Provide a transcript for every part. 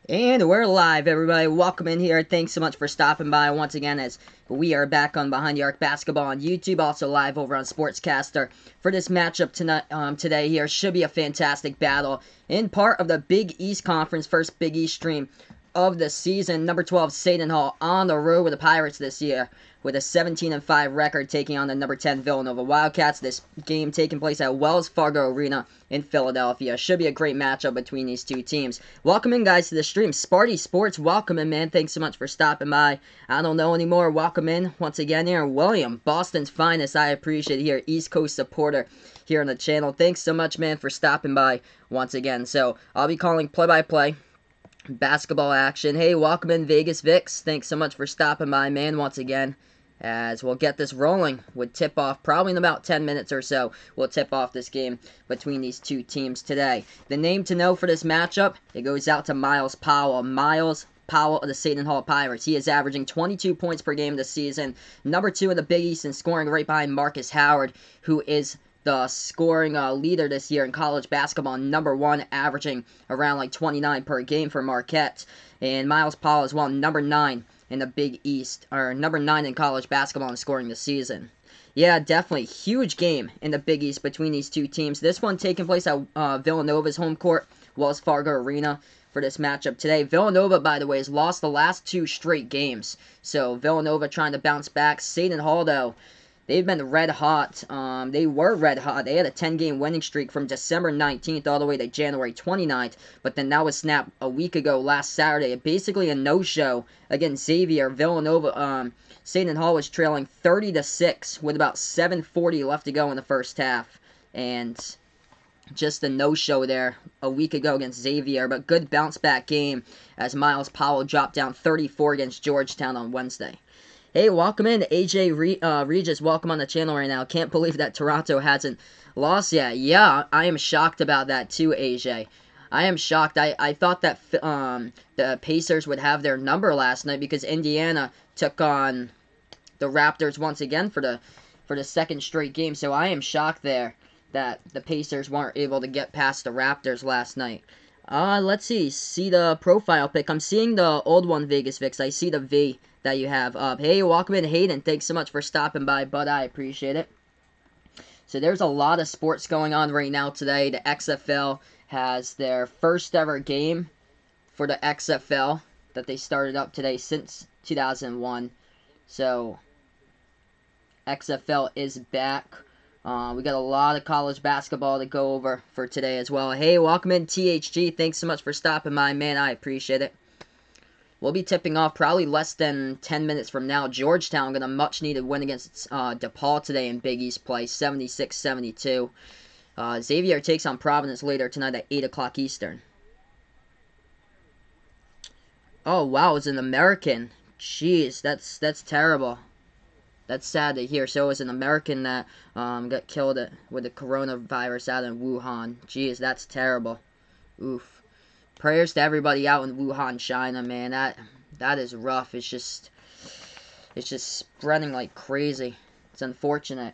And we're live, everybody. Welcome in here. Thanks so much for stopping by once again as we are back on Behind the Arc Basketball on YouTube, also live over on Sportscaster for this matchup tonight. Today here should be a fantastic battle in part of the Big East Conference, first Big East stream of the season. Number 12 Seton on the road with the Pirates this year with a 17-5 record, taking on the number 10 Villanova Wildcats. This game taking place at Wells Fargo Arena in Philadelphia. Should be a great matchup between these two teams. Welcome in, guys, to the stream. Sparty Sports, welcome in, man. Thanks so much for stopping by. I don't know anymore. Welcome in once again here. William, Boston's finest. I appreciate it here. East Coast supporter here on the channel. Thanks so much, man, for stopping by once again. So I'll be calling play-by-play basketball action. Hey, welcome in, Vegas Vix. Thanks so much for stopping by, man, once again, as we'll get this rolling with tip-off probably in about 10 minutes or so. We'll tip off this game between these two teams today. The name to know for this matchup, it goes out to Myles Powell. Myles Powell of the Seton Hall Pirates. He is averaging 22 points per game this season. Number 2 in the Big East in scoring, right behind Marcus Howard, who is the scoring leader this year in college basketball. Number 1, averaging around like 29 per game for Marquette. And Myles Powell as well, number 9 in the Big East, or number 9 in college basketball in scoring this season. Yeah, definitely. Huge game in the Big East between these two teams. This one taking place at Villanova's home court, Wells Fargo Arena, for this matchup today. Villanova, by the way, has lost the last 2 straight games. So Villanova trying to bounce back. Seton Hall, though, they've been red hot. They were red hot. They had a 10-game winning streak from December 19th all the way to January 29th. But then that was snapped a week ago last Saturday. Basically a no-show against Xavier. Villanova, Seton Hall was trailing 30-6 with about 7:40 left to go in the first half. And just a no-show there a week ago against Xavier. But good bounce-back game as Myles Powell dropped down 34 against Georgetown on Wednesday. Hey, welcome in, AJ Regis. Welcome on the channel right now. Can't believe that Toronto hasn't lost yet. Yeah, I am shocked about that too, AJ. I am shocked. I thought that the Pacers would have their number last night because Indiana took on the Raptors once again for the second straight game. So I am shocked there that the Pacers weren't able to get past the Raptors last night. Let's see the profile pic. I'm seeing the old one, Vegas Vix. I see the V that you have up. Hey, welcome in, Hayden. Thanks so much for stopping by, bud. I appreciate it. So there's a lot of sports going on right now today. The XFL has their first ever game for the XFL that they started up today since 2001. So XFL is back. We got a lot of college basketball to go over for today as well. Hey, welcome in, THG. Thanks so much for stopping by, man. I appreciate it. We'll be tipping off probably less than 10 minutes from now. Georgetown got a much-needed win against DePaul today in Big East play, 76-72. Xavier takes on Providence later tonight at 8 o'clock Eastern. Oh, wow, it's an American. Jeez, that's terrible. That's sad to hear. So it was an American that got killed with the coronavirus out in Wuhan. Jeez, that's terrible. Oof. Prayers to everybody out in Wuhan, China, man. That is rough. It's just spreading like crazy. It's unfortunate.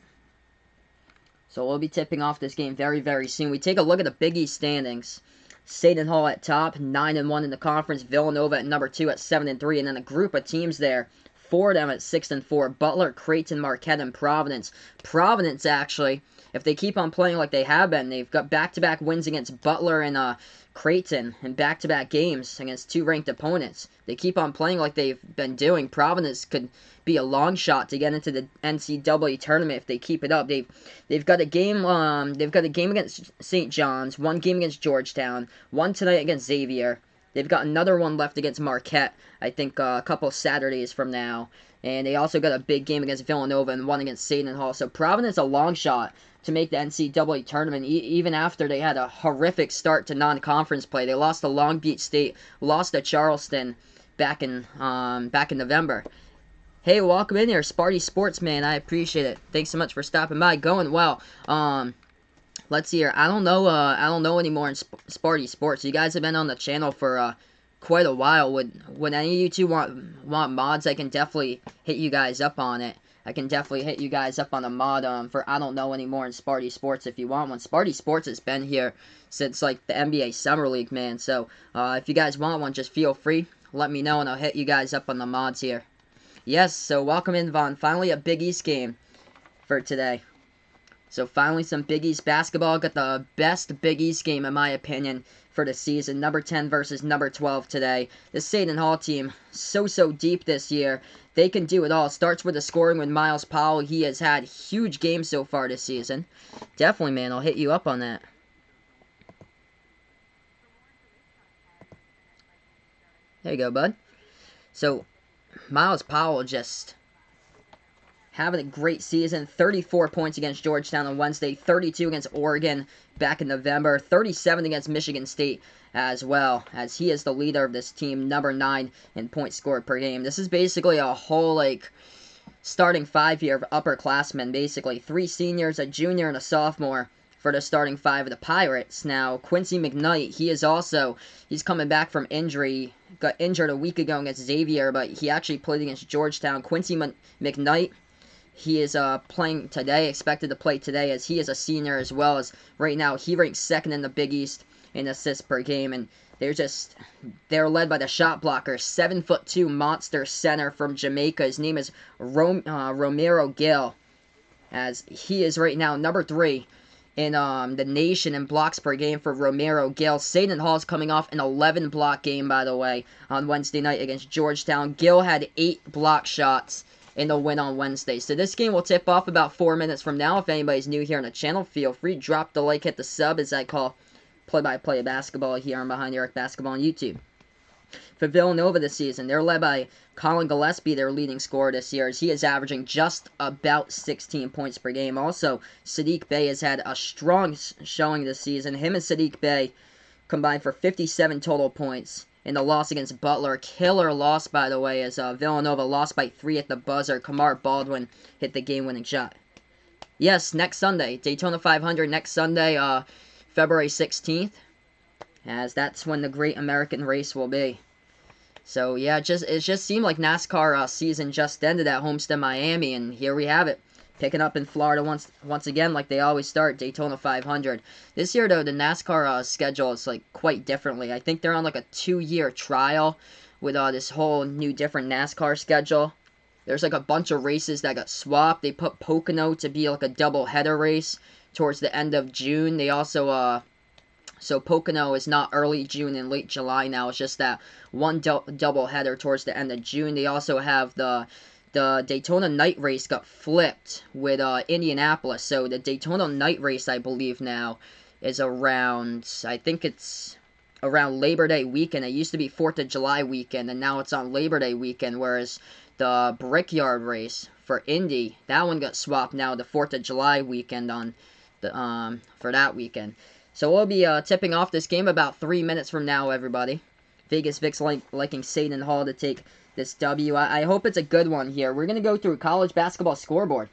So we'll be tipping off this game very, very soon. We take a look at the Big East standings. Seton Hall at top, 9-1 in the conference. Villanova at number 2 at 7-3, and then a group of teams there. 4 of them at 6-4. Butler, Creighton, Marquette, and Providence. Providence, actually, if they keep on playing like they have been, they've got back-to-back wins against Butler and Creighton in back-to-back games against 2 ranked opponents. They keep on playing like they've been doing. Providence could be a long shot to get into the NCAA tournament if they keep it up. They've got a game. They've got a game against St. John's, 1 game against Georgetown, 1 tonight against Xavier. They've got another one left against Marquette, I think a couple Saturdays from now. And they also got a big game against Villanova and 1 against Seton Hall. So Providence a long shot to make the NCAA tournament, even after they had a horrific start to non-conference play. They lost to Long Beach State, lost to Charleston back in November. Hey, welcome in here, Sparty Sportsman. I appreciate it. Thanks so much for stopping by. Going well. Let's see here. I don't know anymore in Sparty Sports. You guys have been on the channel for quite a while. Would any of you two want mods? I can definitely hit you guys up on it. I can definitely hit you guys up on a mod for I Don't Know Anymore in Sparty Sports if you want one. Sparty Sports has been here since like the NBA Summer League, man. So if you guys want one, just feel free. Let me know and I'll hit you guys up on the mods here. Yes, so welcome in, Vaughn. Finally a Big East game for today. So finally some Big East basketball. Got the best Big East game in my opinion for the season. Number 10 versus number 12 today. The Seton Hall team, so deep this year. They can do it all. Starts with the scoring with Myles Powell. He has had huge games so far this season. Definitely, man. I'll hit you up on that. There you go, bud. So, Myles Powell just having a great season. 34 points against Georgetown on Wednesday. 32 against Oregon back in November. 37 against Michigan State as well, as he is the leader of this team, number 9 in points scored per game. This is basically a whole, like, starting 5 here of upperclassmen, basically. 3 seniors, a junior, and a sophomore for the starting 5 of the Pirates. Now, Quincy McKnight, he's coming back from injury. Got injured a week ago against Xavier, but he actually played against Georgetown. Quincy McKnight, he is playing today, expected to play today, as he is a senior as well. As right now, he ranks 2nd in the Big East in assists per game, and they're led by the shot blocker, 7'2" monster center from Jamaica. His name is Romero Gill, as he is right now number 3 in the nation in blocks per game for Romero Gill. Seton Hall's coming off an 11-block game, by the way, on Wednesday night against Georgetown. Gill had 8 block shots in the win on Wednesday. So this game will tip off about 4 minutes from now. If anybody's new here on the channel, feel free, drop the like, hit the sub, as I call play-by-play basketball here on Behind the Arc Basketball on YouTube. For Villanova this season, they're led by Colin Gillespie, their leading scorer this year, as he is averaging just about 16 points per game. Also, Sadiq Bey has had a strong showing this season. Him and Sadiq Bey combined for 57 total points in the loss against Butler. Killer loss, by the way, as Villanova lost by 3 at the buzzer. Kamar Baldwin hit the game-winning shot. Yes, next Sunday, Daytona 500 next Sunday, February 16th, as that's when the Great American Race will be. So yeah, it just seemed like NASCAR season just ended at Homestead, Miami, and here we have it. Picking up in Florida once again, like they always start, Daytona 500. This year, though, the NASCAR schedule is like quite differently. I think they're on like a 2-year trial with this whole new different NASCAR schedule. There's like a bunch of races that got swapped. They put Pocono to be like a double header race towards the end of June. They also so Pocono is not early June and late July now. It's just that one double header towards the end of June. They also have the Daytona night race got flipped with Indianapolis. So the Daytona night race, I believe now, is around, I think it's around Labor Day weekend. It used to be 4th of July weekend, and now it's on Labor Day weekend, whereas the Brickyard race for Indy, that one got swapped now to 4th of July weekend on the for that weekend. So we'll be tipping off this game about 3 minutes from now, everybody. Vegas Vic's liking Seton Hall to take this W. I hope it's a good one here. We're going to go through college basketball scoreboard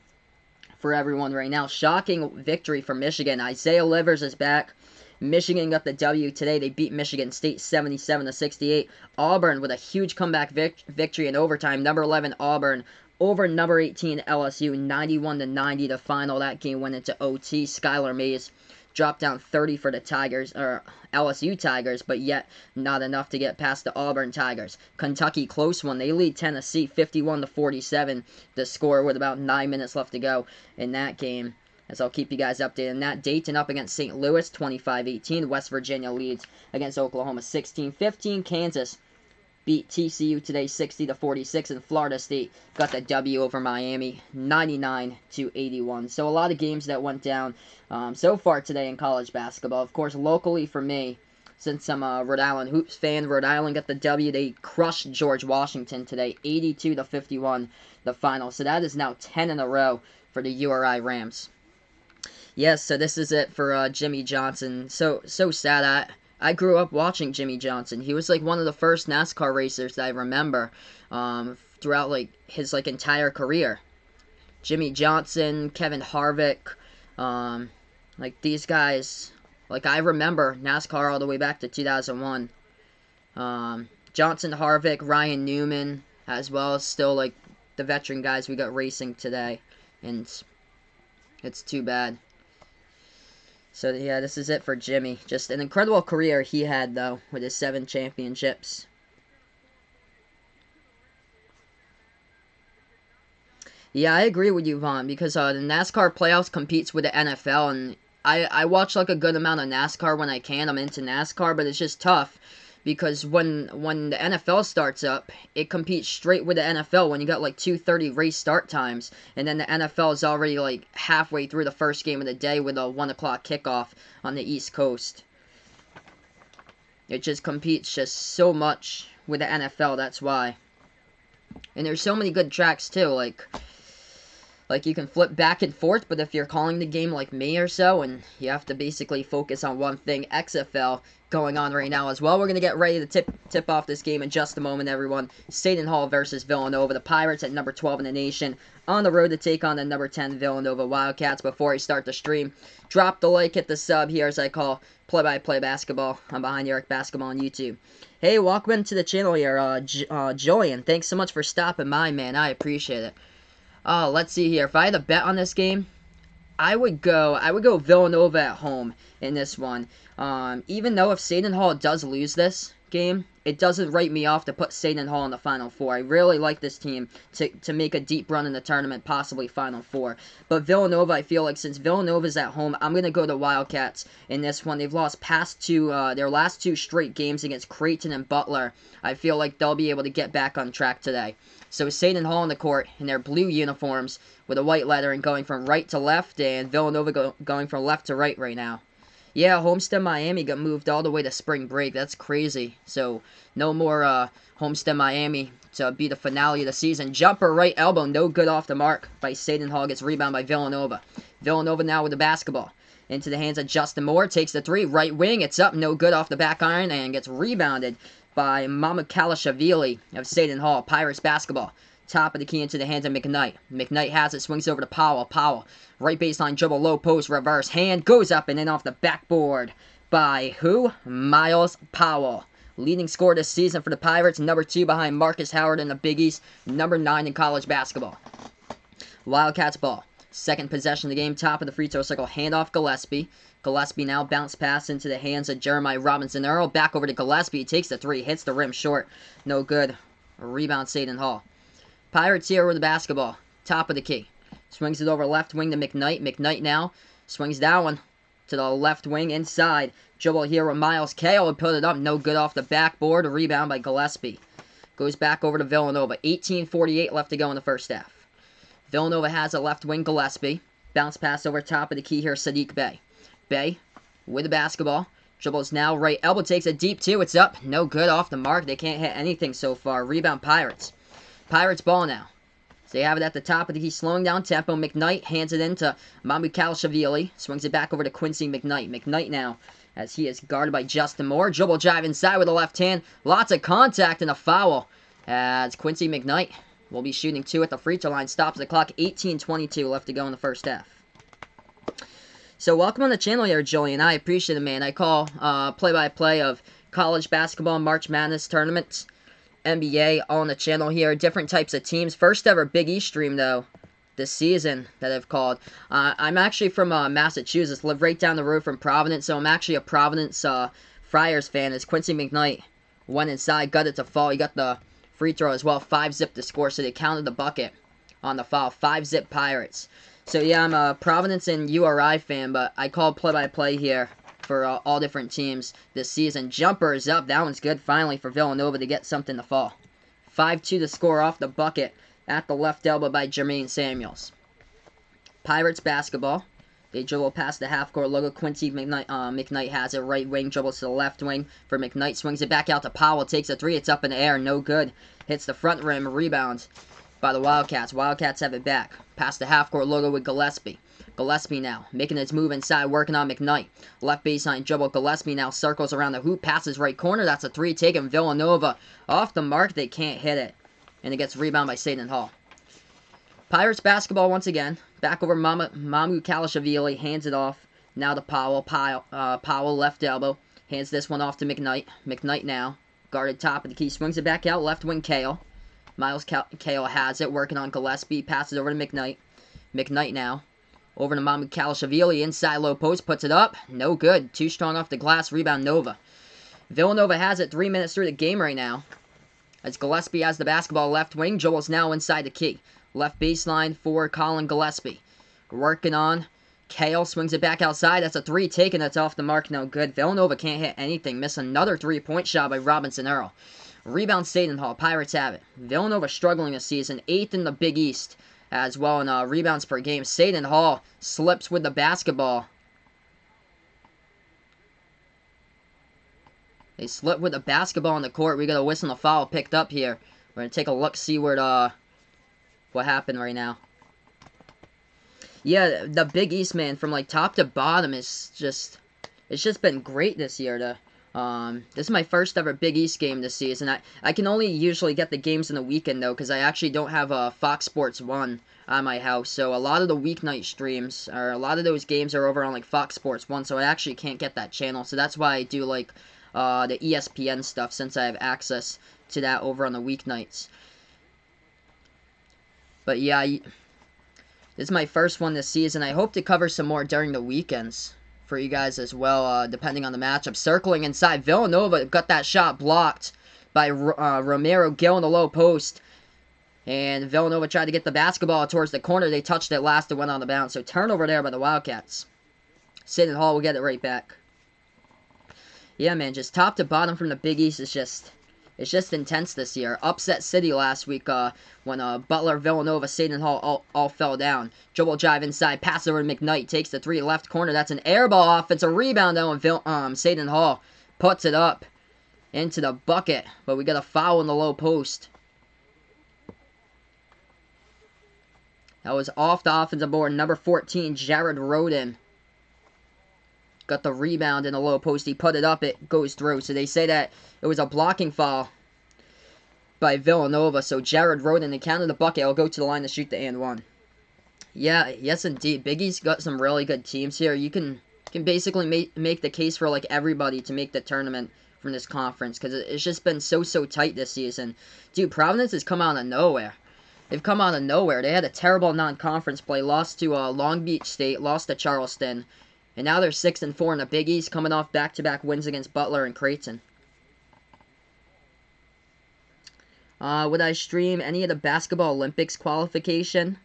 for everyone right now. Shocking victory for Michigan. Isaiah Livers is back. Michigan got the W today. They beat Michigan State 77-68. Auburn with a huge comeback victory in overtime. Number 11 Auburn over number 18 LSU 91-90 to final. That game went into OT. Skylar Mays dropped down 30 for the Tigers, or LSU Tigers, but yet not enough to get past the Auburn Tigers. Kentucky, close one. They lead Tennessee 51-47 the score with about 9 minutes left to go in that game, as I'll keep you guys updated on that. Dayton up against St. Louis 25-18. West Virginia leads against Oklahoma 16-15. Kansas beat TCU today 60-46, and Florida State got the W over Miami 99-81. So a lot of games that went down so far today in college basketball. Of course, locally for me, since I'm a Rhode Island Hoops fan, Rhode Island got the W. They crushed George Washington today 82-51 the final. So that is now 10 in a row for the URI Rams. Yes, so this is it for Jimmy Johnson. So sad. I grew up watching Jimmy Johnson. He was like one of the first NASCAR racers that I remember throughout like his like entire career. Jimmy Johnson, Kevin Harvick, like these guys, like I remember NASCAR all the way back to 2001. Johnson, Harvick, Ryan Newman, as well as still like the veteran guys we got racing today, and it's too bad. So, yeah, this is it for Jimmy. Just an incredible career he had, though, with his 7 championships. Yeah, I agree with you, Vaughn, because the NASCAR playoffs competes with the NFL, and I watch like a good amount of NASCAR when I can. I'm into NASCAR, but it's just tough because when the NFL starts up, it competes straight with the NFL when you got like 2:30 race start times, and then the NFL is already like halfway through the first game of the day with a 1 o'clock kickoff on the East Coast. It just competes just so much with the NFL, that's why. And there's so many good tracks too, like you can flip back and forth, but if you're calling the game like me or so, and you have to basically focus on one thing, XFL going on right now as well. We're going to get ready to tip off this game in just a moment, everyone. Seton Hall versus Villanova. The Pirates at number 12 in the nation on the road to take on the number 10 Villanova Wildcats. Before I start the stream, drop the like, hit the sub here as I call play-by-play basketball on Behind Your Arc Basketball on YouTube. Hey, welcome into the channel here, Julian. Thanks so much for stopping by, man. I appreciate it. Let's see here. If I had a bet on this game, I would go Villanova at home in this one. Even though if Seton Hall does lose this game, it doesn't write me off to put Seton Hall in the Final Four. I really like this team to make a deep run in the tournament, possibly Final Four. But Villanova, I feel like since Villanova's at home, I'm going to go to Wildcats in this one. They've lost their last 2 straight games against Creighton and Butler. I feel like they'll be able to get back on track today. So Seton Hall on the court in their blue uniforms with a white lettering going from right to left, and Villanova going from left to right now. Yeah, Homestead Miami got moved all the way to spring break. That's crazy. So no more Homestead Miami to be the finale of the season. Jumper right elbow, no good off the mark by Seton Hall. Gets rebound by Villanova. Villanova now with the basketball. Into the hands of Justin Moore. Takes the 3. Right wing. It's up. No good off the back iron. And gets rebounded by Mamukelashvili of Seton Hall. Pirates basketball. Top of the key into the hands of McKnight. McKnight has it, swings over to Powell. Powell, right baseline dribble, low post, reverse hand, goes up and in off the backboard by who? Miles Powell. Leading scorer this season for the Pirates, number 2 behind Marcus Howard in the Big East, number 9 in college basketball. Wildcats ball. Second possession of the game, top of the free throw circle, handoff Gillespie. Gillespie now bounce pass into the hands of Jeremiah Robinson Earl. Back over to Gillespie, he takes the 3, hits the rim short. No good. Rebound Seton Hall. Pirates here with the basketball. Top of the key. Swings it over left wing to McKnight. McKnight now swings that one to the left wing inside. Dribble here with Miles Kale and put it up. No good off the backboard. A rebound by Gillespie. Goes back over to Villanova. 18:48 left to go in the first half. Villanova has a left wing Gillespie. Bounce pass over top of the key here. Sadiq Bey. Bey with the basketball. Dribbles now right elbow. Takes a deep 2. It's up. No good off the mark. They can't hit anything so far. Rebound Pirates. Pirates ball now. So they have it at the top of the key, slowing down tempo. McKnight hands it in to Mamukelashvili. Swings it back over to Quincy McKnight. McKnight now, as he is guarded by Justin Moore. Dribble drive inside with the left hand. Lots of contact and a foul. As Quincy McKnight will be shooting 2 at the free throw line. Stops the clock. 18:22 left to go in the first half. So welcome on the channel here, Julian. I appreciate it, man. I call play-by-play of college basketball, March Madness tournaments, NBA, all on the channel here. Different types of teams. First ever Big East stream, though, this season that I've called. I'm actually from Massachusetts. Live right down the road from Providence, so I'm actually a Providence Friars fan. As Quincy McKnight went inside, got it to fall. He got the free throw as well. 5-zip to score, so they counted the bucket on the foul. 5-zip Pirates. So, yeah, I'm a Providence and URI fan, but I call play-by-play here for all different teams this season. Jumper is up. That one's good finally for Villanova to get something to fall. 5-2 to score off the bucket at the left elbow by Jermaine Samuels. Pirates basketball. They dribble past the half-court logo. Quincy McKnight has it. Right wing dribbles to the left wing for McKnight. Swings it back out to Powell. Takes a 3. It's up in the air. No good. Hits the front rim. Rebounds by the Wildcats. Wildcats have it back. Past the half-court logo with Gillespie. Gillespie now, making his move inside, working on McKnight. Left baseline dribble. Gillespie now circles around the hoop, passes right corner. That's a 3 taken. Villanova off the mark. They can't hit it. And it gets rebound by Seton Hall. Pirates basketball once again. Back over Mamukelashvili. Hands it off. Now to Powell. Powell left elbow. Hands this one off to McKnight. McKnight now. Guarded top of the key. Swings it back out. Left wing Kale. Miles Kale has it, working on Gillespie, passes over to McKnight. McKnight now. Over to Mamu Kalashavili, inside low post, puts it up. No good. Too strong off the glass, rebound Nova. Villanova has it 3 minutes through the game right now. As Gillespie has the basketball left wing, Joel's now inside the key. Left baseline for Colin Gillespie. Working on. Kale swings it back outside. That's a three taken. That's off the mark. No good. Villanova can't hit anything. Miss another three-point shot by Robinson Earl. Rebound Seton Hall. Pirates have it. Villanova struggling this season. 8th in the Big East as well in rebounds per game. Seton Hall slips with the basketball. They slip with the basketball on the court. We got a whistle and a foul picked up here. We're going to take a look, see what happened right now. Yeah, the Big East, man, from like top to bottom it's just been great this year. This is my first ever Big East game this season. I can only usually get the games in the weekend though, because I actually don't have Fox Sports 1 on my house. So a lot of the weeknight streams, or a lot of those games are over on like Fox Sports 1, so I actually can't get that channel. So that's why I do like the ESPN stuff, since I have access to that over on the weeknights. But yeah, this is my first one this season. I hope to cover some more during the weekends for you guys as well, depending on the matchup. Circling inside, Villanova got that shot blocked by Romero Gill in the low post. And Villanova tried to get the basketball towards the corner. They touched it last. It went on the bounce. So turnover there by the Wildcats. Seton Hall will get it right back. Yeah, man, just top to bottom from the Big East is just intense this year. Upset City last week when Butler, Villanova, Seton Hall all fell down. Dribble drive inside, pass over to McKnight, takes the three left corner. That's an air ball offensive rebound though, and Seton Hall puts it up into the bucket. But we got a foul in the low post. That was off the offensive board. Number 14, Jared Roden. Got the rebound in the low post. He put it up. It goes through. So they say that it was a blocking foul by Villanova. So Jared Roden, they counted the bucket. He'll go to the line to shoot the and one. Yeah, yes indeed. Big East got some really good teams here. You can basically make the case for like everybody to make the tournament from this conference, because it's just been so tight this season. Dude, Providence has come out of nowhere. They've come out of nowhere. They had a terrible non-conference play. Lost to Long Beach State. Lost to Charleston. And now they're 6-4 in the Big East, coming off back-to-back wins against Butler and Creighton. Would I stream any of the Basketball Olympics qualification?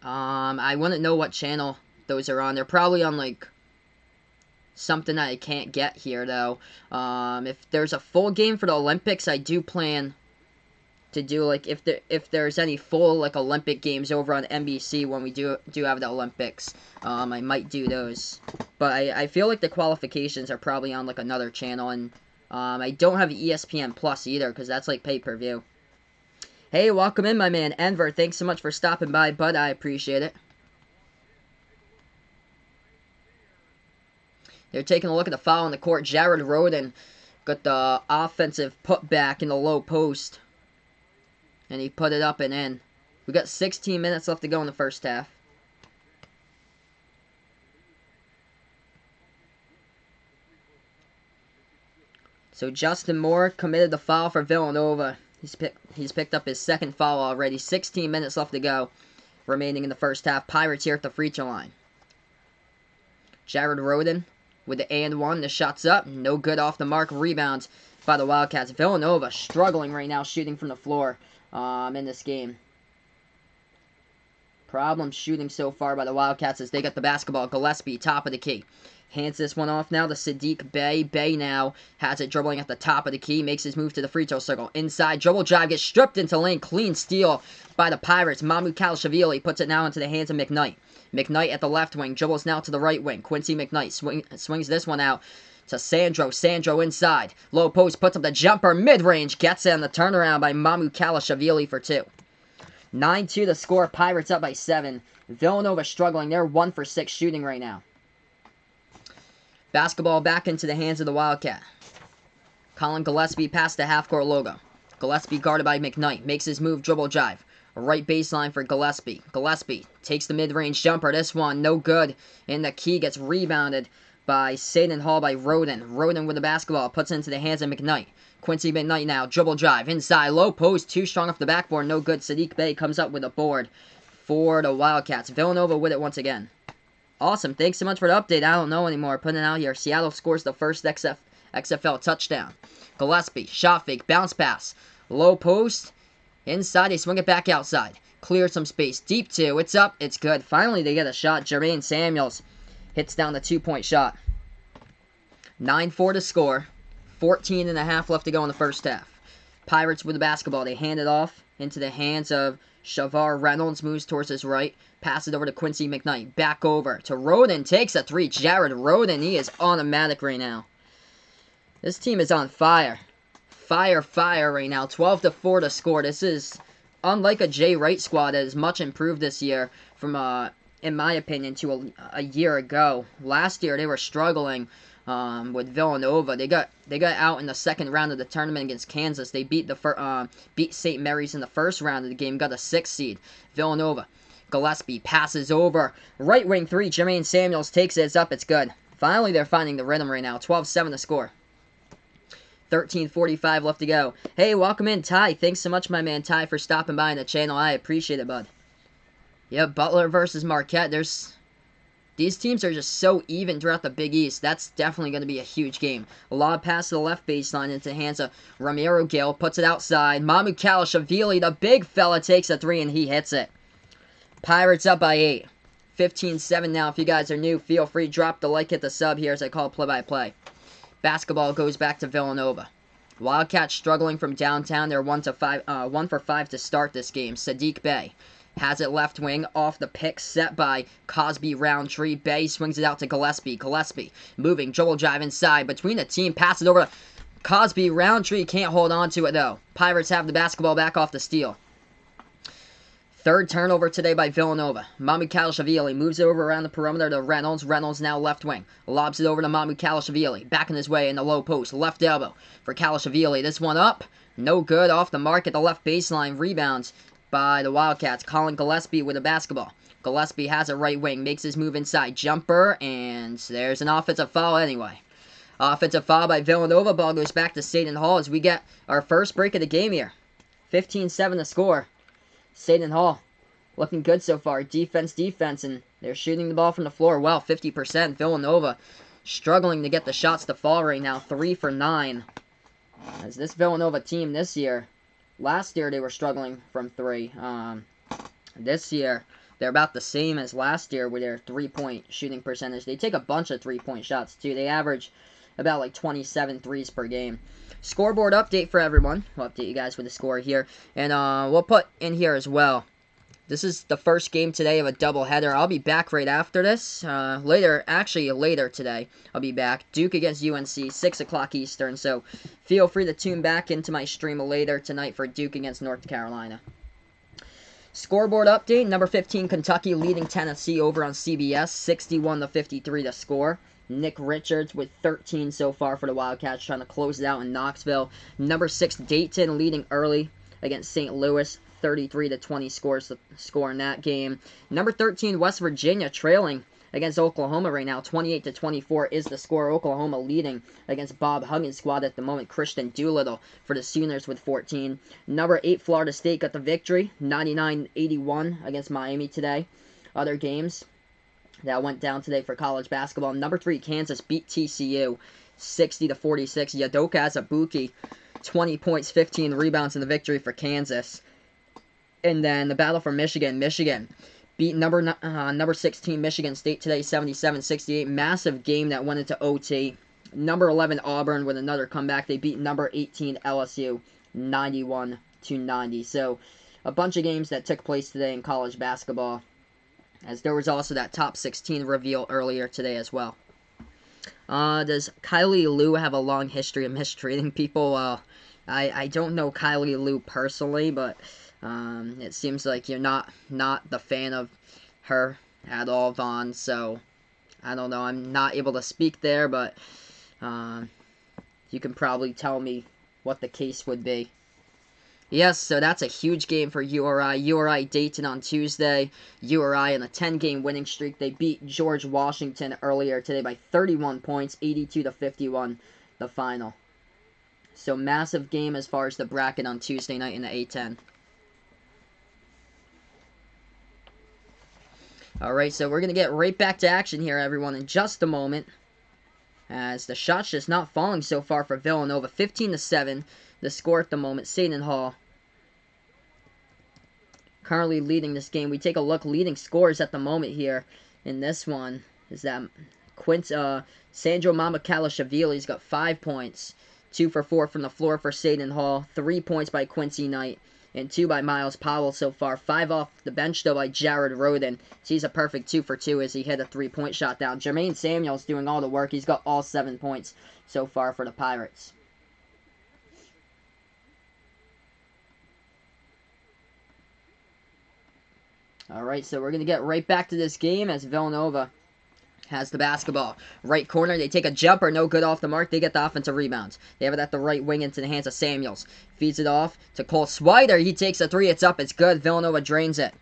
I wouldn't know what channel those are on. They're probably on, like, something that I can't get here, though. If there's a full game for the Olympics, I do plan to do, like, if there's any full, like, Olympic games over on NBC when we do have the Olympics, I might do those. But I feel like the qualifications are probably on, like, another channel, and I don't have ESPN Plus either, because that's, like, pay-per-view. Hey, welcome in, my man, Enver. Thanks so much for stopping by, bud. I appreciate it. They're taking a look at the foul on the court. Jared Roden got the offensive putback in the low post. And he put it up and in. We got 16 minutes left to go in the first half. So Justin Moore committed the foul for Villanova. He's picked up his second foul already. 16 minutes left to go remaining in the first half. Pirates here at the free throw line. Jared Roden with the and one. The shot's up. No good, off the mark. Rebound by the Wildcats. Villanova struggling right now shooting from the floor. In this game. Problem shooting so far by the Wildcats as they get the basketball. Gillespie, top of the key. Hands this one off now to Sadiq Bey. Bey now has it dribbling at the top of the key. Makes his move to the free throw circle. Inside, dribble drive, gets stripped into lane. Clean steal by the Pirates. Mamu Kalashavili puts it now into the hands of McKnight. McKnight at the left wing. Dribbles now to the right wing. Quincy McKnight swings this one out to Sandro. Sandro inside. Low post, puts up the jumper. Mid-range. Gets it on the turnaround by Mamu Kalashavili for 2. 9-2 the score. Pirates up by 7. Villanova struggling. They're 1 for 6 shooting right now. Basketball back into the hands of the Wildcat. Colin Gillespie past the half-court logo. Gillespie guarded by McKnight. Makes his move, dribble drive. Right baseline for Gillespie. Gillespie takes the mid-range jumper. This one, no good. And the key gets rebounded by Seton Hall by Roden. Roden with the basketball, puts it into the hands of McKnight. Quincy McKnight now, dribble drive, inside, low post, too strong off the backboard, no good. Sadiq Bey comes up with a board for the Wildcats. Villanova with it once again. Awesome, thanks so much for the update. I don't know anymore, putting it out here. Seattle scores the first XFL touchdown. Gillespie, shot fake, bounce pass, low post, inside, they swing it back outside. Clear some space, deep two, it's up, it's good. Finally they get a shot. Jermaine Samuels hits down the 2-point shot. 9-4 to score. 14.5 left to go in the first half. Pirates with the basketball. They hand it off into the hands of Shavar Reynolds. Moves towards his right. Passes over to Quincy McKnight. Back over to Roden. Takes a three. Jared Roden. He is automatic right now. This team is on fire. Fire right now. 12-4 to score. This is unlike a Jay Wright squad that is much improved this year from, in my opinion, to a year ago. Last year they were struggling with Villanova. They got out in the second round of the tournament against Kansas. They beat beat St. Mary's in the first round of the game. Got a 6th seed. Villanova. Gillespie passes over. Right wing three. Jermaine Samuels takes it. It's up. It's good. Finally, they're finding the rhythm right now. 12-7 to score. 13:45 left to go. Hey, welcome in, Ty. Thanks so much, my man Ty, for stopping by on the channel. I appreciate it, bud. Yep, Butler versus Marquette. These teams are just so even throughout the Big East. That's definitely going to be a huge game. A lob pass to the left baseline into the hands of Ramiro Gill. Puts it outside. Mamu Kalashvili, the big fella, takes a three and he hits it. Pirates up by 8. 15-7 now. If you guys are new, feel free. Drop the like, hit the sub here as I call play-by-play. Basketball goes back to Villanova. Wildcats struggling from downtown. They're 1 for 5 to start this game. Sadiq Bey has it left wing off the pick set by Cosby Roundtree. Bey swings it out to Gillespie. Gillespie moving, dribble drive inside between the team. Pass it over to Cosby Roundtree. Can't hold on to it though. Pirates have the basketball back off the steal. Third turnover today by Villanova. Mamu Kalashvili moves it over around the perimeter to Reynolds. Reynolds now left wing. Lobs it over to Mamu Kalashvili. Back in his way in the low post. Left elbow for Kalashvili. This one up. No good. Off the mark at the left baseline. Rebounds by the Wildcats. Colin Gillespie with the basketball. Gillespie has a right wing. Makes his move inside. Jumper. And there's an offensive foul anyway. Offensive foul by Villanova. Ball goes back to Seton Hall as we get our first break of the game here. 15-7 to score. Seton Hall looking good so far. Defense, and they're shooting the ball from the floor well, 50%. Villanova struggling to get the shots to fall right now, 3 for 9. As this Villanova team this year, last year they were struggling from 3. This year, they're about the same as last year with their 3-point shooting percentage. They take a bunch of 3-point shots, too. They average about like 27 threes per game. Scoreboard update for everyone. We'll update you guys with the score here. And we'll put in here as well. This is the first game today of a doubleheader. I'll be back right after this. Later today, I'll be back. Duke against UNC, 6 o'clock Eastern. So feel free to tune back into my stream later tonight for Duke against North Carolina. Scoreboard update. Number 15, Kentucky leading Tennessee over on CBS. 61-53 to score. Nick Richards with 13 so far for the Wildcats, trying to close it out in Knoxville. Number 6, Dayton leading early against St. Louis. 33-20 score in that game. Number 13, West Virginia trailing against Oklahoma right now. 28-24 is the score. Oklahoma leading against Bob Huggins' squad at the moment. Christian Doolittle for the Sooners with 14. Number 8, Florida State got the victory. 99-81 against Miami today. Other games that went down today for college basketball. Number 3, Kansas beat TCU 60-46. Udoka Azubuike, 20 points, 15 rebounds in the victory for Kansas. And then the battle for Michigan. Michigan beat number 16 Michigan State today, 77-68. Massive game that went into OT. Number 11 Auburn with another comeback. They beat number 18 LSU 91-90. So a bunch of games that took place today in college basketball, as there was also that top 16 reveal earlier today as well. Does Kylie Lou have a long history of mistreating people? I don't know Kylie Lou personally, but it seems like you're not the fan of her at all, Vaughn. So I don't know. I'm not able to speak there, but you can probably tell me what the case would be. Yes, so that's a huge game for URI. URI Dayton on Tuesday. URI in a 10-game winning streak. They beat George Washington earlier today by 31 points, 82-51, the final. So massive game as far as the bracket on Tuesday night in the A10. Alright, so we're going to get right back to action here, everyone, in just a moment. As the shot's just not falling so far for Villanova. 15-7, the score at the moment. Seton Hall currently leading this game. We take a look, leading scores at the moment here in this one is that Sandro Mamakalashavili's got 5 points. 2 for 4 from the floor for Seton Hall. 3 points by Quincy Knight. And 2 by Miles Powell so far. 5 off the bench, though, by Jared Roden. So he's a perfect 2 for 2 as he hit a 3-point shot down. Jermaine Samuel's doing all the work. He's got all 7 points so far for the Pirates. Alright, so we're going to get right back to this game as Villanova has the basketball. Right corner, they take a jumper, no good off the mark. They get the offensive rebounds. They have it at the right wing into the hands of Samuels. Feeds it off to Cole Swider. He takes a 3. It's up. It's good. Villanova drains it.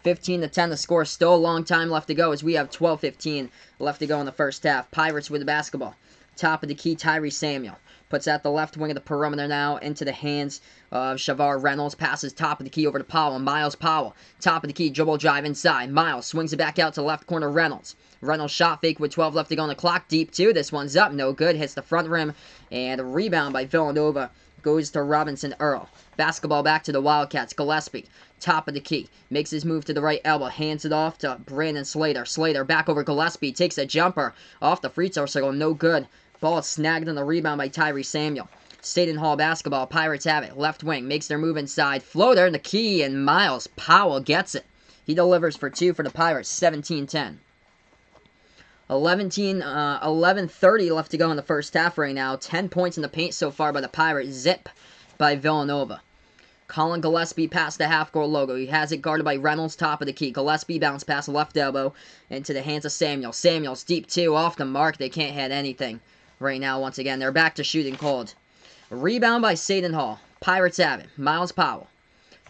15-10 the score. Still a long time left to go as we have 12-15 left to go in the first half. Pirates with the basketball. Top of the key, Tyree Samuel. Puts at the left wing of the perimeter now into the hands of Shavar Reynolds. Passes top of the key over to Powell. Miles Powell. Top of the key, dribble drive inside. Miles swings it back out to left corner Reynolds. Reynolds shot fake with 12 left to go on the clock. Deep 2. This one's up. No good. Hits the front rim. And a rebound by Villanova goes to Robinson Earl. Basketball back to the Wildcats. Gillespie. Top of the key. Makes his move to the right elbow. Hands it off to Brandon Slater. Slater back over Gillespie. Takes a jumper. Off the free throw circle. No good. Ball snagged on the rebound by Tyree Samuel. Seton Hall basketball. Pirates have it. Left wing. Makes their move inside. Floater in the key. And Miles Powell gets it. He delivers for 2 for the Pirates. 17-10. 11:30 left to go in the first half right now. 10 points in the paint so far by the Pirates. Zip by Villanova. Colin Gillespie past the half-court logo. He has it guarded by Reynolds, top of the key. Gillespie bounce pass left elbow into the hands of Samuel. Samuel's deep 2 off the mark. They can't hit anything right now once again. They're back to shooting cold. Rebound by Seton Hall. Pirates have it. Miles Powell.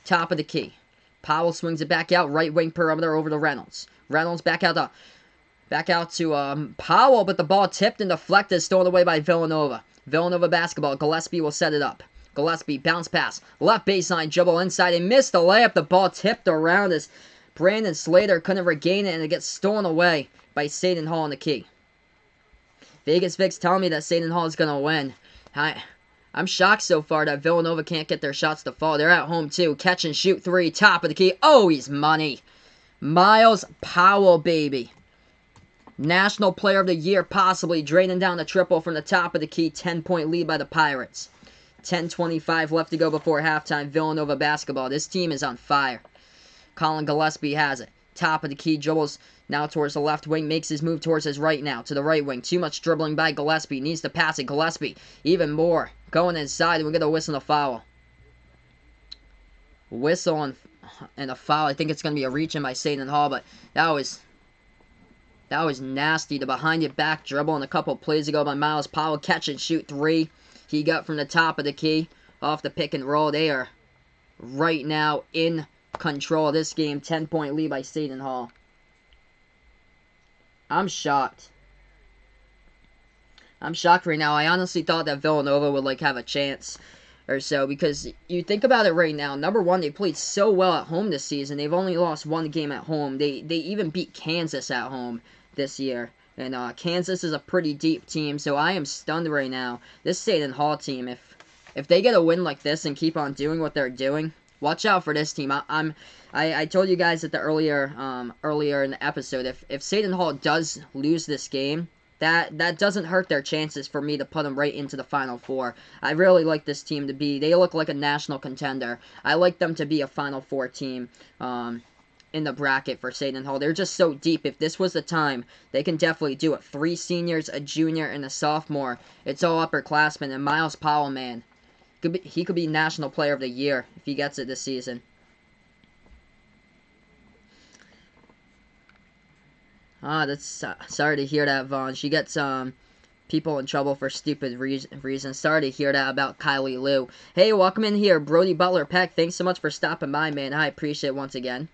Top of the key. Powell swings it back out. Right wing perimeter over to Reynolds. Reynolds back out to Powell, but the ball tipped and deflected, stolen away by Villanova. Villanova basketball. Gillespie will set it up. Gillespie, bounce pass. Left baseline, dribble inside. He missed the layup. The ball tipped around as Brandon Slater couldn't regain it, and it gets stolen away by Seton Hall in the key. Vegas Vic's telling me that Seton Hall is going to win. I'm shocked so far that Villanova can't get their shots to fall. They're at home, too. Catch and shoot 3, top of the key. Oh, he's money. Miles Powell, baby. National Player of the Year, possibly. Draining down the triple from the top of the key. 10-point lead by the Pirates. 10:25 left to go before halftime. Villanova basketball. This team is on fire. Colin Gillespie has it. Top of the key. Dribbles now towards the left wing. Makes his move towards his right now. To the right wing. Too much dribbling by Gillespie. Needs to pass it. Gillespie. Even more. Going inside. And we're going to whistle a foul. Whistle and a foul. I think it's going to be a reach in by Seton Hall. But that was nasty. The behind your back dribble and a couple plays ago by Miles Powell. Catch and shoot 3. He got from the top of the key off the pick and roll. They are right now in control of this game. 10-point lead by Seton Hall. I'm shocked. I'm shocked right now. I honestly thought that Villanova would have a chance or so, because you think about it right now. Number one, they played so well at home this season. They've only lost 1 game at home. They even beat Kansas at home this year. And Kansas is a pretty deep team, so I am stunned right now. This Seton Hall team, if they get a win like this and keep on doing what they're doing, watch out for this team. I told you guys at the earlier in the episode, if Seton Hall does lose this game, that doesn't hurt their chances for me to put them right into the Final Four. I really like this team to be. They look like a national contender. I like them to be a Final Four team. In the bracket for Seton Hall. They're just so deep. If this was the time, they can definitely do it. 3 seniors, a junior, and a sophomore. It's all upperclassmen. And Miles Powell, man, he could be National Player of the Year if he gets it this season. That's sorry to hear that, Vaughn. She gets people in trouble for stupid reasons. Sorry to hear that about Kylie Lou. Hey, welcome in here, Brody Butler Peck. Thanks so much for stopping by, man. I appreciate it once again.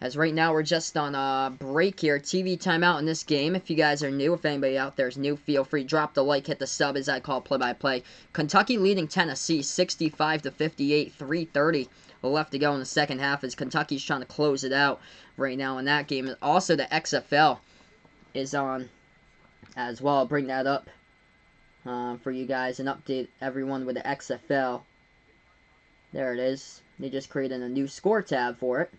As right now we're just on a break here, TV timeout in this game. If you guys are new, if anybody out there is new, feel free, drop the like, hit the sub as I call play-by-play. Kentucky leading Tennessee 65-58, 3:30 left to go in the second half as Kentucky's trying to close it out right now in that game. Also, the XFL is on as well. I'll bring that up for you guys and update everyone with the XFL. There it is. They just created a new score tab for it.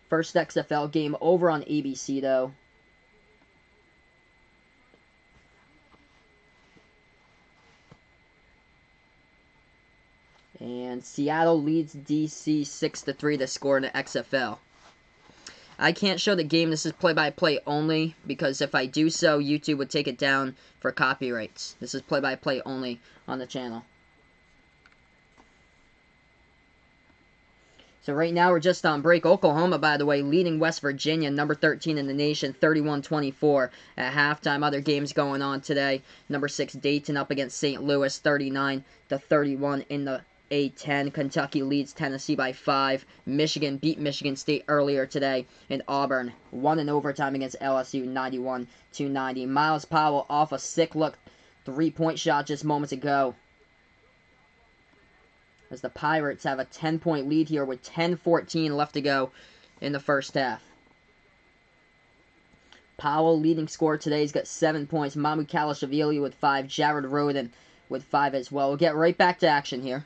First XFL game over on ABC, though. And Seattle leads DC 6-3 to score in the XFL. I can't show the game. This is play-by-play only, because if I do so, YouTube would take it down for copyrights. This is play-by-play only on the channel. So right now we're just on break. Oklahoma, by the way, leading West Virginia, number 13 in the nation, 31-24 at halftime. Other games going on today. Number 6 Dayton up against St. Louis, 39-31 in the A-10. Kentucky leads Tennessee by 5. Michigan beat Michigan State earlier today. And Auburn won in overtime against LSU, 91-90. Miles Powell off a sick look 3-point shot just moments ago, as the Pirates have a 10-point lead here with 10:14 left to go in the first half. Powell, leading scorer today, has got 7 points. Mamu Kalashvili with 5. Jared Roden with 5 as well. We'll get right back to action here.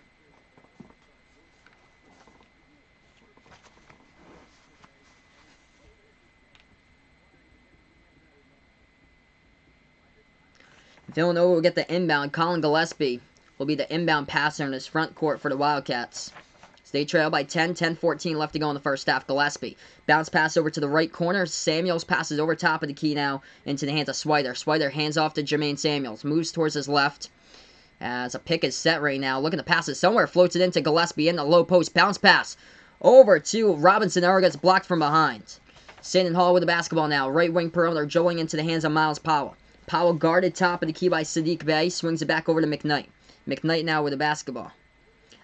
Villanova will get the inbound. Colin Gillespie will be the inbound passer in his front court for the Wildcats. They trail by 10, 10-14 left to go in the first half. Gillespie, bounce pass over to the right corner. Samuels passes over top of the key now into the hands of Swider. Swider hands off to Jermaine Samuels, moves towards his left as a pick is set right now. Looking to pass it somewhere, floats it into Gillespie in the low post. Bounce pass over to Robinson. Error gets blocked from behind. Seton Hall with the basketball now. Right wing perimeter, joling into the hands of Miles Powell. Powell guarded top of the key by Sadiq Bey. Swings it back over to McKnight. McKnight now with the basketball.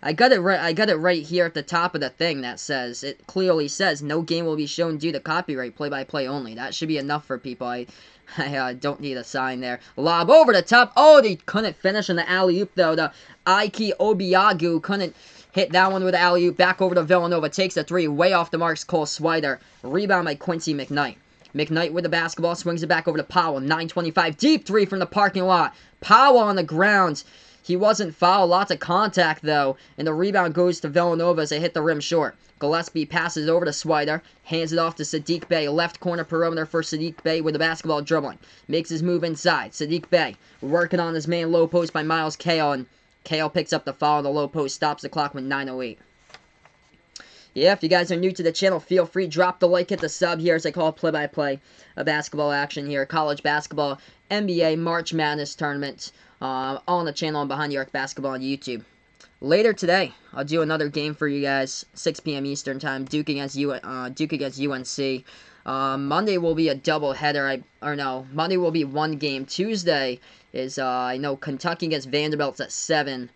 I got it right here at the top of the thing that says, it clearly says, no game will be shown due to copyright, play-by-play only. That should be enough for people. I don't need a sign there. Lob over the top. Oh, they couldn't finish on the alley-oop, though. The Ike Obiagu couldn't hit that one with the alley-oop. Back over to Villanova. Takes the 3. Way off the marks. Cole Swider. Rebound by Quincy McKnight. McKnight with the basketball. Swings it back over to Powell. 9:25. Deep 3 from the parking lot. Powell on the ground. He wasn't fouled. Lots of contact, though. And the rebound goes to Villanova as they hit the rim short. Gillespie passes over to Swider. Hands it off to Sadiq Bey. Left corner perimeter for Sadiq Bey with the basketball dribbling. Makes his move inside. Sadiq Bey working on his man low post by Miles Kale. And Kale picks up the foul on the low post. Stops the clock with 9:08. Yeah, if you guys are new to the channel, feel free. Drop the like, hit the sub here as I call play-by-play of basketball action here. College basketball, NBA, March Madness tournament. All on the channel and Behind the Arc Basketball on YouTube. Later today, I'll do another game for you guys, 6 p.m. Eastern Time, Duke against UNC. Monday will be a doubleheader. Monday will be one game. Tuesday is, I know, Kentucky against Vanderbilt at 7.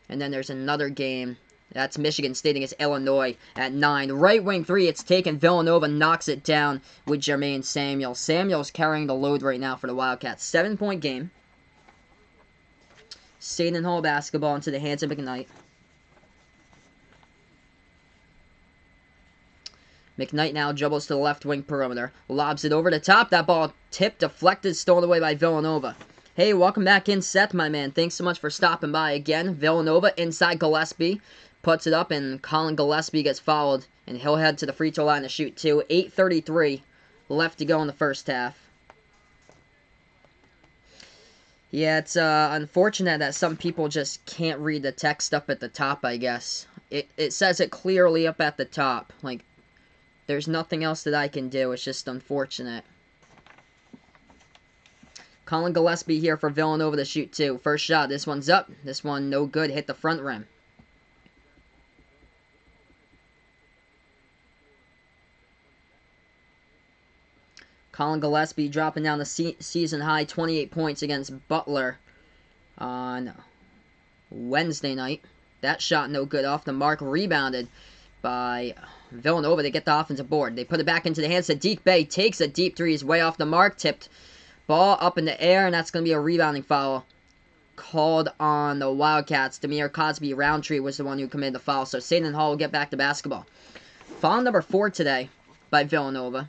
And then there's another game. That's Michigan State against Illinois at 9. Right wing 3, it's taken. Villanova knocks it down with Jermaine Samuels. Samuels carrying the load right now for the Wildcats. 7-point game. Seton Hall basketball into the hands of McKnight. McKnight now dribbles to the left wing perimeter. Lobs it over the top. That ball tipped, deflected, stolen away by Villanova. Hey, welcome back in, Seth, my man. Thanks so much for stopping by again. Villanova inside Gillespie. Puts it up, and Colin Gillespie gets fouled. And he'll head to the free throw line to shoot 2. 8:33 left to go in the first half. Yeah, it's unfortunate that some people just can't read the text up at the top, I guess. It says it clearly up at the top. Like, there's nothing else that I can do. It's just unfortunate. Colin Gillespie here for Villanova to shoot 2. First shot. This one's up. This one no good. Hit the front rim. Colin Gillespie dropping down the season high 28 points against Butler on Wednesday night. That shot no good off the mark. Rebounded by Villanova. They get the offensive board. They put it back into the hands of Sadiq Bey. Takes a deep three. He's way off the mark. Tipped ball up in the air, and that's going to be a rebounding foul called on the Wildcats. Demir Cosby Roundtree was the one who committed the foul. So Seton Hall will get back to basketball. Foul number 4 today by Villanova.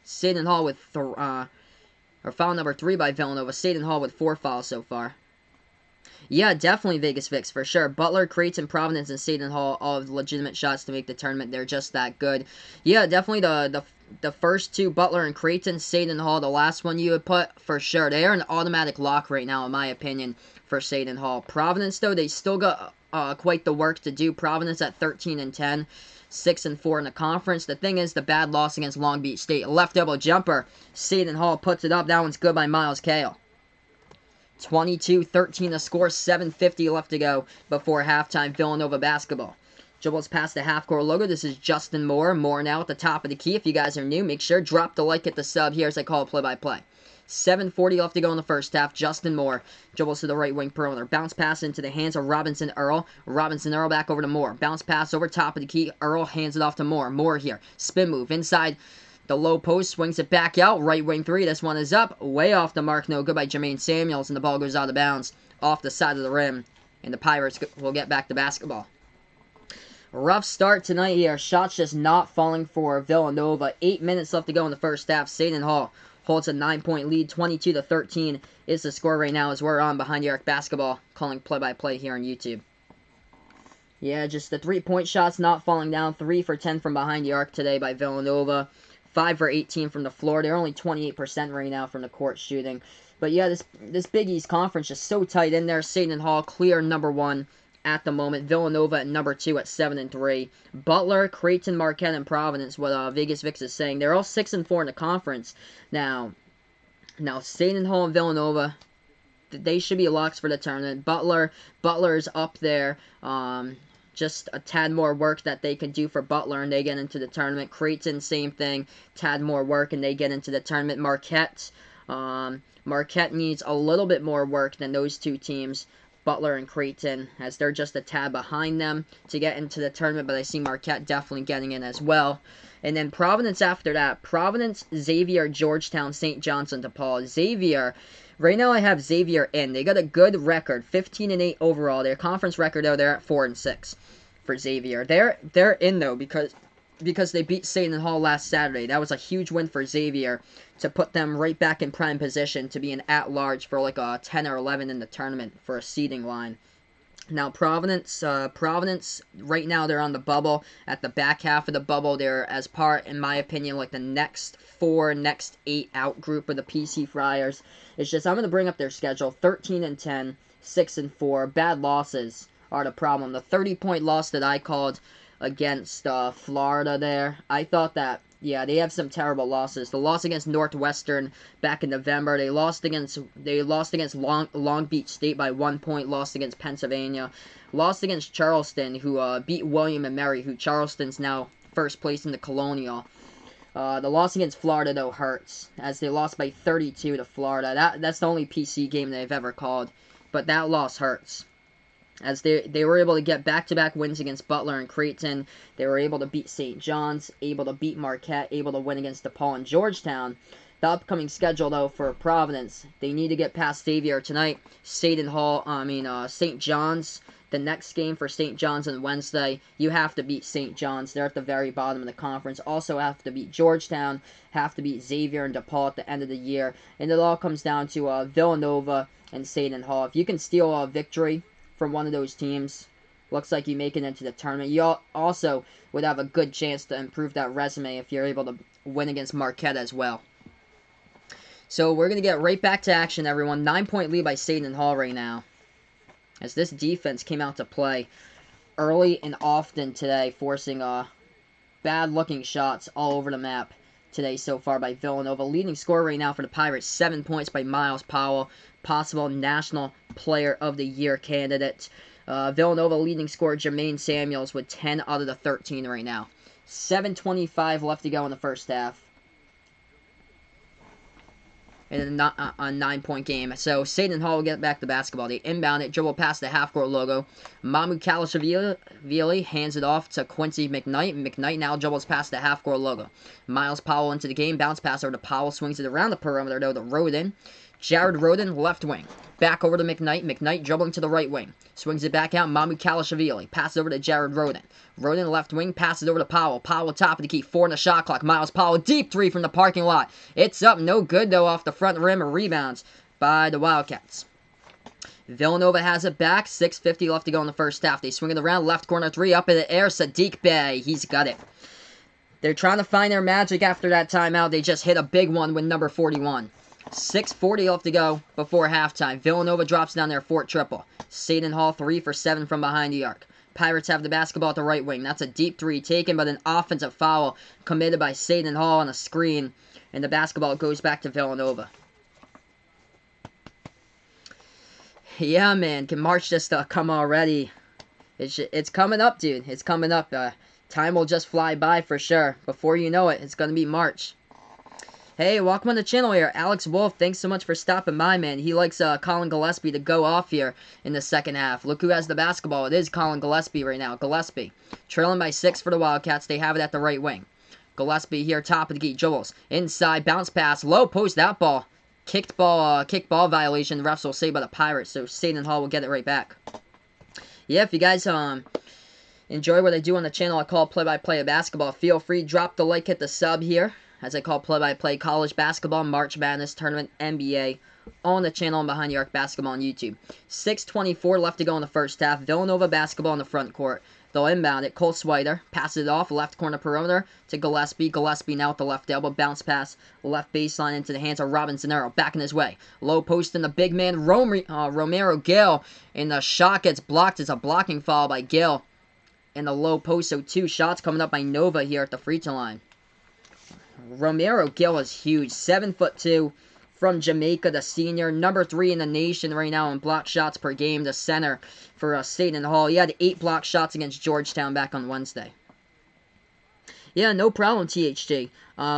Seton Hall with foul number 3 by Villanova. Seton Hall with 4 fouls so far. Yeah, definitely Vegas Vicks for sure. Butler, Creighton, Providence, and Seton Hall all have legitimate shots to make the tournament. They're just that good. Yeah, definitely the first 2, Butler and Creighton. Seton Hall, the last one you would put for sure. They are an automatic lock right now, in my opinion, for Seton Hall. Providence, though, they still got quite the work to do. Providence at 13-10. 6-4 in the conference. The thing is, the bad loss against Long Beach State. A left elbow jumper. Seton Hall puts it up. That one's good by Miles Kale. 22-13 the score. 7:50 left to go before halftime. Villanova basketball. Dribbles past the half-court logo. This is Justin Moore. Moore now at the top of the key. If you guys are new, make sure drop the like, hit the sub here as I call it play-by-play. 7:40 left to go in the first half. Justin Moore dribbles to the right wing perimeter. Bounce pass into the hands of Robinson Earl. Robinson Earl back over to Moore. Bounce pass over top of the key. Earl hands it off to Moore. Moore here. Spin move inside the low post. Swings it back out. Right wing 3. This one is up. Way off the mark. No good by Jermaine Samuels. And the ball goes out of bounds off the side of the rim. And the Pirates will get back to basketball. Rough start tonight here. Shots just not falling for Villanova. 8 minutes left to go in the first half. Seton Hall holds a 9-point lead. 22-13 is the score right now as we're on Behind the Arc Basketball, calling play-by-play here on YouTube. Yeah, just the 3-point shots not falling down. 3 for 10 from behind the arc today by Villanova. 5 for 18 from the floor. They're only 28% right now from the court shooting. But yeah, this Big East Conference is so tight in there. Seton Hall clear number 1 at the moment. Villanova at number 2 at 7-3. Butler, Creighton, Marquette, and Providence, what Vegas Vicks is saying. They're all 6-4 in the conference. Now Seton Hall and Villanova, they should be locks for the tournament. Butler's up there. Just a tad more work that they can do for Butler and they get into the tournament. Creighton, same thing. Tad more work and they get into the tournament. Marquette needs a little bit more work than those 2 teams. Butler and Creighton, as they're just a tad behind them to get into the tournament, but I see Marquette definitely getting in as well. And then Providence after that. Providence, Xavier, Georgetown, St. John's, and DePaul. Xavier, right now I have Xavier in. They got a good record, 15-8 overall. Their conference record, though, they're at 4-6 for Xavier. They're in, though, because they beat Seton Hall last Saturday. That was a huge win for Xavier to put them right back in prime position to be an at-large for like a 10 or 11 in the tournament for a seeding line. Now Providence right now they're on the bubble. At the back half of the bubble, they're as part, in my opinion, like the next 8 out group of the PC Friars. It's just I'm going to bring up their schedule. 13-10, 6-4. Bad losses are the problem. The 30-point loss that I called against Florida there, I thought that, yeah, they have some terrible losses. The loss against Northwestern back in November. They lost against Long Beach State by 1 point. Lost against Pennsylvania. Lost against Charleston, who beat William and Mary, who Charleston's now first place in the Colonial. The loss against Florida, though, hurts, as they lost by 32 to Florida. That's the only PC game they've ever called, but that loss hurts, as they were able to get back-to-back wins against Butler and Creighton. They were able to beat St. John's, able to beat Marquette, able to win against DePaul and Georgetown. The upcoming schedule, though, for Providence, they need to get past Xavier tonight. St. John's, the next game for St. John's on Wednesday. You have to beat St. John's. They're at the very bottom of the conference. Also have to beat Georgetown, have to beat Xavier and DePaul at the end of the year. And it all comes down to Villanova and Seton Hall. If you can steal a victory from one of those teams, looks like you make it into the tournament. You also would have a good chance to improve that resume if you're able to win against Marquette as well. So we're going to get right back to action, everyone. 9-point lead by Seton Hall right now, as this defense came out to play early and often today, forcing bad-looking shots all over the map today so far by Villanova. Leading scorer right now for the Pirates, 7 points by Miles Powell, possible National Player of the Year candidate. Villanova leading scorer Jermaine Samuels with 10 out of the 13 right now. 7:25 left to go in the first half. in a 9-point game. So Seton Hall will get back the basketball. They inbound it, dribble past the half-court logo. Mamu Kalashvili hands it off to Quincy McKnight. McKnight now dribbles past the half-court logo. Miles Powell into the game, bounce pass over to Powell, swings it around the perimeter though to Roden. Jared Roden, left wing. Back over to McKnight. McKnight dribbling to the right wing. Swings it back out. Mamu Kalashvili. Passes over to Jared Roden. Roden left wing. Passes over to Powell. Powell top of the key. 4 in the shot clock. Miles Powell deep 3 from the parking lot. It's up. No good though off the front rim. Rebounds by the Wildcats. Villanova has it back. 6:50 left to go in the first half. They swing it around. Left corner 3 up in the air. Sadiq Bey. He's got it. They're trying to find their magic after that timeout. They just hit a big one with number 41. 6:40 left to go before halftime. Villanova drops down their fort triple. Seton Hall 3 for 7 from behind the arc. Pirates have the basketball at the right wing. That's a deep 3 taken, but an offensive foul committed by Seton Hall on a screen. And the basketball goes back to Villanova. Yeah, man. Can March just come already? It's coming up, dude. It's coming up. Time will just fly by for sure. Before you know it, it's going to be March. Hey, welcome on the channel here. Alex Wolf, thanks so much for stopping by, man. He likes Colin Gillespie to go off here in the second half. Look who has the basketball. It is Colin Gillespie right now. Gillespie trailing by 6 for the Wildcats. They have it at the right wing. Gillespie here, top of the key. Dribbles. Inside, bounce pass. Low post, out ball. Kick ball violation. Refs will say by the Pirates, so Seton Hall will get it right back. Yeah, if you guys enjoy what I do on the channel, I call play-by-play of basketball. Feel free, drop the like, hit the sub here. As I call play-by-play college basketball, March Madness Tournament, NBA, on the channel and Behind the Arc Basketball on YouTube. 6:24 left to go in the first half. Villanova basketball in the front court. They'll inbound it. Cole Swider passes it off, left corner perimeter to Gillespie. Gillespie now with the left elbow. Bounce pass, left baseline into the hands of Robinson Earl. Back in his way. Low post in the big man, Romero Gill. And the shot gets blocked. It's a blocking foul by Gill. In the low post, so 2 shots coming up by Nova here at the free throw line. Romero Gill is huge. 7'2" from Jamaica, the senior. Number 3 in the nation right now in block shots per game. The center for Seton Hall. He had 8 block shots against Georgetown back on Wednesday. Yeah, no problem, THG.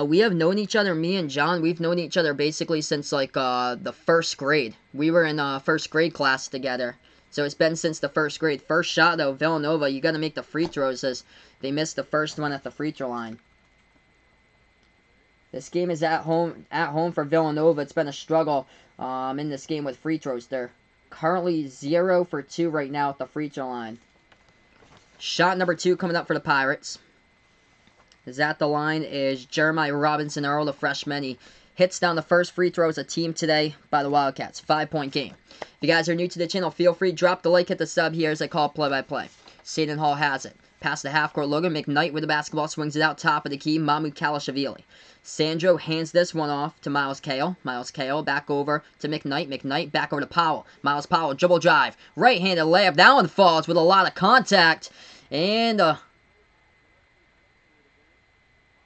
We have known each other, me and John, we've known each other basically since like the first grade. We were in first grade class together. So it's been since the first grade. First shot though, Villanova, you got to make the free throws as they missed the first one at the free throw line. This game is at home for Villanova. It's been a struggle in this game with free throws. They're currently 0 for 2 right now at the free throw line. Shot number 2 coming up for the Pirates. Is at the line is Jeremiah Robinson Earl, the freshman. He hits down the first free throw as a team today by the Wildcats. 5-point game. If you guys are new to the channel, feel free, drop the like, hit the sub here as I call play-by-play. Seton Hall has it. Past the half-court Logan. McKnight with the basketball. Swings it out top of the key. Mamu Kalashvili. Sandro hands this one off to Miles Kale. Miles Kale back over to McKnight. McKnight back over to Powell. Miles Powell, dribble drive. Right-handed layup. That one falls with a lot of contact. And they're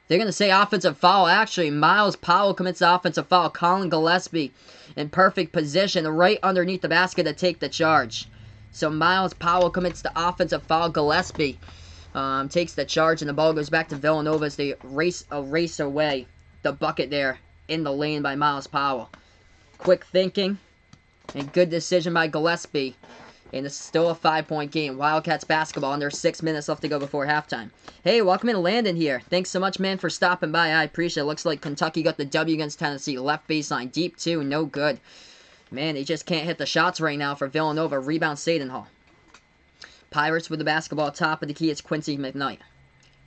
going to say offensive foul. Actually, Miles Powell commits the offensive foul. Colin Gillespie in perfect position right underneath the basket to take the charge. So Miles Powell commits the offensive foul. Gillespie takes the charge, and the ball goes back to Villanova as they race away the bucket there in the lane by Miles Powell. Quick thinking and good decision by Gillespie. And it's still a 5-point game. Wildcats basketball under 6 minutes left to go before halftime. Hey, welcome in Landon here. Thanks so much, man, for stopping by. I appreciate it. Looks like Kentucky got the W against Tennessee. Left baseline, deep 2, no good. Man, they just can't hit the shots right now for Villanova. Rebound Seton Hall. Pirates with the basketball top of the key. It's Quincy McKnight.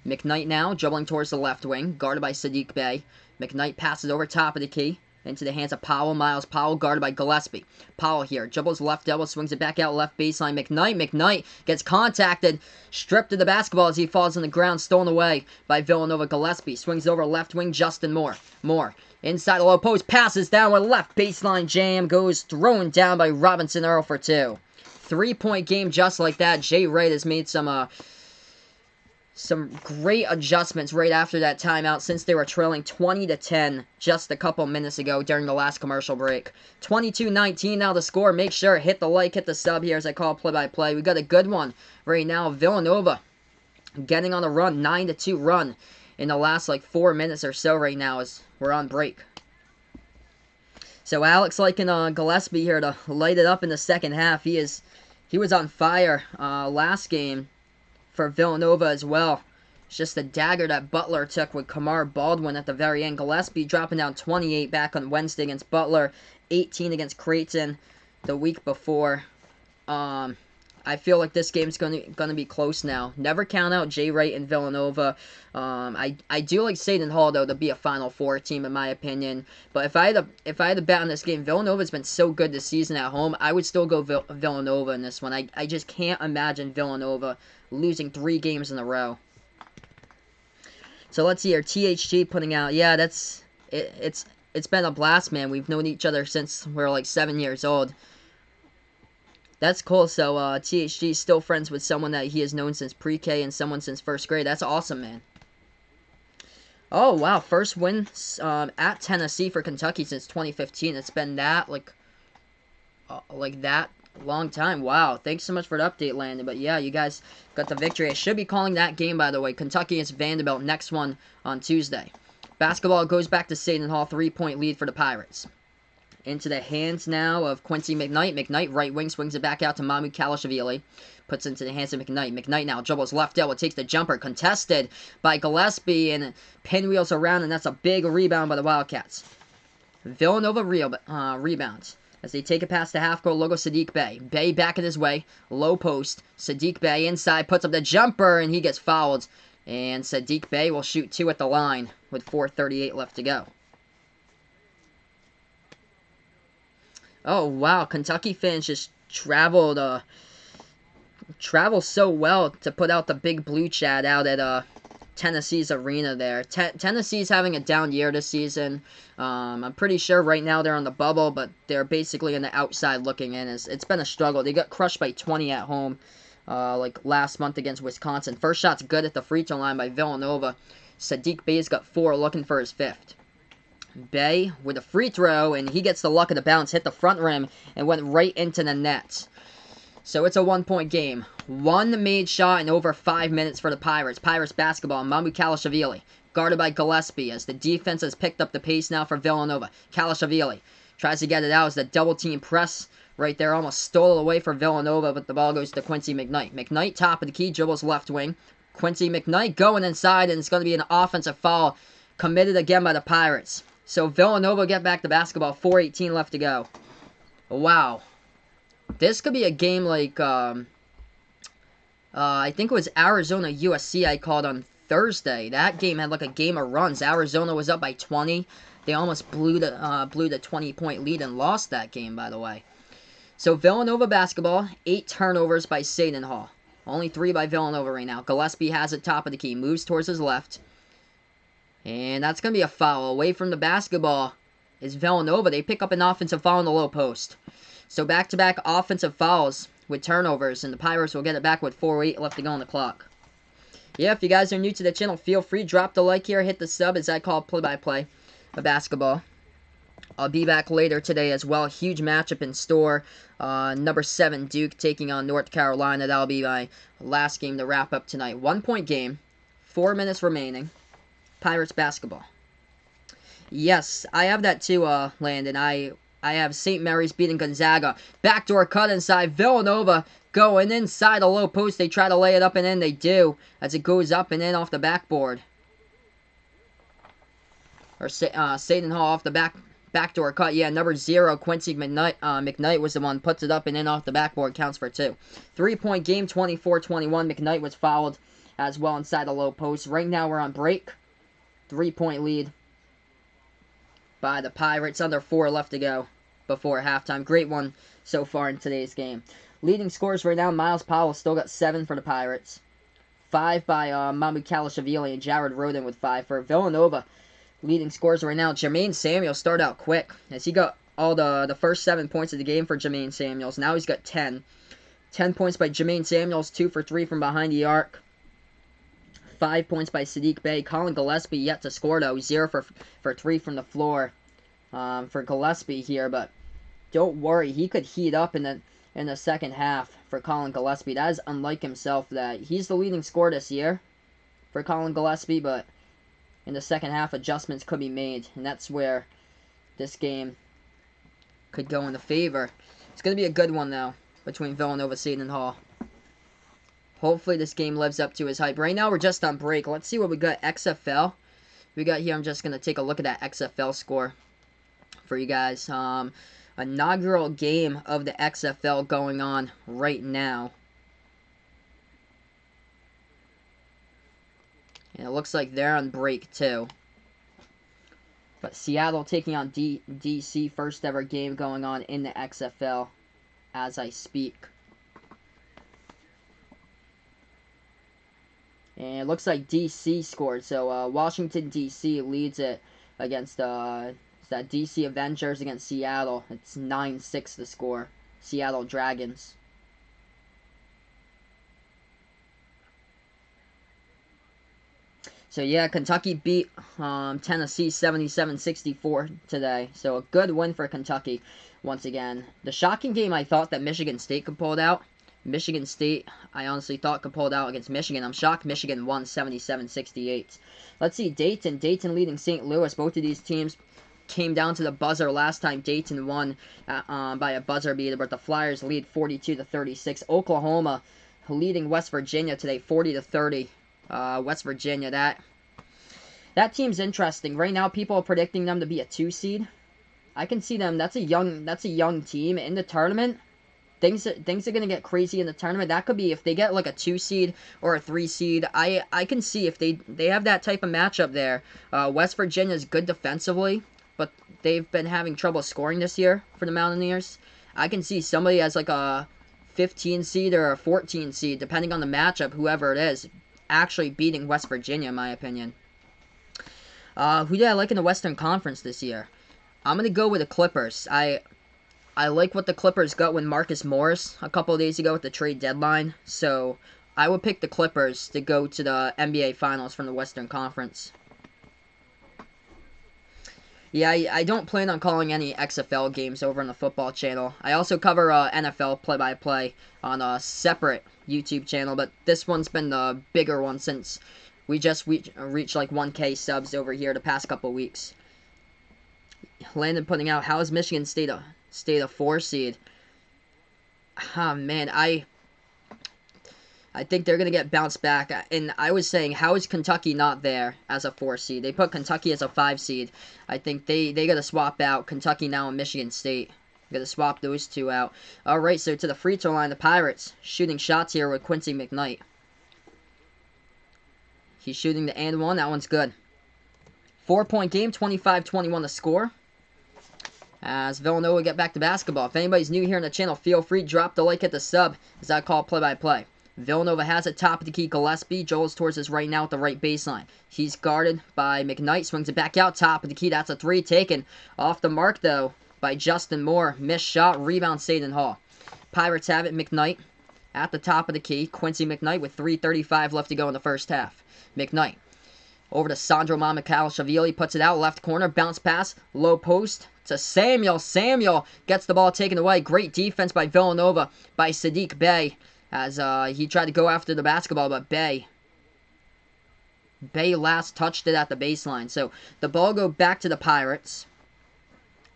McKnight now dribbling towards the left wing, guarded by Sadiq Bey. McKnight passes over top of the key into the hands of Powell. Miles Powell guarded by Gillespie. Powell here dribbles left elbow, swings it back out left baseline. McKnight gets contacted, stripped of the basketball as he falls on the ground, stolen away by Villanova. Gillespie swings over left wing. Justin Moore inside the low post, passes down with left baseline jam, goes thrown down by Robinson Earl for 2. 3-point game just like that. Jay Wright has made some great adjustments right after that timeout since they were trailing 20-10 just a couple minutes ago during the last commercial break. 22-19 now the score. Make sure hit the like, hit the sub here as I call play-by-play. We got a good one right now. Villanova getting on a run, 9-2 run in the last like 4 minutes or so right now as we're on break. So Alex liking Gillespie here to light it up in the second half. He was on fire last game for Villanova as well. It's just the dagger that Butler took with Kamar Baldwin at the very end. Gillespie dropping down 28 back on Wednesday against Butler, 18 against Creighton the week before. I feel like this game's gonna be close now. Never count out Jay Wright and Villanova. I do like Seton Hall though to be a Final Four team in my opinion. But if I had to bet on this game, Villanova's been so good this season at home. I would still go Villanova in this one. I just can't imagine Villanova losing 3 games in a row. So let's see here. THG putting out. Yeah, it's been a blast, man. We've known each other since we were like 7 years old. That's cool. So THG is still friends with someone that he has known since pre-K and someone since first grade. That's awesome, man. Oh, wow. First win at Tennessee for Kentucky since 2015. It's been that, like that long time. Wow. Thanks so much for the update, Landon. But yeah, you guys got the victory. I should be calling that game, by the way. Kentucky against Vanderbilt. Next one on Tuesday. Basketball goes back to Seton Hall. 3-point lead for the Pirates. Into the hands now of Quincy McKnight. McKnight, right wing, swings it back out to Mahmoud Kalashvili. Puts it into the hands of McKnight. McKnight now dribbles left elbow, takes the jumper. Contested by Gillespie and pinwheels around, and that's a big rebound by the Wildcats. Villanova rebounds. As they take it past the half-court logo, Sadiq Bey. Bey back in his way. Low post. Sadiq Bey inside, puts up the jumper, and he gets fouled. And Sadiq Bey will shoot 2 at the line with 4:38 left to go. Oh, wow. Kentucky fans just traveled so well to put out the big blue chat out at Tennessee's arena there. Tennessee's having a down year this season. I'm pretty sure right now they're on the bubble, but they're basically on the outside looking in. It's been a struggle. They got crushed by 20 at home like last month against Wisconsin. First shot's good at the free throw line by Villanova. Sadiq Bey's got 4, looking for his 5th. Bey with a free throw, and he gets the luck of the bounce, hit the front rim, and went right into the net. So it's a 1-point game. 1 made shot in over 5 minutes for the Pirates. Pirates basketball, Mahmoud Kalashvili, guarded by Gillespie as the defense has picked up the pace now for Villanova. Kalashvili tries to get it out as the double-team press right there almost stole it away for Villanova, but the ball goes to Quincy McKnight. McKnight, top of the key, dribbles left wing. Quincy McKnight going inside, and it's going to be an offensive foul committed again by the Pirates. So Villanova get back to basketball. 4:18 left to go. Wow. This could be a game like, I think it was Arizona USC I called on Thursday. That game had like a game of runs. Arizona was up by 20. They almost blew the 20-point lead and lost that game, by the way. So Villanova basketball, 8 turnovers by Seton Hall. Only 3 by Villanova right now. Gillespie has it top of the key. Moves towards his left. And that's going to be a foul. Away from the basketball is Villanova. They pick up an offensive foul in the low post. So back-to-back offensive fouls with turnovers, and the Pirates will get it back with 4:08 left to go on the clock. Yeah, if you guys are new to the channel, feel free. Drop the like here, hit the sub as I call play-by-play of basketball. I'll be back later today as well. Huge matchup in store. Number 7 Duke taking on North Carolina. That'll be my last game to wrap up tonight. 1-point game. 4 minutes remaining. Pirates basketball. Yes, I have that too, Landon. I have St. Mary's beating Gonzaga. Backdoor cut inside. Villanova going inside the low post. They try to lay it up and in. They do. As it goes up and in off the backboard. Or Seton Hall off the backdoor cut. Yeah, number 0, Quincy McKnight was the one. Puts it up and in off the backboard. Counts for 2. 3-point game, 24-21. McKnight was fouled as well inside the low post. Right now we're on break. 3-point lead by the Pirates. Under 4 left to go before halftime. Great one so far in today's game. Leading scorers right now, Miles Powell still got 7 for the Pirates. 5 by Mahmoud Kalashvili and Jared Roden with 5 for Villanova. Leading scorers right now, Jermaine Samuels started out quick as he got all the first 7 points of the game for Jermaine Samuels. Now he's got 10. 10 points by Jermaine Samuels, 2 for 3 from behind the arc. 5 points by Sadiq Bey. Colin Gillespie yet to score, though. 0 for 3 from the floor for Gillespie here. But don't worry, he could heat up in the second half for Colin Gillespie. That is unlike himself. That he's the leading scorer this year for Colin Gillespie, but in the second half, adjustments could be made. And that's where this game could go in the favor. It's going to be a good one, though, between Villanova, Seton Hall. Hopefully this game lives up to his hype. Right now we're just on break. Let's see what we got. XFL. We got here, I'm just going to take a look at that XFL score for you guys. Inaugural game of the XFL going on right now. And it looks like they're on break too. But Seattle taking on DC, first ever game going on in the XFL as I speak. And it looks like DC scored. So Washington, DC leads it against that DC Avengers against Seattle. It's 9-6 the score. Seattle Dragons. So yeah, Kentucky beat Tennessee 77-64 today. So a good win for Kentucky once again. The shocking game I thought that Michigan State could pull it out. Michigan State, I honestly thought could pull it out against Michigan. I'm shocked Michigan won 77-68. Let's see, Dayton leading St. Louis. Both of these teams came down to the buzzer last time. Dayton won by a buzzer beater, but the Flyers lead 42-36. Oklahoma leading West Virginia today 40-30. West Virginia, that team's interesting. Right now, people are predicting them to be a 2 seed. I can see them. That's a young team in the tournament. Things are going to get crazy in the tournament. That could be if they get like a 2 seed or a 3 seed. I can see if they have that type of matchup there. West Virginia is good defensively, but they've been having trouble scoring this year for the Mountaineers. I can see somebody as like a 15 seed or a 14 seed, depending on the matchup, whoever it is, actually beating West Virginia, in my opinion. Who did I like in the Western Conference this year? I'm going to go with the Clippers. I like what the Clippers got with Marcus Morris a couple of days ago at the trade deadline. So I would pick the Clippers to go to the NBA Finals from the Western Conference. Yeah, I don't plan on calling any XFL games over on the football channel. I also cover NFL play-by-play on a separate YouTube channel, but this one's been the bigger one since we just reached like 1K subs over here the past couple weeks. Landon putting out, how is Michigan State a 4 seed? Ah, man, I think they're going to get bounced back. And I was saying, how is Kentucky not there as a 4 seed? They put Kentucky as a 5 seed. I think they got to swap out Kentucky now and Michigan State. Got to swap those two out. All right, so to the free throw line, the Pirates shooting shots here with Quincy McKnight. He's shooting the and one. That one's good. 4-point game, 25-21 the score. As Villanova get back to basketball. If anybody's new here on the channel, feel free to drop the like, hit the sub, as I call play-by-play. Villanova has it, top of the key, Gillespie. Joel's towards his right now at the right baseline. He's guarded by McKnight, swings it back out, top of the key. That's a 3 taken. Off the mark, though, by Justin Moore. Missed shot, rebound, Seton Hall. Pirates have it, McKnight at the top of the key. Quincy McKnight with 3:35 left to go in the first half. McKnight over to Sandro Mamacalashvili, puts it out, left corner, bounce pass, low post to Samuel. Samuel gets the ball taken away. Great defense by Villanova, by Sadiq Bey, as he tried to go after the basketball, but Bey last touched it at the baseline. So the ball go back to the Pirates.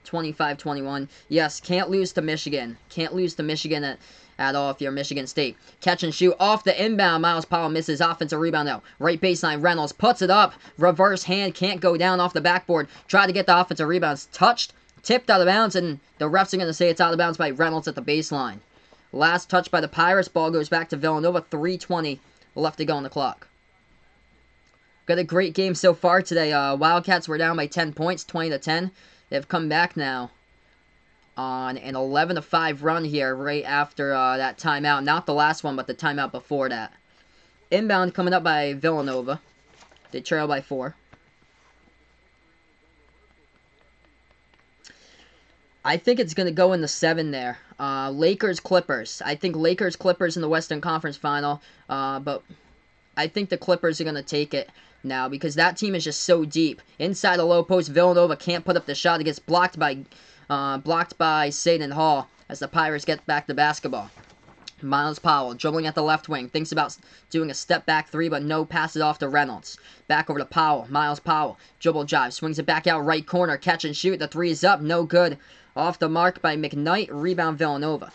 25-21. Yes, can't lose to Michigan. Can't lose to Michigan at all if you're Michigan State. Catch and shoot off the inbound. Miles Powell misses. Offensive rebound though. Right baseline. Reynolds puts it up. Reverse hand. Can't go down off the backboard. Try to get the offensive rebounds. Touched. Tipped out of bounds. And the refs are going to say it's out of bounds by Reynolds at the baseline. Last touch by the Pirates. Ball goes back to Villanova. 3:20 left to go on the clock. Got a great game so far today. Wildcats were down by 10 points. 20-10. They've come back now on an 11-5 run here right after that timeout. Not the last one, but the timeout before that. Inbound coming up by Villanova. They trail by 4. I think it's going to go in the 7 there. Lakers-Clippers. I think Lakers-Clippers in the Western Conference Final. But I think the Clippers are going to take it now because that team is just so deep. Inside the low post, Villanova can't put up the shot. It gets blocked by Seton Hall as the Pirates get back to basketball. Miles Powell dribbling at the left wing. Thinks about doing a step back three, but no, passes off to Reynolds. Back over to Powell. Miles Powell. Dribble drive. Swings it back out right corner. Catch and shoot. The three is up. No good. Off the mark by McKnight. Rebound Villanova.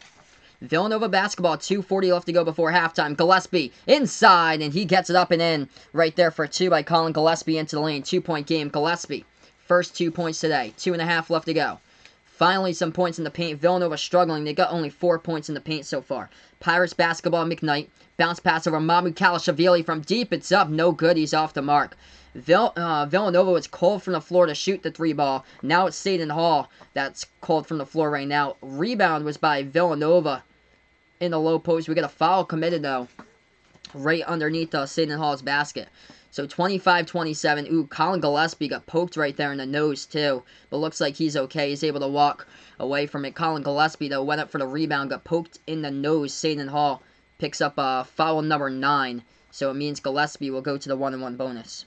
Villanova basketball. 2:40 left to go before halftime. Gillespie inside, and he gets it up and in. Right there for two by Colin Gillespie into the lane. 2-point game. Gillespie. First 2 points today. 2.5 left to go. Finally, some points in the paint. Villanova struggling. They got only 4 points in the paint so far. Pirates basketball, McKnight. Bounce pass over Mamu Kalashvili from deep. It's up. No good. He's off the mark. Villanova was cold from the floor to shoot the three ball. Now it's Seton Hall that's cold from the floor right now. Rebound was by Villanova in the low post. We got a foul committed, though, right underneath Seton Hall's basket. So 25-27. Ooh, Colin Gillespie got poked right there in the nose, too. But looks like he's okay. He's able to walk away from it. Colin Gillespie, though, went up for the rebound, got poked in the nose. Seton Hall picks up foul number 9. So it means Gillespie will go to the 1-1 bonus.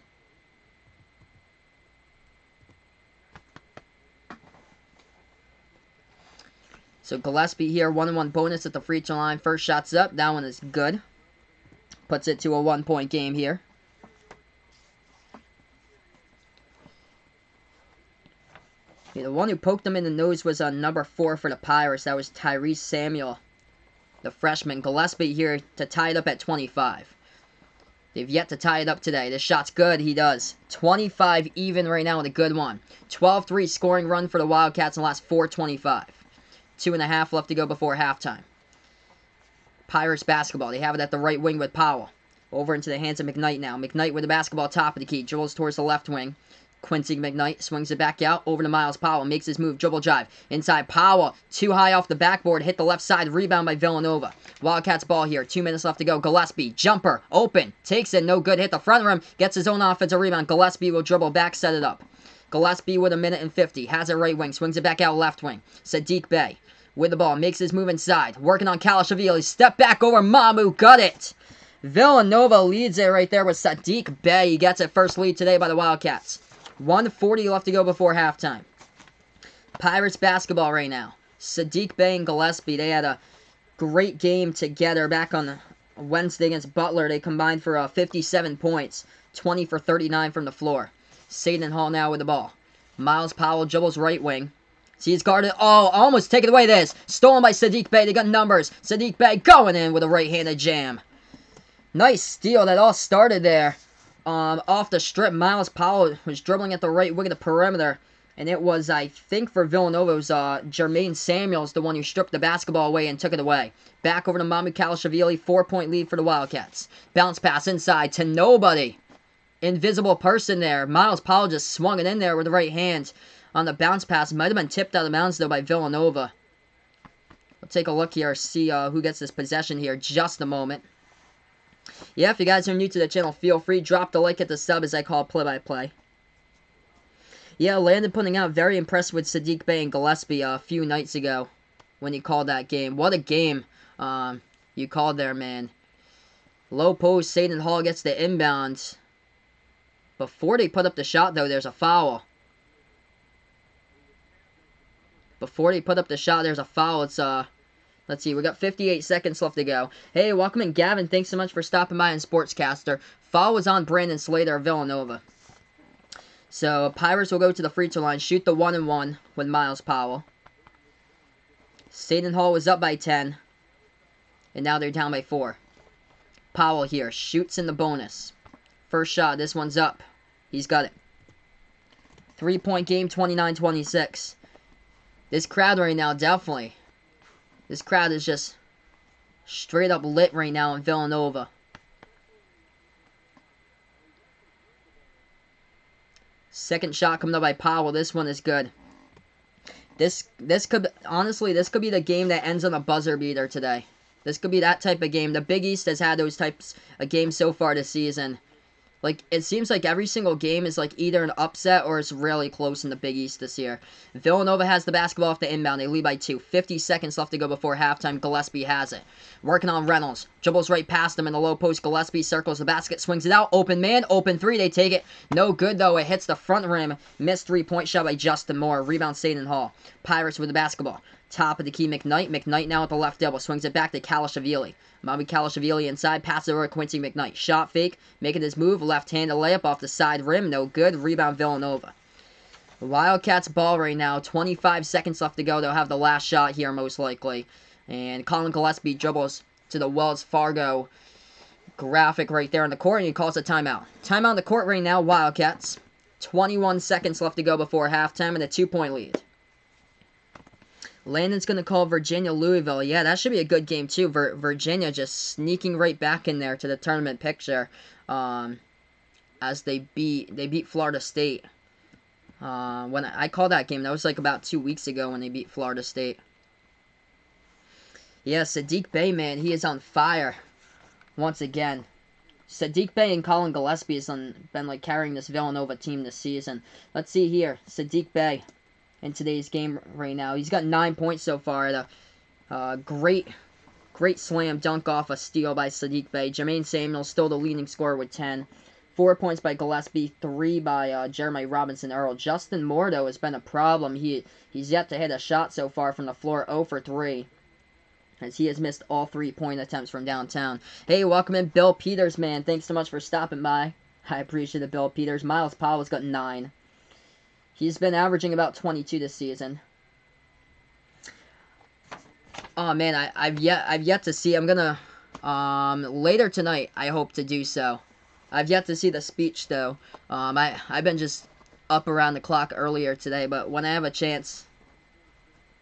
So Gillespie here, 1-1 bonus at the free throw line. First shot's up. That one is good. Puts it to a 1-point game here. Yeah, the one who poked him in the nose was number 4 for the Pirates. That was Tyrese Samuel, the freshman. Gillespie here to tie it up at 25. They've yet to tie it up today. This shot's good. He does. 25 even right now with a good one. 12-3 scoring run for the Wildcats in the last 4:25. 2.5 left to go before halftime. Pirates basketball. They have it at the right wing with Powell. Over into the hands of McKnight now. McKnight with the basketball top of the key. Dribbles towards the left wing. Quincy McKnight swings it back out over to Miles Powell. Makes his move. Dribble drive. Inside Powell. Too high off the backboard. Hit the left side. Rebound by Villanova. Wildcats ball here. 2 minutes left to go. Gillespie. Jumper. Open. Takes it. No good. Hit the front rim. Gets his own offensive rebound. Gillespie will dribble back. Set it up. Gillespie with 1:50. Has it right wing. Swings it back out left wing. Sadiq Bey with the ball. Makes his move inside. Working on Kalashvili. Step back over Mamu. Got it. Villanova leads it right there with Sadiq Bey. He gets it first lead today by the Wildcats. 1:40 left to go before halftime. Pirates basketball right now. Sadiq Bey and Gillespie, they had a great game together back on Wednesday against Butler. They combined for 57 points, 20 for 39 from the floor. Seton Hall now with the ball. Miles Powell dribbles right wing. He's guarded. Oh, almost taken away this. Stolen by Sadiq Bey. They got numbers. Sadiq Bey going in with a right-handed jam. Nice steal. That all started there. Off the strip, Miles Powell was dribbling at the right wing of the perimeter, and it was, I think, for Villanova, it was Jermaine Samuels, the one who stripped the basketball away and took it away. Back over to Mamu Kalashvili, 4-point lead for the Wildcats. Bounce pass inside to nobody. Invisible person there. Miles Powell just swung it in there with the right hand on the bounce pass. Might have been tipped out of bounds, though, by Villanova. We'll take a look here, see who gets this possession here. Just a moment. Yeah, if you guys are new to the channel, feel free. Drop the like, hit the sub, as I call play-by-play. Yeah, Landon putting out, very impressed with Sadiq Bey and Gillespie a few nights ago when he called that game. What a game you called there, man. Low post, Seton Hall gets the inbound. Before they put up the shot, though, there's a foul. Before they put up the shot, there's a foul. It's, let's see, we got 58 seconds left to go. Hey, welcome in, Gavin. Thanks so much for stopping by on Sportscaster. Foul was on Brandon Slater of Villanova. So, Pirates will go to the free throw line, shoot the 1-1 with Miles Powell. Seton Hall was up by 10, and now they're down by 4. Powell here, shoots in the bonus. First shot, this one's up. He's got it. 3-point game, 29-26. This crowd right now, definitely. This crowd is just straight up lit right now in Villanova. Second shot coming up by Powell. This one is good. This could, honestly, this could be the game that ends on a buzzer beater today. This could be that type of game. The Big East has had those types of games so far this season. Like, it seems like every single game is like either an upset or it's really close in the Big East this year. Villanova has the basketball off the inbound. They lead by 2. 50 seconds left to go before halftime. Gillespie has it. Working on Reynolds. Dribbles right past him in the low post. Gillespie circles the basket. Swings it out. Open man. Open 3. They take it. No good, though. It hits the front rim. Missed 3-point shot by Justin Moore. Rebound Seton Hall. Pirates with the basketball. top of the key, McKnight. McKnight now at the left elbow. Swings it back to Kalashvili. Bobby Kalashvili inside. Passes over to Quincy McKnight. Shot fake. Making his move. Left-handed layup off the side rim. No good. Rebound Villanova. The Wildcats ball right now. 25 seconds left to go. They'll have the last shot here most likely. And Colin Gillespie dribbles to the Wells Fargo graphic right there on the court, and he calls a timeout. Timeout on the court right now, Wildcats. 21 seconds left to go before halftime and a 2-point lead. Landon's going to call Virginia-Louisville. Yeah, that should be a good game, too. Virginia just sneaking right back in there to the tournament picture as they beat Florida State. When I called that game, that was like about 2 weeks ago when they beat Florida State. Yeah, Saddiq Bey, man, he is on fire once again. Saddiq Bey and Colin Gillespie has been like carrying this Villanova team this season. Let's see here. Saddiq Bey in today's game right now. He's got 9 points so far. Great slam dunk off a steal by Saddiq Bey. Jermaine Samuel still the leading scorer with 10. 4 points by Gillespie, 3 by Jeremiah Robinson-Earl. Justin Moore, though, has been a problem. He's yet to hit a shot so far from the floor, 0 for 3. As he has missed all 3-point attempts from downtown. Hey, welcome in Bill Peters, man. Thanks so much for stopping by. I appreciate it, Bill Peters. Miles Powell's got 9. He's been averaging about 22 this season. Oh, man, I've yet to see. I'm gonna, later tonight, I hope to do so. I've yet to see the speech, though. I've been just up around the clock earlier today, but when I have a chance,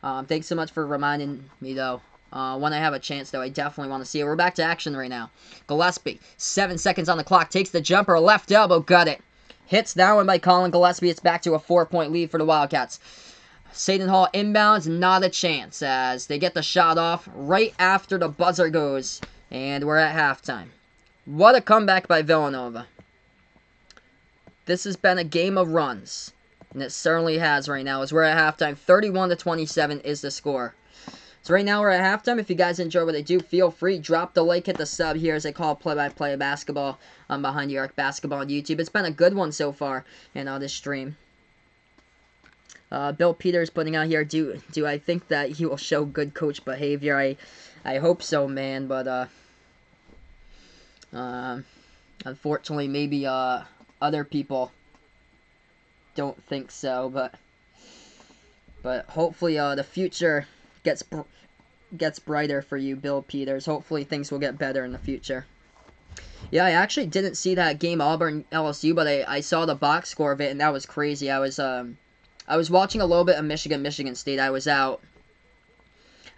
thanks so much for reminding me, though. When I have a chance, though, I definitely want to see it. We're back to action right now. Gillespie, 7 seconds on the clock, takes the jumper, left elbow, got it. Hits that one by Colin Gillespie. It's back to a 4-point lead for the Wildcats. Seton Hall inbounds, not a chance, as they get the shot off right after the buzzer goes, and we're at halftime. What a comeback by Villanova. This has been a game of runs, and it certainly has right now, as we're at halftime. 31-27 is the score. So right now we're at halftime. If you guys enjoy what I do, feel free. Drop the like, hit the sub here as I call play-by-play basketball behind the arc basketball on YouTube. It's been a good one so far in this stream. Bill Peters putting out here, do I think that he will show good coach behavior? I hope so, man, but unfortunately maybe other people don't think so, but hopefully the future gets brighter for you, Bill Peters. Hopefully things will get better in the future. Yeah, I actually didn't see that game Auburn-LSU, but I saw the box score of it, and that was crazy. I was watching a little bit of Michigan State. I was out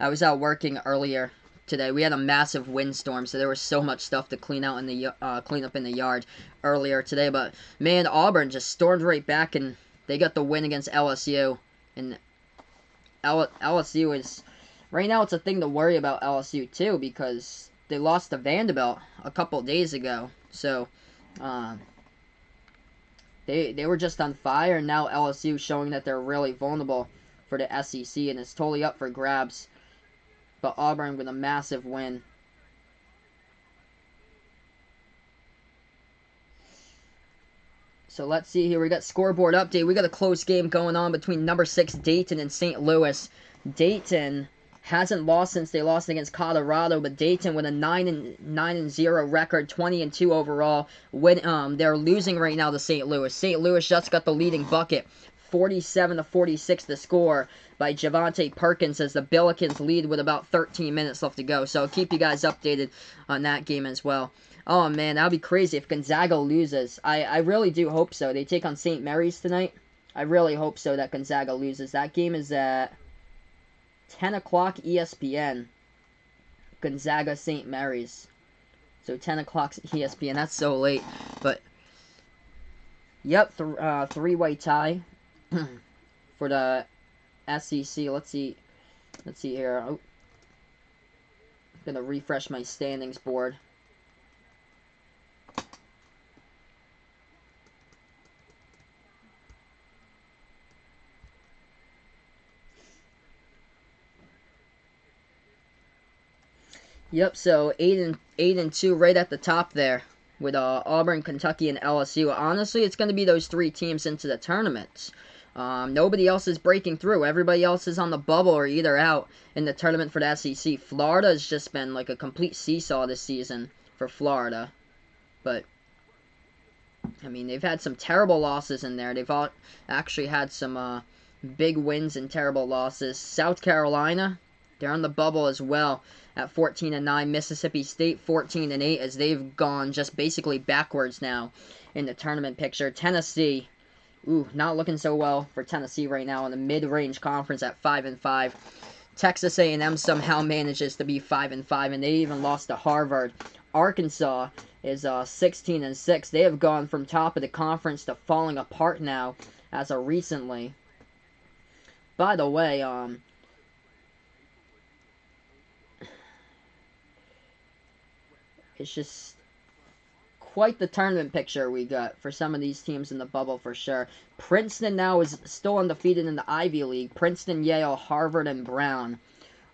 working earlier today. We had a massive windstorm, so there was so much stuff to clean up in the yard earlier today. But man, Auburn just stormed right back, and they got the win against LSU. And LSU is right now, it's a thing to worry about LSU too, because they lost to Vanderbilt a couple days ago. So they were just on fire, and now LSU showing that they're really vulnerable for the SEC, and it's totally up for grabs. But Auburn with a massive win. So let's see here. We got scoreboard update. We got a close game going on between number 6 Dayton and St. Louis. Dayton hasn't lost since they lost against Colorado, but Dayton with a 9-0 record, 20-2 overall. They're losing right now to St. Louis. St. Louis just got the leading bucket, 47-46 the score by Javante Perkins, as the Billikens lead with about 13 minutes left to go. So I'll keep you guys updated on that game as well. Oh man, that would be crazy if Gonzaga loses. I really do hope so. They take on St. Mary's tonight. I really hope so that Gonzaga loses. That game is at 10 o'clock ESPN. Gonzaga St. Mary's. So 10 o'clock ESPN. That's so late. But yep, three-way tie for the SEC. Let's see here. Oh, I'm gonna refresh my standings board. Yep, so 8-2 right at the top there with Auburn, Kentucky, and LSU. Honestly, it's going to be those 3 teams into the tournament. Nobody else is breaking through. Everybody else is on the bubble or either out in the tournament for the SEC. Florida has just been like a complete seesaw this season for Florida. But, I mean, they've had some terrible losses in there. They've actually had some big wins and terrible losses. South Carolina, they're on the bubble as well at 14-9. Mississippi State 14-8 as they've gone just basically backwards now in the tournament picture. Tennessee, not looking so well for Tennessee right now in the mid-range conference at 5-5. Texas A&M somehow manages to be 5-5, and they even lost to Harvard. Arkansas is 16-6. They have gone from top of the conference to falling apart now as of recently. By the way, it's just quite the tournament picture we got for some of these teams in the bubble for sure. Princeton now is still undefeated in the Ivy League. Princeton, Yale, Harvard, and Brown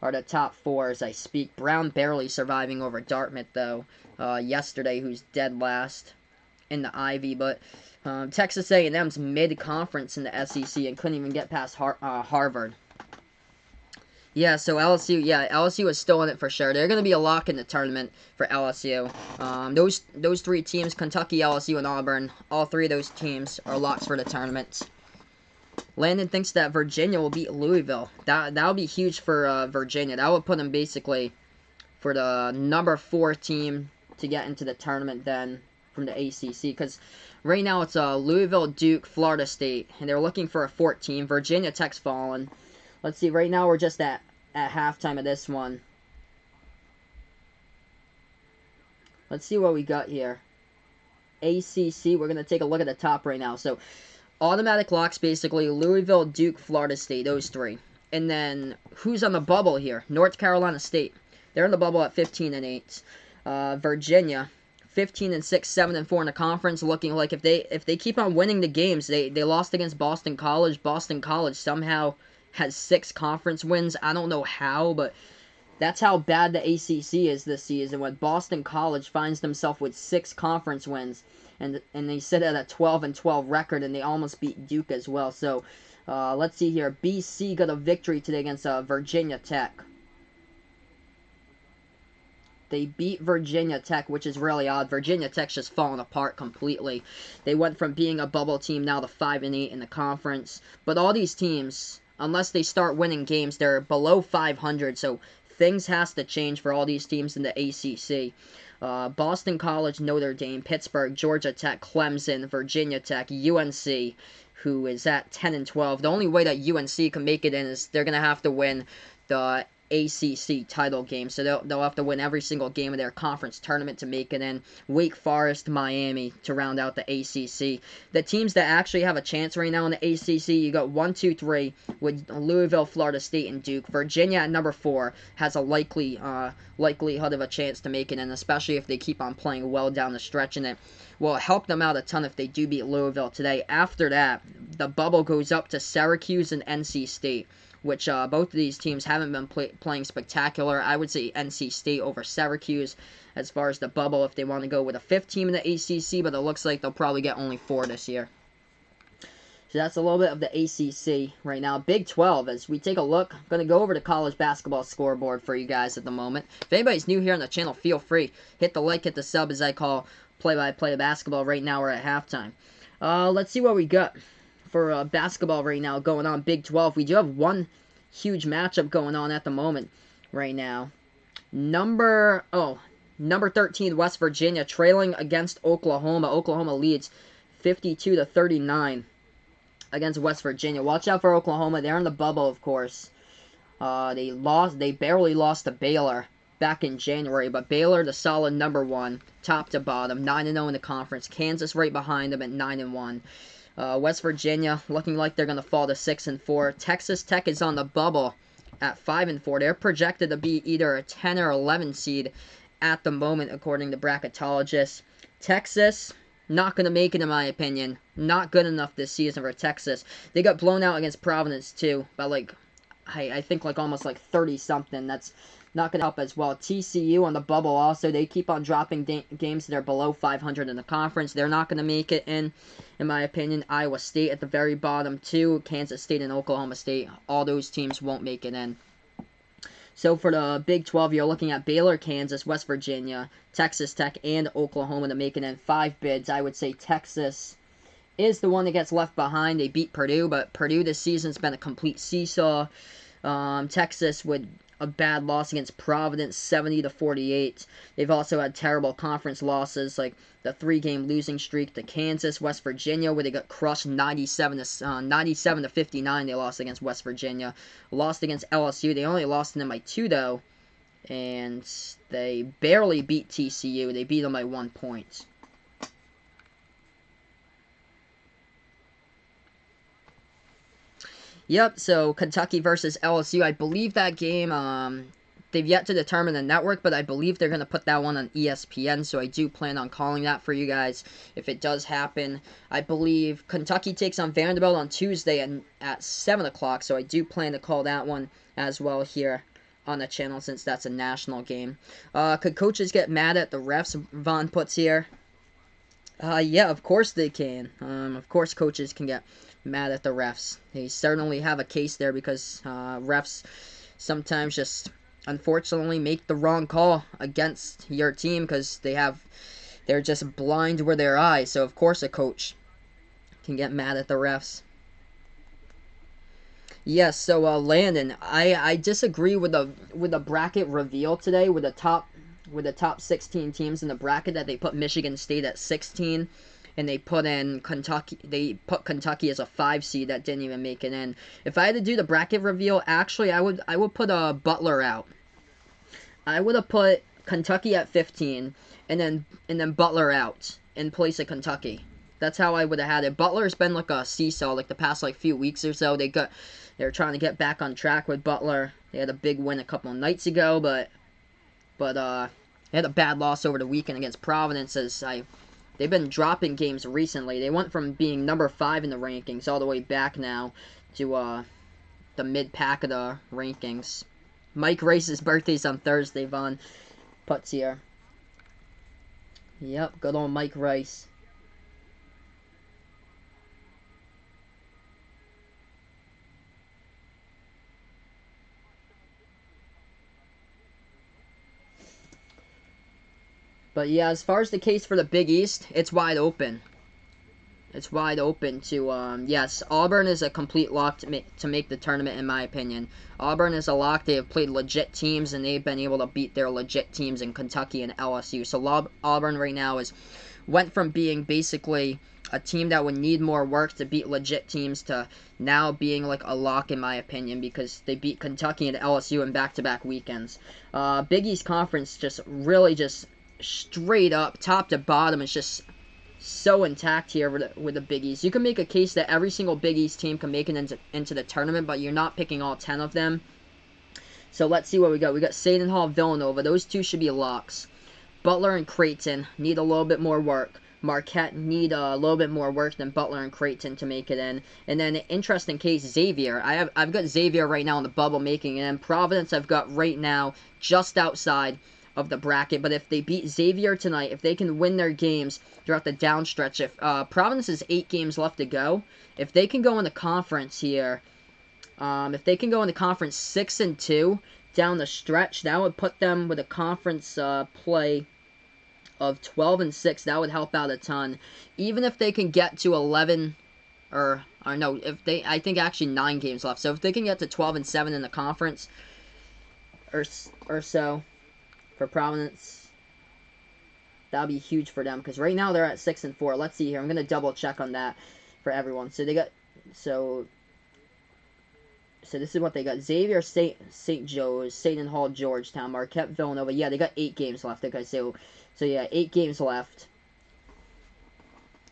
are the top four as I speak. Brown barely surviving over Dartmouth, though, yesterday, who's dead last in the Ivy. But Texas A&M's mid-conference in the SEC and couldn't even get past Harvard. Yeah, so LSU is still in it for sure. They're going to be a lock in the tournament for LSU. Those three teams, Kentucky, LSU, and Auburn, all three of those teams are locks for the tournament. Landon thinks that Virginia will beat Louisville. That would be huge for Virginia. That would put them basically for the number 4 team to get into the tournament then from the ACC. Because right now it's Louisville, Duke, Florida State, and they're looking for a 4th team. Virginia Tech's fallen. Let's see, right now we're just at halftime of this one. Let's see what we got here. ACC, we're going to take a look at the top right now. So, automatic locks basically, Louisville, Duke, Florida State, those three. And then, who's on the bubble here? North Carolina State. They're on the bubble at 15-8. Virginia, 15-6, 7-4 in the conference, looking like if they keep on winning the games, they lost against Boston College. Boston College somehow has 6 conference wins. I don't know how, but that's how bad the ACC is this season. When Boston College finds themselves with 6 conference wins, and they sit at a 12-12 record, and they almost beat Duke as well. So let's see here. BC got a victory today against Virginia Tech. They beat Virginia Tech, which is really odd. Virginia Tech's just fallen apart completely. They went from being a bubble team now to 5-8 in the conference. But all these teams, unless they start winning games, they're below 500, so things has to change for all these teams in the ACC. Boston College, Notre Dame, Pittsburgh, Georgia Tech, Clemson, Virginia Tech, UNC, who is at 10-12. The only way that UNC can make it in is they're going to have to win the ACC title game, so they'll have to win every single game of their conference tournament to make it in. Wake Forest, Miami to round out the ACC. The teams that actually have a chance right now in the ACC, you got 1, 2, 3 with Louisville, Florida State, and Duke. Virginia at number 4 has a likelihood of a chance to make it in, especially if they keep on playing well down the stretch, and it will help them out a ton if they do beat Louisville today. After that, the bubble goes up to Syracuse and NC State, which both of these teams haven't been playing spectacular. I would say NC State over Syracuse as far as the bubble if they want to go with a 5th team in the ACC, but it looks like they'll probably get only 4 this year. So that's a little bit of the ACC right now. Big 12, as we take a look, I'm going to go over the college basketball scoreboard for you guys at the moment. If anybody's new here on the channel, feel free. Hit the like, hit the sub as I call play-by-play of basketball. Right now we're at halftime. Let's see what we got for basketball right now going on. Big 12. We do have one huge matchup going on at the moment right now. Number 13, West Virginia, trailing against Oklahoma. Oklahoma leads 52-39 against West Virginia. Watch out for Oklahoma. They're in the bubble, of course. They barely lost to Baylor back in January, but Baylor, the solid number 1, top to bottom, 9-0 in the conference. Kansas right behind them at 9-1. West Virginia looking like they're going to fall to 6-4. Texas Tech is on the bubble at 5-4. They're projected to be either a 10 or 11 seed at the moment, according to bracketologists. Texas, not going to make it in my opinion. Not good enough this season for Texas. They got blown out against Providence too, by I think almost 30-something. not going to help as well. TCU on the bubble also, they keep on dropping games that are below 500 in the conference. They're not going to make it in my opinion. Iowa State at the very bottom too. Kansas State and Oklahoma State, all those teams won't make it in. So for the Big 12, you're looking at Baylor, Kansas, West Virginia, Texas Tech, and Oklahoma to make it in 5 bids. I would say Texas is the one that gets left behind. They beat Purdue, but Purdue this season's been a complete seesaw. Texas with a bad loss against Providence, 70-48. They've also had terrible conference losses, like the 3-game losing streak to Kansas, West Virginia, where they got crushed 97-59. They lost against West Virginia. Lost against LSU. They only lost to them by 2 though, and they barely beat TCU. They beat them by 1 point. Yep, so Kentucky versus LSU. I believe that game, they've yet to determine the network, but I believe they're going to put that one on ESPN, so I do plan on calling that for you guys if it does happen. I believe Kentucky takes on Vanderbilt on Tuesday at 7 o'clock, so I do plan to call that one as well here on the channel since that's a national game. Could coaches get mad at the refs? Vaughn puts here. Yeah, of course they can. Of course coaches can get mad at the refs. They certainly have a case there because refs sometimes just unfortunately make the wrong call against your team because they're just blind with their eyes. So of course a coach can get mad at the refs. Yes, so Landon, I disagree with the bracket reveal today with the top 16 teams in the bracket that they put Michigan State at 16. And they put in Kentucky. They put Kentucky as a 5 seed that didn't even make it in. If I had to do the bracket reveal, actually, I would put Butler out. I would have put Kentucky at 15, and then Butler out in place of Kentucky. That's how I would have had it. Butler's been like a seesaw, like the past few weeks or so. They're trying to get back on track with Butler. They had a big win a couple of nights ago, but they had a bad loss over the weekend against Providence. They've been dropping games recently. They went from being number 5 in the rankings all the way back now to the mid-pack of the rankings. Mike Rice's birthday's on Thursday, Vaughn puts here. Yep, good old Mike Rice. But yeah, as far as the case for the Big East, it's wide open. It's wide open to, yes, Auburn is a complete lock to make the tournament, in my opinion. Auburn is a lock. They have played legit teams, and they've been able to beat their legit teams in Kentucky and LSU. So Auburn right now went from being basically a team that would need more work to beat legit teams to now being like a lock, in my opinion, because they beat Kentucky and LSU in back-to-back weekends. Big East Conference just straight up, top to bottom, it's just so intact here with the Big East. You can make a case that every single Big East team can make it into the tournament, but you're not picking all 10 of them. So let's see what we got. We got Seton Hall, Villanova. Those two should be locks. Butler and Creighton need a little bit more work. Marquette need a little bit more work than Butler and Creighton to make it in. And then, interesting case, Xavier. I've got Xavier right now on the bubble making it in. Providence I've got right now just outside of the bracket, but if they beat Xavier tonight, if they can win their games throughout the downstretch, if Providence has 8 games left to go, if they can go in the conference here, if they can go in the conference 6-2 down the stretch, that would put them with a conference play of 12-6. That would help out a ton. Even if they can get to 11, or no, I think actually 9 games left. So if they can get to 12-7 in the conference, or so. For Providence, that'll be huge for them because right now they're at 6-4. Let's see here. I'm gonna double check on that for everyone. So they got so this is what they got: Xavier, St. Joe's, Seton Hall, Georgetown, Marquette, Villanova. Yeah, they got 8 games left. Okay, so yeah, 8 games left.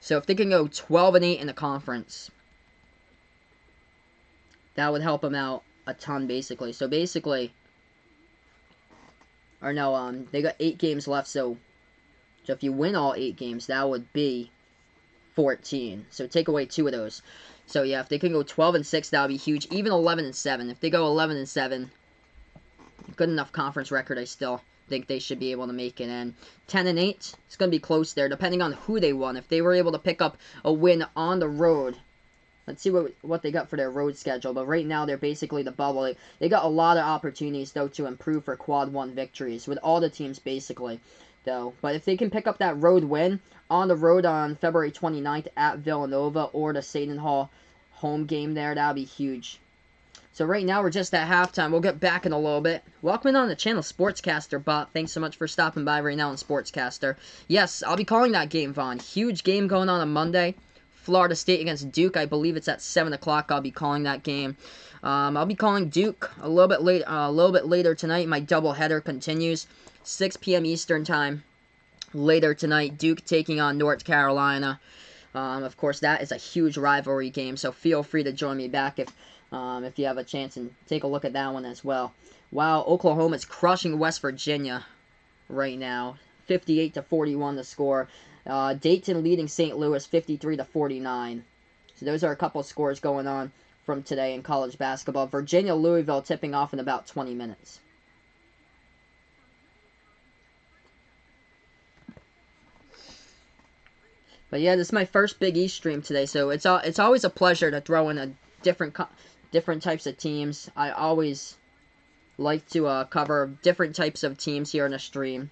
So if they can go 12-8 in the conference, that would help them out a ton, basically. So basically. Or no, they got 8 games left, so if you win all 8 games, that would be 14. So take away 2 of those. So yeah, if they can go 12-6, that would be huge. Even 11-7. If they go 11-7, good enough conference record. I still think they should be able to make it in. 10-8, it's going to be close there, depending on who they won. If they were able to pick up a win on the road, let's see what they got for their road schedule. But right now, they're basically the bubble. They got a lot of opportunities, though, to improve for quad 1 victories with all the teams, basically, though. But if they can pick up that road win on the road on February 29th at Villanova or the Seton Hall home game there, that would be huge. So right now, we're just at halftime. We'll get back in a little bit. Welcome on the channel, Sportscaster Bot. Thanks so much for stopping by right now on Sportscaster. Yes, I'll be calling that game, Vaughn. Huge game going on Monday. Florida State against Duke. I believe it's at 7 o'clock. I'll be calling that game. I'll be calling Duke a little bit later tonight. My doubleheader continues. 6 p.m. Eastern Time. Later tonight, Duke taking on North Carolina. Of course, that is a huge rivalry game, so feel free to join me back if you have a chance and take a look at that one as well. Wow, Oklahoma is crushing West Virginia right now. 58-41 the score. Dayton leading St. Louis 53-49. So those are a couple scores going on from today in college basketball. Virginia-Louisville tipping off in about 20 minutes. But yeah, this is my first Big East stream today, so it's always a pleasure to throw in a different types of teams. I always like to cover different types of teams here in a stream.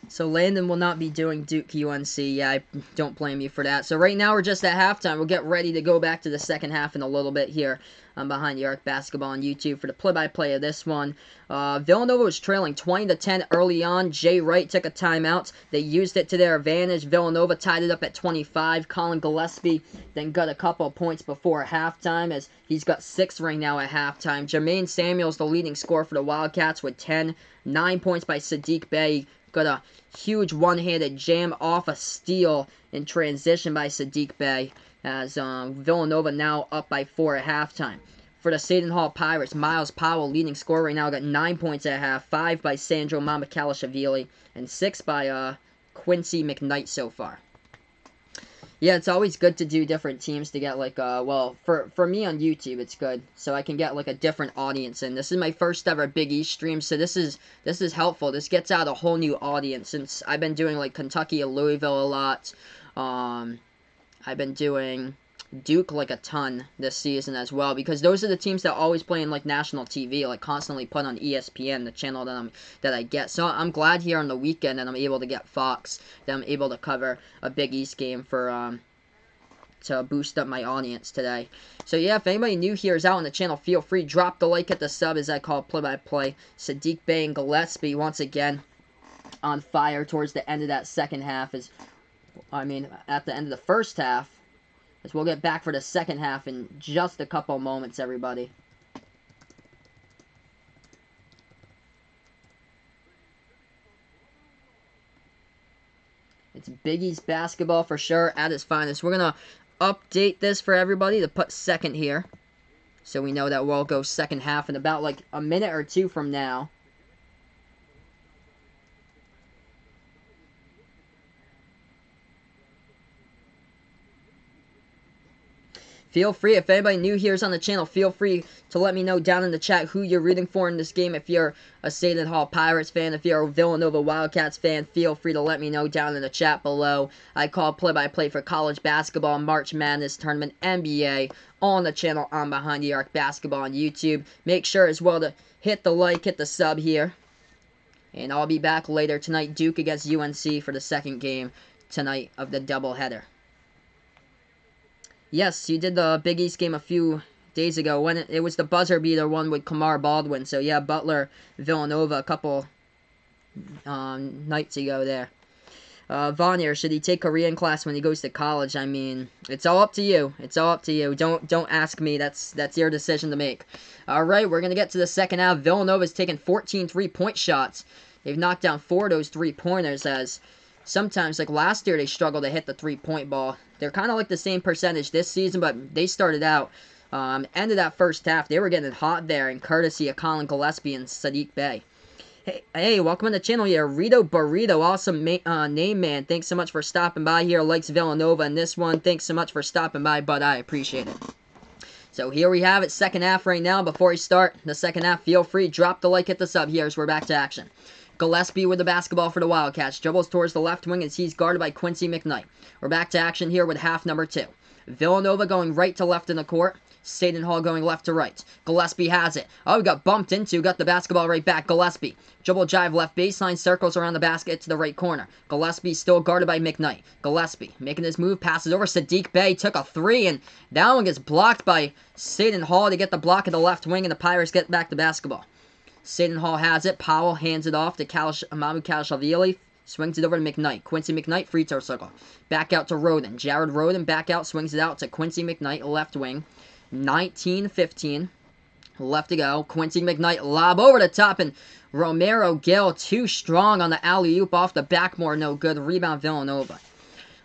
So Landon will not be doing Duke UNC. Yeah, I don't blame you for that. So right now we're just at halftime. We'll get ready to go back to the second half in a little bit here. I'm behind the Arc Basketball on YouTube for the play-by-play of this one. Villanova was trailing 20-10 early on. Jay Wright took a timeout. They used it to their advantage. Villanova tied it up at 25. Colin Gillespie then got a couple of points before halftime, as he's got 6 right now at halftime. Jermaine Samuels, the leading scorer for the Wildcats, with 10. 9 points by Sadiq Bey. Got a huge one-handed jam off a steal in transition by Sadiq Bey, as Villanova now up by 4 at halftime. For the Seton Hall Pirates, Miles Powell, leading scorer right now, got 9 points at half, 5 by Sandro Mamakhalashvili, and 6 by Quincy McKnight so far. Yeah, it's always good to do different teams to get, like, well, for me on YouTube, it's good, so I can get, like, a different audience, and this is my first ever Big East stream, so this is helpful. This gets out a whole new audience, since I've been doing, like, Kentucky and Louisville a lot. I've been doing Duke, like, a ton this season as well, because those are the teams that always play in, like, national TV, like, constantly put on ESPN, the channel that I get. So I'm glad here on the weekend that I'm able to get Fox, that I'm able to cover a Big East game for, to boost up my audience today. So yeah, if anybody new here is out on the channel, feel free, drop the like, hit the sub, as I call play-by-play. Sadiq Bey and Gillespie, once again, on fire towards the end of that second half, at the end of the first half, as we'll get back for the second half in just a couple moments, everybody. It's Big East basketball for sure at its finest. We're going to update this for everybody to put second here, so we know that we'll go second half in about like a minute or two from now. Feel free, if anybody new here is on the channel, feel free to let me know down in the chat who you're rooting for in this game. If you're a Seton Hall Pirates fan, if you're a Villanova Wildcats fan, feel free to let me know down in the chat below. I call play-by-play for college basketball, March Madness Tournament, NBA, all on the channel on Behind the Arc Basketball on YouTube. Make sure as well to hit the like, hit the sub here. And I'll be back later tonight, Duke against UNC for the second game tonight of the doubleheader. Yes, you did the Big East game a few days ago when it was the buzzer beater one with Kamar Baldwin. So yeah, Butler, Villanova a couple nights ago there. Vaughn, should he take Korean class when he goes to college? I mean, it's all up to you. It's all up to you. Don't ask me. That's your decision to make. All right, we're gonna get to the second half. Villanova's taken 14 three-point shots. They've knocked down 4 of those three-pointers, as sometimes, like last year, they struggled to hit the three-point ball. They're kind of like the same percentage this season, but they started out, end of that first half, they were getting hot there, and courtesy of Colin Gillespie and Sadiq Bey. Hey, welcome to the channel here. Rito Burrito, awesome name, man. Thanks so much for stopping by here. Likes Villanova and this one. Thanks so much for stopping by, bud. I appreciate it. So here we have it, second half right now. Before we start the second half, feel free, drop the like, hit the sub here as we're back to action. Gillespie with the basketball for the Wildcats. Dribbles towards the left wing as he's guarded by Quincy McKnight. We're back to action here with half number 2. Villanova going right to left in the court. Seton Hall going left to right. Gillespie has it. Oh, we got bumped into. Got the basketball right back. Gillespie. Dribble drive left baseline. Circles around the basket to the right corner. Gillespie still guarded by McKnight. Gillespie making his move. Passes over. Sadiq Bey took a 3. And that one gets blocked by Seton Hall to get the block at the left wing. And the Pirates get back the basketball. Seton Hall has it. Powell hands it off to Mamu Kalashavili. Swings it over to McKnight. Quincy McKnight, free throw circle. Back out to Roden. Jared Roden back out, swings it out to Quincy McKnight, left wing. 19-15. Left to go. Quincy McKnight lob over the top, and Romero Gill too strong on the alley-oop off the backboard. No good. Rebound Villanova.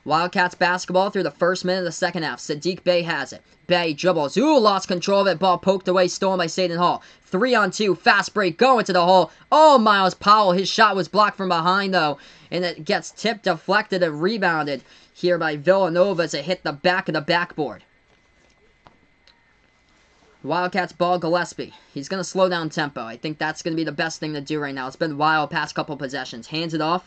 Wildcats basketball through the first minute of the second half. Sadiq Bey has it. Bey dribbles. Ooh, lost control of it. Ball poked away, stolen by Seton Hall. 3-on-2. Fast break going to the hole. Oh, Miles Powell. His shot was blocked from behind, though. And it gets tipped, deflected, and rebounded here by Villanova as it hit the back of the backboard. Wildcats ball, Gillespie. He's going to slow down tempo. I think that's going to be the best thing to do right now. It's been wild past couple possessions. Hands it off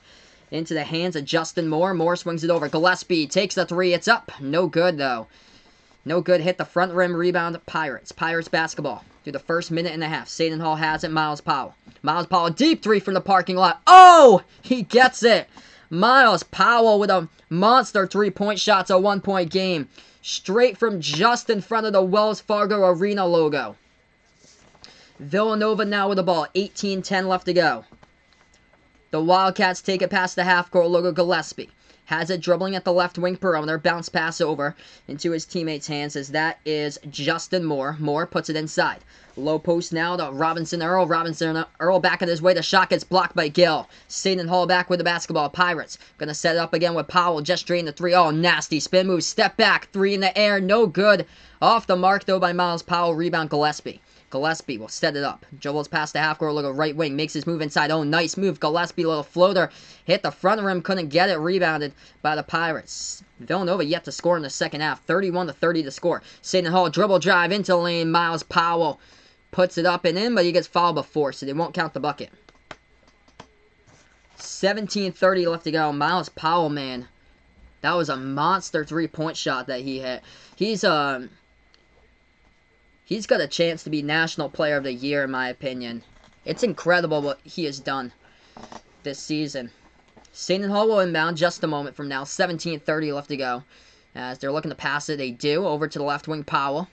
into the hands of Justin Moore. Moore swings it over. Gillespie takes the 3. It's up. No good, though. No good. Hit the front rim. Rebound. Pirates. Pirates basketball through the first minute and a half. Seton Hall has it. Miles Powell. Miles Powell, deep 3 from the parking lot. Oh! He gets it. Miles Powell with a monster 3-point shot. It's a 1-point game. Straight from just in front of the Wells Fargo Arena logo. Villanova now with the ball. 18-10 left to go. The Wildcats take it past the half-court logo. Gillespie has it dribbling at the left wing perimeter. Bounce pass over into his teammate's hands as that is Justin Moore. Moore puts it inside. Low post now to Robinson Earl. Robinson Earl back on his way. The shot gets blocked by Gill. Seton Hall back with the basketball. Pirates going to set it up again with Powell. Just drained the 3. Oh, nasty spin move. Step back. 3 in the air. No good. Off the mark, though, by Miles Powell. Rebound Gillespie. Gillespie will set it up. Dribbles past the half-court, look at right wing. Makes his move inside. Oh, nice move. Gillespie, little floater. Hit the front rim. Couldn't get it. Rebounded by the Pirates. Villanova yet to score in the second half. 31-30 to score. Seton Hall dribble drive into the lane. Miles Powell puts it up and in, but he gets fouled before, so they won't count the bucket. 17:30 left to go. Miles Powell, man. That was a monster 3-point shot that he hit. He's got a chance to be National Player of the Year, in my opinion. It's incredible what he has done this season. Seton Hall will inbound just a moment from now. 17:30 left to go. As they're looking to pass it, they do. Over to the left wing, Powell.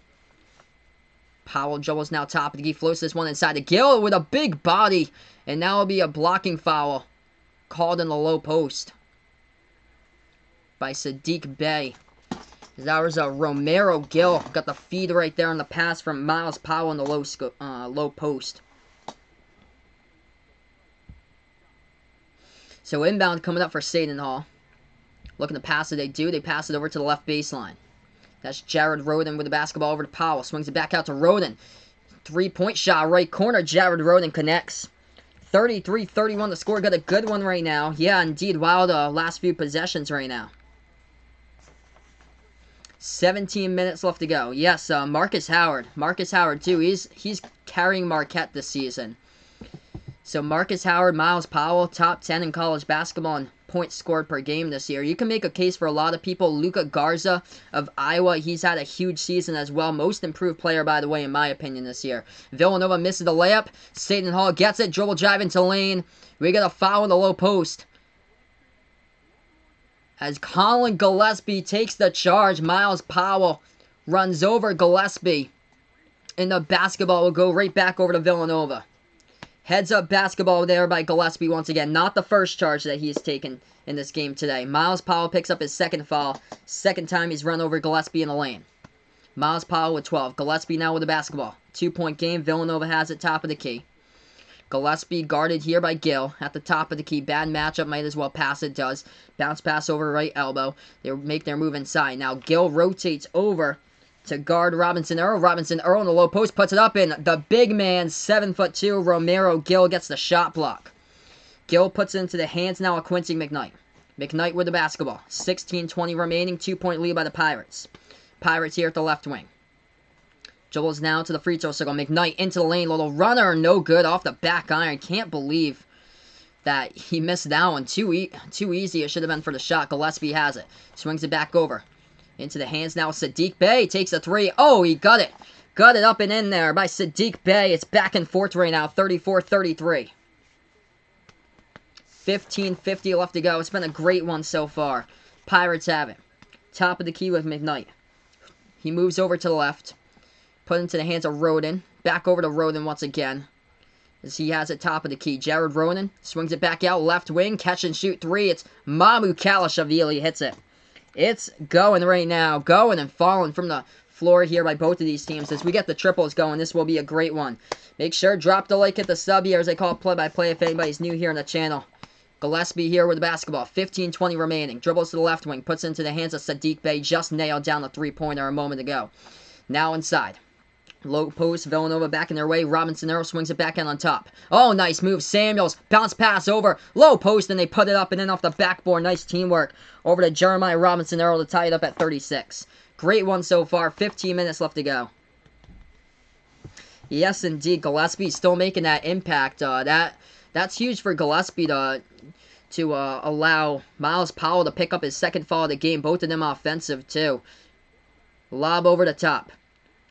Powell dribbles now top of the key. Floats this one inside to Gill with a big body. And now will be a blocking foul called in the low post by Sadiq Bey. That was a Romero Gill. Got the feed right there on the pass from Miles Powell in the low post. So inbound coming up for Seton Hall. Looking to pass it, they do. They pass it over to the left baseline. That's Jared Roden with the basketball over to Powell. Swings it back out to Roden. 3-point shot, right corner. Jared Roden connects. 33-31 the score. Got a good one right now. Yeah, indeed. Wild last few possessions right now. 17 minutes left to go. Yes, Marcus Howard. Marcus Howard, too. He's carrying Marquette this season. So Marcus Howard, Miles Powell, top 10 in college basketball in points scored per game this year. You can make a case for a lot of people. Luka Garza of Iowa, he's had a huge season as well. Most improved player, by the way, in my opinion, this year. Villanova misses the layup. Seton Hall gets it. Dribble drive into lane. We got a foul in the low post. As Colin Gillespie takes the charge, Miles Powell runs over Gillespie. And the basketball will go right back over to Villanova. Heads up basketball there by Gillespie once again. Not the first charge that he's taken in this game today. Miles Powell picks up his second foul. Second time he's run over Gillespie in the lane. Miles Powell with 12. Gillespie now with the basketball. 2-point game. Villanova has it top of the key. Gillespie guarded here by Gill at the top of the key. Bad matchup. Might as well pass it. Does. Bounce pass over right elbow. They make their move inside. Now Gill rotates over to guard Robinson Earl. Robinson Earl in the low post puts it up in. The big man, 7'2", Romero Gill gets the shot block. Gill puts it into the hands now of Quincy McKnight. McKnight with the basketball. 16:20 remaining, 2-point lead by the Pirates. Pirates here at the left wing. Dribbles now to the free throw circle. McKnight into the lane. Little runner, no good off the back iron. Can't believe that he missed that one. Too easy. It should have been for the shot. Gillespie has it. Swings it back over. Into the hands now. Sadiq Bey takes a three. Oh, he got it. Got it up and in there by Sadiq Bey. It's back and forth right now. 34-33. 15:50 left to go. It's been a great one so far. Pirates have it. Top of the key with McKnight. He moves over to the left. Put into the hands of Roden. Back over to Roden once again. As he has it top of the key. Jared Roden swings it back out. Left wing. Catch and shoot three. It's Mamu Kalashavili hits it. It's going right now. Going and falling from the floor here by both of these teams. As we get the triples going, this will be a great one. Make sure, drop the like, hit the sub here as I call it play-by-play if anybody's new here on the channel. Gillespie here with the basketball. 15:20 remaining. Dribbles to the left wing. Puts into the hands of Sadiq Bey. Just nailed down the three-pointer a moment ago. Now inside. Low post. Villanova back in their way. Robinson Earl swings it back in on top. Oh, nice move. Samuels. Bounce pass over. Low post, and they put it up and in off the backboard. Nice teamwork. Over to Jeremiah Robinson Earl to tie it up at 36. Great one so far. 15 minutes left to go. Yes, indeed. Gillespie still making that impact. That's huge for Gillespie to allow Miles Powell to pick up his second foul of the game. Both of them offensive, too. Lob over the top.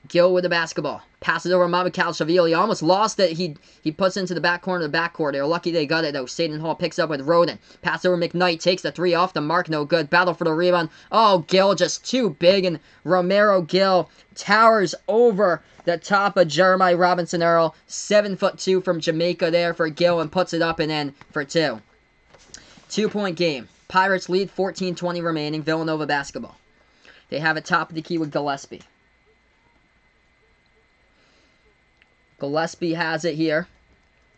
Gill with the basketball. Passes over Mamu Kalashavili. Almost lost it. He puts it into the back corner of the backcourt. They're lucky they got it, though. Seton Hall picks up with Roden. Pass over McKnight. Takes the three off the mark. No good. Battle for the rebound. Oh, Gill just too big. And Romero Gill towers over the top of Jeremiah Robinson Earl. 7'2" from Jamaica there for Gill and puts it up and in for two. 2-point game. Pirates lead. 14:20 remaining. Villanova basketball. They have it top of the key with Gillespie. Gillespie has it here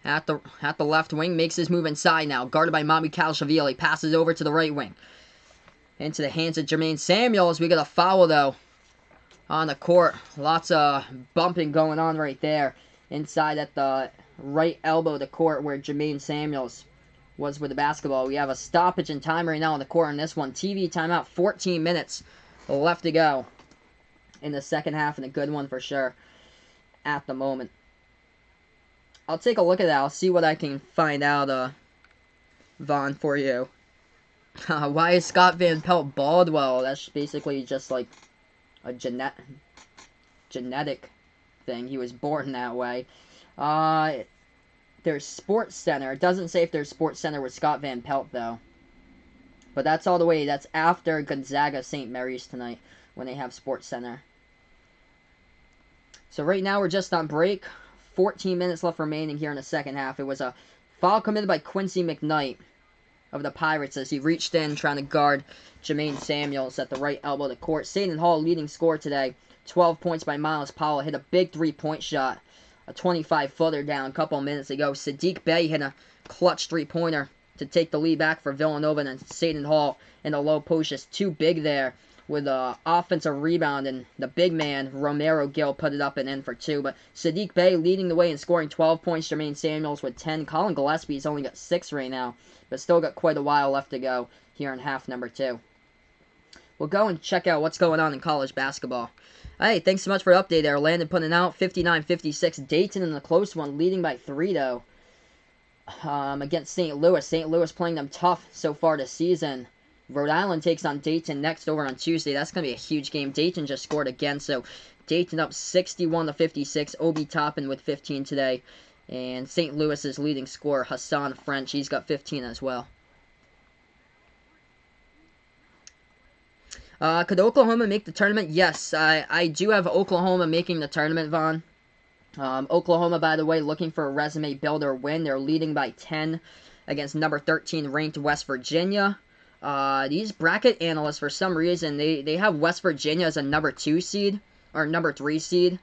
at the left wing. Makes his move inside now. Guarded by Mamu Kalashavili. Passes over to the right wing. Into the hands of Jermaine Samuels. We got a foul, though, on the court. Lots of bumping going on right there. Inside at the right elbow of the court where Jermaine Samuels was with the basketball. We have a stoppage in time right now on the court on this one. TV timeout. 14 minutes left to go in the second half. And a good one for sure at the moment. I'll take a look at that. I'll see what I can find out, Vaughn, for you. Why is Scott Van Pelt bald? Well, that's basically just like a genetic thing. He was born that way. There's Sports Center. It doesn't say if there's Sports Center with Scott Van Pelt, though. But that's all the way. That's after Gonzaga St. Mary's tonight when they have Sports Center. So right now we're just on break. 14 minutes left remaining here in the second half. It was a foul committed by Quincy McKnight of the Pirates as he reached in trying to guard Jermaine Samuels at the right elbow of the court. Seton Hall leading scorer today. 12 points by Miles Powell. Hit a big three-point shot. A 25-footer down a couple minutes ago. Sadiq Bey hit a clutch three-pointer to take the lead back for Villanova. And then Seton Hall in the low post just too big there with an offensive rebound, and the big man, Romero Gill, put it up and in for two. But Sadiq Bey leading the way and scoring 12 points. Jermaine Samuels with 10. Colin Gillespie's only got 6 right now, but still got quite a while left to go here in half number 2. We'll go and check out what's going on in college basketball. Hey, thanks so much for the update there. Landon putting out 59-56. Dayton in the close one, leading by 3, though, against St. Louis. St. Louis playing them tough so far this season. Rhode Island takes on Dayton next over on Tuesday. That's going to be a huge game. Dayton just scored again, so Dayton up 61-56. Obi Toppin with 15 today. And St. Louis's leading scorer, Hassan French, he's got 15 as well. Could Oklahoma make the tournament? Yes, I do have Oklahoma making the tournament, Vaughn. Oklahoma, by the way, looking for a resume builder win. They're leading by 10 against number 13 ranked West Virginia. These bracket analysts, for some reason, they have West Virginia as a number 2 seed, or number 3 seed.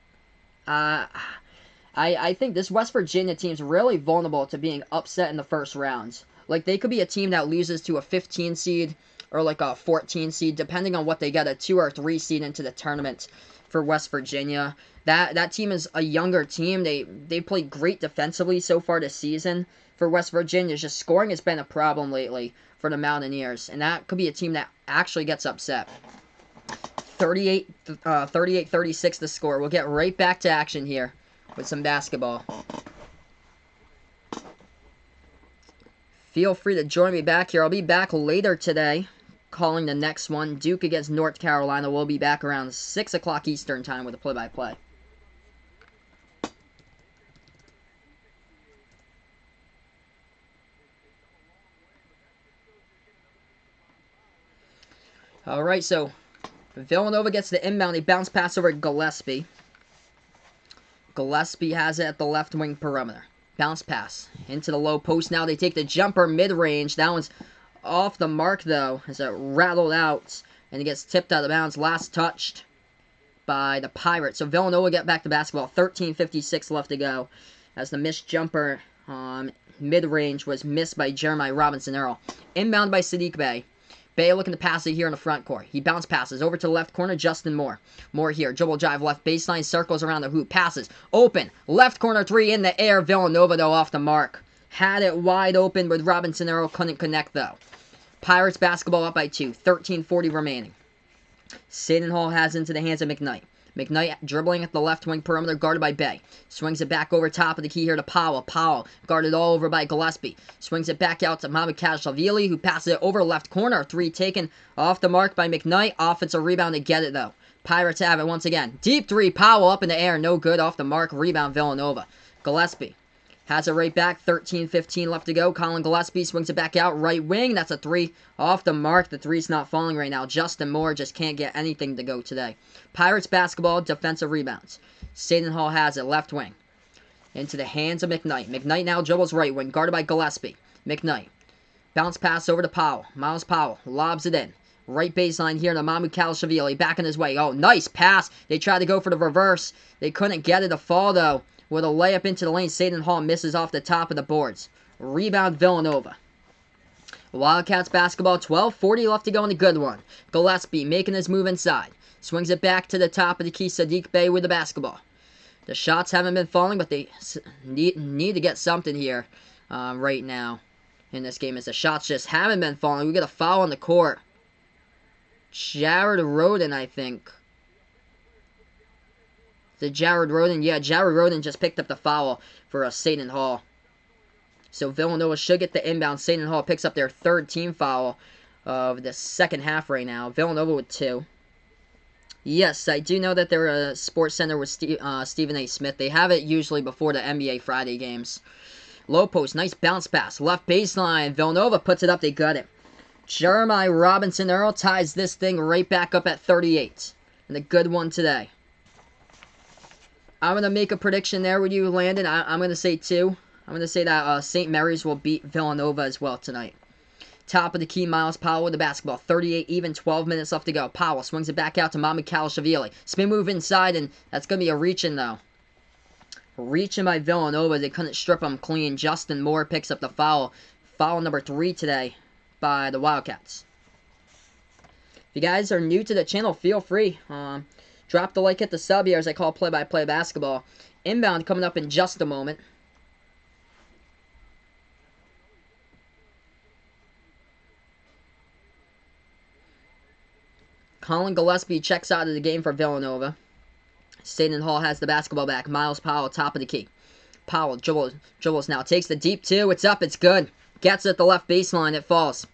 I think this West Virginia team's really vulnerable to being upset in the first rounds. Like, they could be a team that loses to a 15 seed, or like a 14 seed, depending on what they get, a 2 or 3 seed into the tournament for West Virginia. That team is a younger team. They played great defensively so far this season. For West Virginia, just scoring has been a problem lately for the Mountaineers, and that could be a team that actually gets upset. 38-36 the score. We'll get right back to action here with some basketball. Feel free to join me back here. I'll be back later today calling the next one. Duke against North Carolina. We'll be back around 6 o'clock Eastern time with a play-by-play. Alright, so Villanova gets the inbound. They bounce pass over Gillespie. Gillespie has it at the left wing perimeter. Bounce pass into the low post. Now they take the jumper mid-range. That one's off the mark, though, as it rattled out, and it gets tipped out of bounds. Last touched by the Pirates. So Villanova get back to basketball. 13:56 left to go, as the missed jumper mid-range was missed by Jeremiah Robinson-Earl. Inbound by Sadiq Bey. Bey looking to pass it here in the front court. He bounce passes over to the left corner. Justin Moore. Moore here. Dribble drive left baseline. Circles around the hoop. Passes. Open. Left corner three in the air. Villanova, though, off the mark. Had it wide open, but Robinson-Earl couldn't connect, though. Pirates basketball up by 2. 13:40 remaining. Seton Hall has into the hands of McKnight. McKnight dribbling at the left wing perimeter, guarded by Bey. Swings it back over top of the key here to Powell. Powell guarded all over by Gillespie. Swings it back out to Mamukashvili, who passes it over left corner. Three taken off the mark by McKnight. Offensive rebound to get it, though. Pirates have it once again. Deep three. Powell up in the air. No good. Off the mark. Rebound Villanova. Gillespie has it right back. 13:15 left to go. Colin Gillespie swings it back out. Right wing. That's a three. Off the mark. The three's not falling right now. Justin Moore just can't get anything to go today. Pirates basketball. Defensive rebounds. Seton Hall has it. Left wing. Into the hands of McKnight. McKnight now dribbles right wing. Guarded by Gillespie. McKnight. Bounce pass over to Powell. Miles Powell lobs it in. Right baseline here to Mamukashvili. Back in his way. Oh, nice pass. They tried to go for the reverse. They couldn't get it to fall, though. With a layup into the lane, Seton Hall misses off the top of the boards. Rebound Villanova. Wildcats basketball, 12:40 left to go in the good one. Gillespie making his move inside. Swings it back to the top of the key. Sadiq Bey with the basketball. The shots haven't been falling, but they need to get something here right now in this game, as the shots just haven't been falling. We get a foul on the court. Jared Roden, I think. The Jared Roden, yeah, Jared Roden just picked up the foul for Seton Hall. So Villanova should get the inbound. Seton Hall picks up their third team foul of the second half right now. Villanova with 2. Yes, I do know that they're a Sports Center with Stephen A. Smith. They have it usually before the NBA Friday games. Low post, nice bounce pass. Left baseline, Villanova puts it up, they got it. Jeremiah Robinson-Earl ties this thing right back up at 38. And a good one today. I'm going to make a prediction there with you, Landon. I'm going to say 2. I'm going to say that St. Mary's will beat Villanova as well tonight. Top of the key, Miles Powell with the basketball. 38 even, 12 minutes left to go. Powell swings it back out to Mamukashvili. Spin move inside, and that's going to be a reach-in, though. Reaching by Villanova. They couldn't strip them clean. Justin Moore picks up the foul. Foul number 3 today by the Wildcats. If you guys are new to the channel, feel free. Drop the like, hit the sub here as I call play-by-play basketball. Inbound coming up in just a moment. Colin Gillespie checks out of the game for Villanova. Seton Hall has the basketball back. Miles Powell, top of the key. Powell dribbles now. Takes the deep 2. It's up. It's good. Gets it at the left baseline. It falls.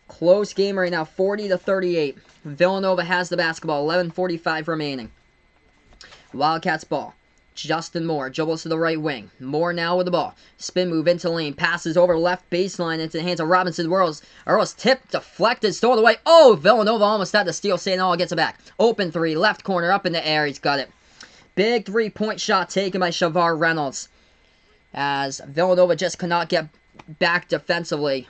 Close game right now. 40-38. Villanova has the basketball. 11:45 remaining. Wildcats ball. Justin Moore dribbles to the right wing. Moore now with the ball. Spin move into lane. Passes over left baseline into the hands of Robinson. Earl's tipped, deflected, stolen away. Oh, Villanova almost had to steal. Seton Hall gets it back. Open 3, left corner, up in the air. He's got it. Big 3-point shot taken by Shavar Reynolds, as Villanova just could not get back defensively.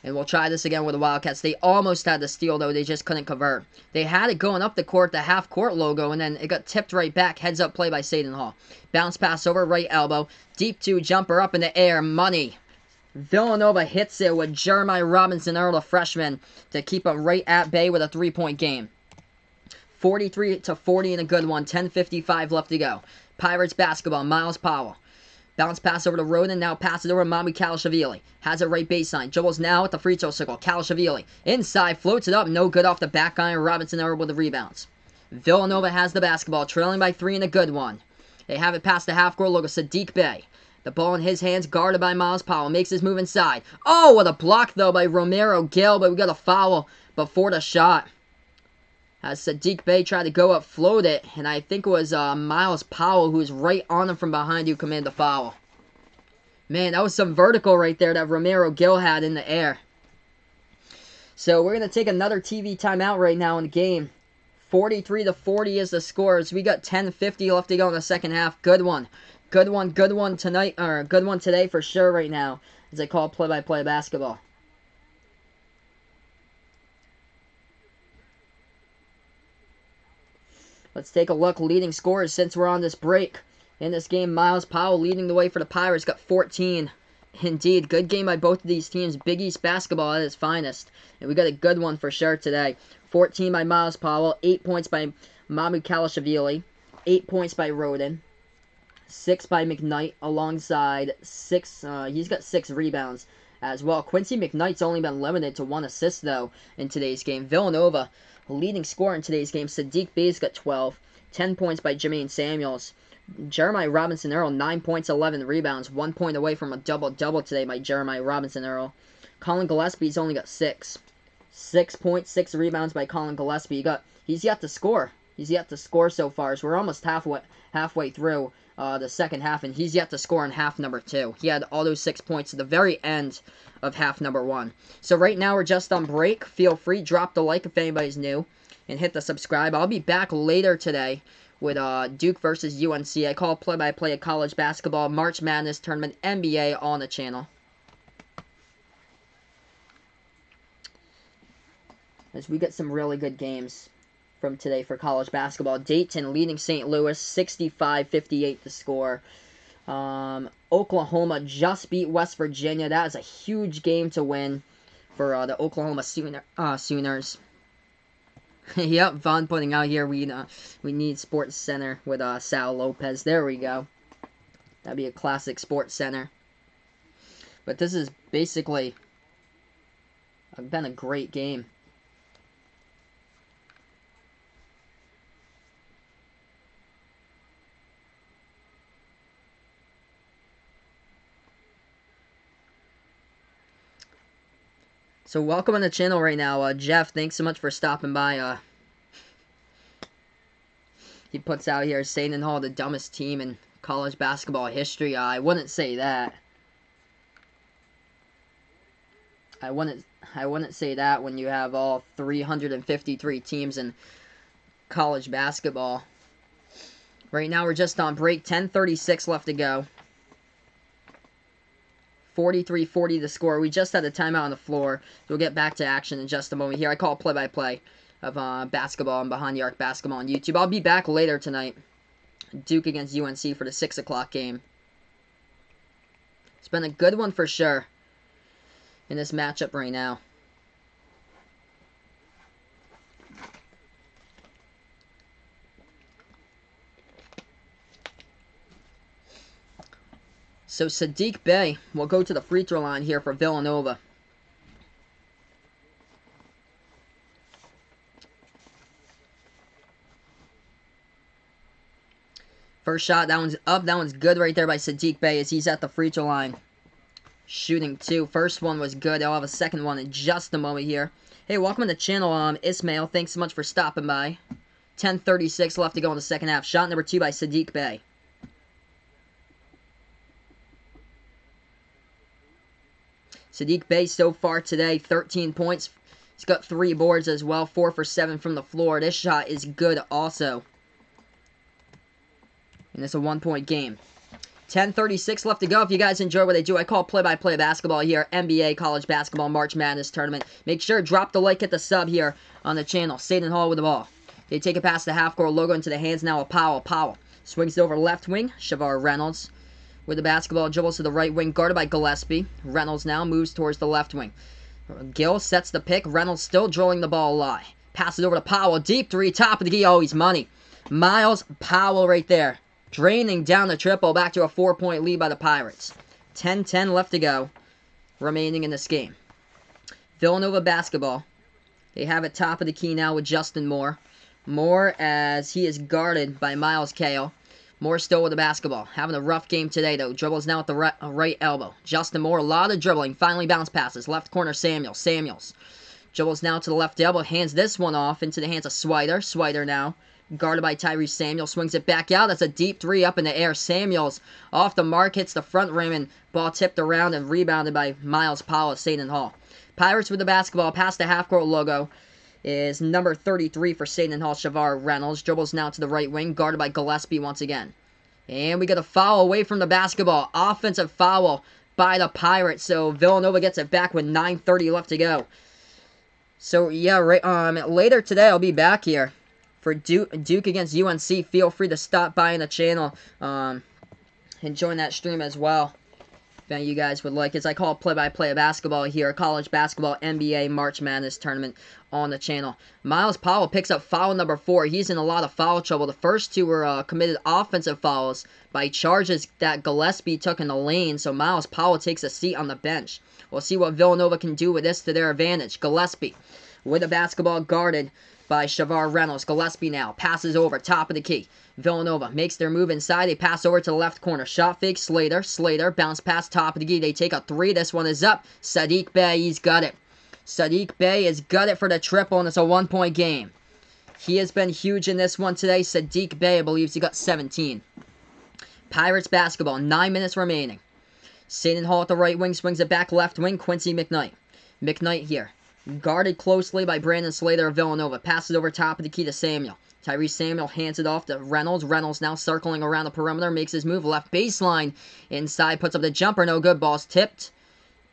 And we'll try this again with the Wildcats. They almost had the steal, though. They just couldn't convert. They had it going up the court, the half-court logo, and then it got tipped right back. Heads-up play by Seton Hall. Bounce pass over, right elbow. Deep 2, jumper up in the air. Money. Villanova hits it with Jeremiah Robinson Earl, a freshman, to keep them right at bay with a 3-point game. 43-40 in a good one. 10:55 left to go. Pirates basketball. Miles Powell. Bounce pass over to Roden. Now passes over to Mami Kalashvili. Has it right baseline. Dribbles now at the free throw circle. Kalashvili. Inside. Floats it up. No good off the back iron. Robinson Earl with the rebounds. Villanova has the basketball. Trailing by 3 in a good one. They have it past the half court. Look at Sadiq Bey. The ball in his hands, guarded by Miles Powell. Makes his move inside. Oh, what a block, though, by Romero Gill. But we got a foul before the shot. As Sadiq Bey tried to go up, float it. And I think it was Miles Powell, who was right on him from behind, who committed the foul. Man, that was some vertical right there that Romero Gill had in the air. So we're going to take another TV timeout right now in the game. 43-40 is the score. So we got 10:50 left to go in the second half. Good one. Good one tonight, or good one today for sure right now, as I call play-by-play basketball. Let's take a look. Leading scorers since we're on this break. In this game, Miles Powell leading the way for the Pirates, got 14. Indeed, good game by both of these teams. Big East basketball at its finest. And we got a good one for sure today. 14 by Miles Powell, 8 points by Mami Kalashvili, 8 points by Roden. 6 by McKnight alongside 6, he's got 6 rebounds as well. Quincy McKnight's only been limited to 1 assist, though, in today's game. Villanova, leading scorer in today's game. Sadiq Bey's got 12. 10 points by Jermaine Samuels. Jeremiah Robinson Earl, 9 points, 11 rebounds. 1 point away from a double-double today by Jeremiah Robinson Earl. Colin Gillespie's only got 6. 6 points, 6 rebounds by Colin Gillespie. He's yet to score. He's yet to score so far, so we're almost halfway through the second half, and he's yet to score in half number 2. He had all those 6 points at the very end of half number 1. So right now we're just on break. Feel free, drop the like if anybody's new, and hit the subscribe. I'll be back later today with Duke versus UNC. I call play-by-play of college basketball, March Madness Tournament, NBA, all on the channel. As we get some really good games from today for college basketball. Dayton leading St. Louis, 65-58 the score. Oklahoma just beat West Virginia. That is a huge game to win for the Oklahoma Sooners. Yep, Vaughn putting out here, we need Sports Center with Sal Lopez. There we go. That'd be a classic Sports Center. But this is basically been a great game. So welcome on the channel right now, Jeff. Thanks so much for stopping by. He puts out here, Seton Hall, the dumbest team in college basketball history. I wouldn't say that. I wouldn't say that when you have all 353 teams in college basketball. Right now we're just on break. 10:36 left to go. 43-40 the score. We just had a timeout on the floor. We'll get back to action in just a moment here. I call play-by-play of basketball and Behind the Arc basketball on YouTube. I'll be back later tonight. Duke against UNC for the 6 o'clock game. It's been a good one for sure in this matchup right now. So Sadiq Bey will go to the free throw line here for Villanova. First shot, that one's up. That one's good right there by Sadiq Bey as he's at the free throw line. Shooting 2. First one was good. I'll have a second one in just a moment here. Hey, welcome to the channel, Ismail. Thanks so much for stopping by. 10:36 left to go in the second half. Shot number 2 by Sadiq Bey. Sadiq Bey so far today, 13 points. He's got 3 boards as well, 4 for 7 from the floor. This shot is good also. And it's a 1-point game. 10:36 left to go. If you guys enjoy what I do, I call play-by-play basketball here. NBA, college basketball, March Madness Tournament. Make sure to drop the like, hit the sub here on the channel. Seton Hall with the ball. They take it past the half-court logo into the hands now of Powell. Powell swings it over left wing. Shavar Reynolds with the basketball, dribbles to the right wing, guarded by Gillespie. Reynolds now moves towards the left wing. Gill sets the pick. Reynolds still drilling the ball high. Passes over to Powell. Deep three, top of the key. Oh, he's money. Miles Powell right there. Draining down the triple. Back to a 4-point lead by the Pirates. 10-10 left to go. Remaining in this game. Villanova basketball. They have it top of the key now with Justin Moore. Moore as he is guarded by Miles Kale. Moore still with the basketball. Having a rough game today, though. Dribbles now at the right elbow. Justin Moore, a lot of dribbling. Finally bounce passes. Left corner, Samuels. Samuels. Dribbles now to the left elbow. Hands this one off into the hands of Swider. Swider now guarded by Tyrese Samuel. Swings it back out. That's a deep three up in the air. Samuels off the mark. Hits the front rim and ball tipped around and rebounded by Miles Powell at Seton Hall. Pirates with the basketball. Past the half-court logo is number 33 for Seton Hall, Shavar Reynolds. Dribbles now to the right wing, guarded by Gillespie once again. And we get a foul away from the basketball. Offensive foul by the Pirates. So Villanova gets it back with 9:30 left to go. So yeah, later today I'll be back here for Duke against UNC. Feel free to stop by in the channel and join that stream as well. If any of you guys would like, as I call play-by-play of basketball here, college basketball, NBA, March Madness tournament on the channel. Miles Powell picks up foul number 4. He's in a lot of foul trouble. The first two were committed offensive fouls by charges that Gillespie took in the lane, so Miles Powell takes a seat on the bench. We'll see what Villanova can do with this to their advantage. Gillespie with the basketball guarded by Shavar Reynolds. Gillespie now passes over, top of the key. Villanova makes their move inside. They pass over to the left corner. Shot fake, Slater. Slater, bounce pass, top of the key. They take a 3. This one is up. Sadiq Bey, he's got it. Sadiq Bey has got it for the triple, and it's a 1-point game. He has been huge in this one today. Sadiq Bey, I believe he got 17. Pirates basketball, 9 minutes remaining. Seton Hall at the right wing, swings it back left wing. Quincy McKnight. McKnight here. Guarded closely by Brandon Slater of Villanova. Passes over top of the key to Samuel. Tyrese Samuel hands it off to Reynolds. Reynolds now circling around the perimeter. Makes his move. Left baseline. Inside. Puts up the jumper. No good. Ball's tipped.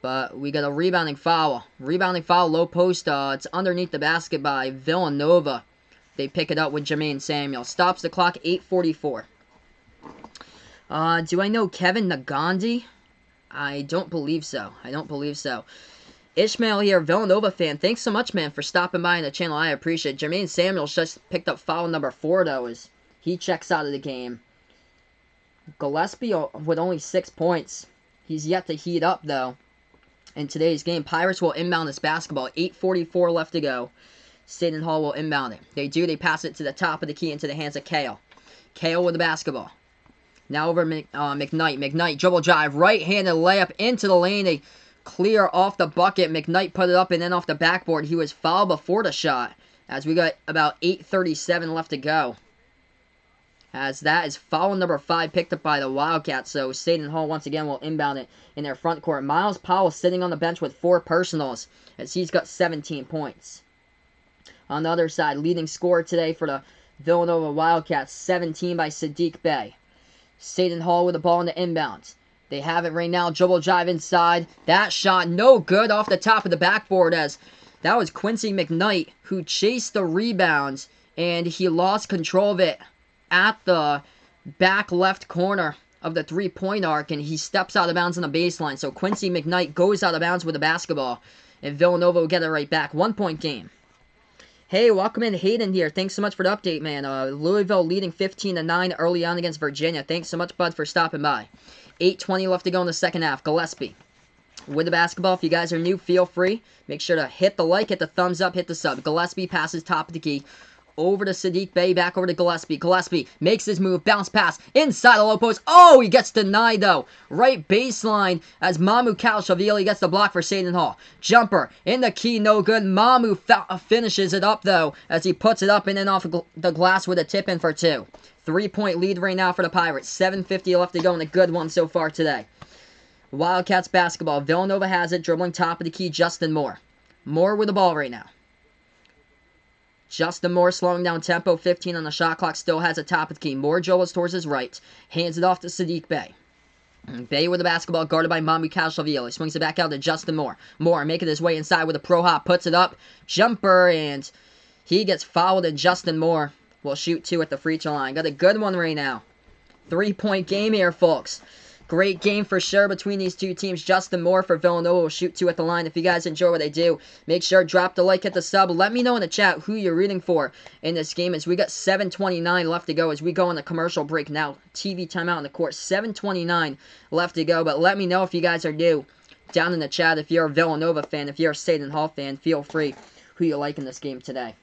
But we got a rebounding foul. Rebounding foul. Low post. It's underneath the basket by Villanova. They pick it up with Jermaine Samuel. Stops the clock. 8:44. Do I know Kevin Nagandi? I don't believe so. Ishmael here, Villanova fan. Thanks so much, man, for stopping by on the channel. I appreciate it. Jermaine Samuels just picked up foul number 4, though, as he checks out of the game. Gillespie with only 6 points. He's yet to heat up, though, in today's game. Pirates will inbound this basketball. 8:44 left to go. Seton Hall will inbound it. They do. They pass it to the top of the key into the hands of Kale. Kale with the basketball. Now over McKnight. McKnight dribble drive. Right-handed layup into the lane. They clear off the bucket. McKnight put it up and then off the backboard. He was fouled before the shot. As we got about 8:37 left to go. As that is foul number 5 picked up by the Wildcats. So Seton Hall once again will inbound it in their front court. Miles Powell sitting on the bench with 4 personals as he's got 17 points. On the other side, leading scorer today for the Villanova Wildcats, 17 by Sadiq Bey. Seton Hall with the ball in the inbounds. They have it right now. Dribble drive inside. That shot no good off the top of the backboard as that was Quincy McKnight who chased the rebounds and he lost control of it at the back left corner of the 3-point arc and he steps out of bounds on the baseline. So Quincy McKnight goes out of bounds with the basketball and Villanova will get it right back. 1-point game. Hey, welcome in Hayden here. Thanks so much for the update, man. Louisville leading 15-9 early on against Virginia. Thanks so much, bud, for stopping by. 8:20 left to go in the second half. Gillespie with the basketball. If you guys are new, feel free. Make sure to hit the like, hit the thumbs up, hit the sub. Gillespie passes top of the key. Over to Sadiq Bey, back over to Gillespie. Gillespie makes his move, bounce pass, inside the low post. Oh, he gets denied, though. Right baseline as Mamu Kalshavili gets the block for Seton Hall. Jumper in the key, no good. Mamu finishes it up, though, as he puts it up and then off the glass with a tip-in for 2. 3-point lead right now for the Pirates. 7:50 left to go and a good one so far today. Wildcats basketball. Villanova has it, dribbling top of the key, Justin Moore. Moore with the ball right now. Justin Moore slowing down tempo. 15 on the shot clock. Still has it top of the key. Moore dribbles towards his right. Hands it off to Sadiq Bey. Bey with the basketball guarded by Mamu Kalshavili. Swings it back out to Justin Moore. Moore making his way inside with a pro hop. Puts it up. Jumper and he gets fouled and Justin Moore will shoot 2 at the free throw line. Got a good one right now. 3-point game here, folks. Great game for sure between these two teams. Justin Moore for Villanova will shoot 2 at the line. If you guys enjoy what I do, make sure to drop the like, hit the sub. Let me know in the chat who you're rooting for in this game as we got 7:29 left to go as we go on the commercial break now. TV timeout on the court. 7:29 left to go, but let me know if you guys are new down in the chat. If you're a Villanova fan, if you're a Seton Hall fan, feel free who you like in this game today.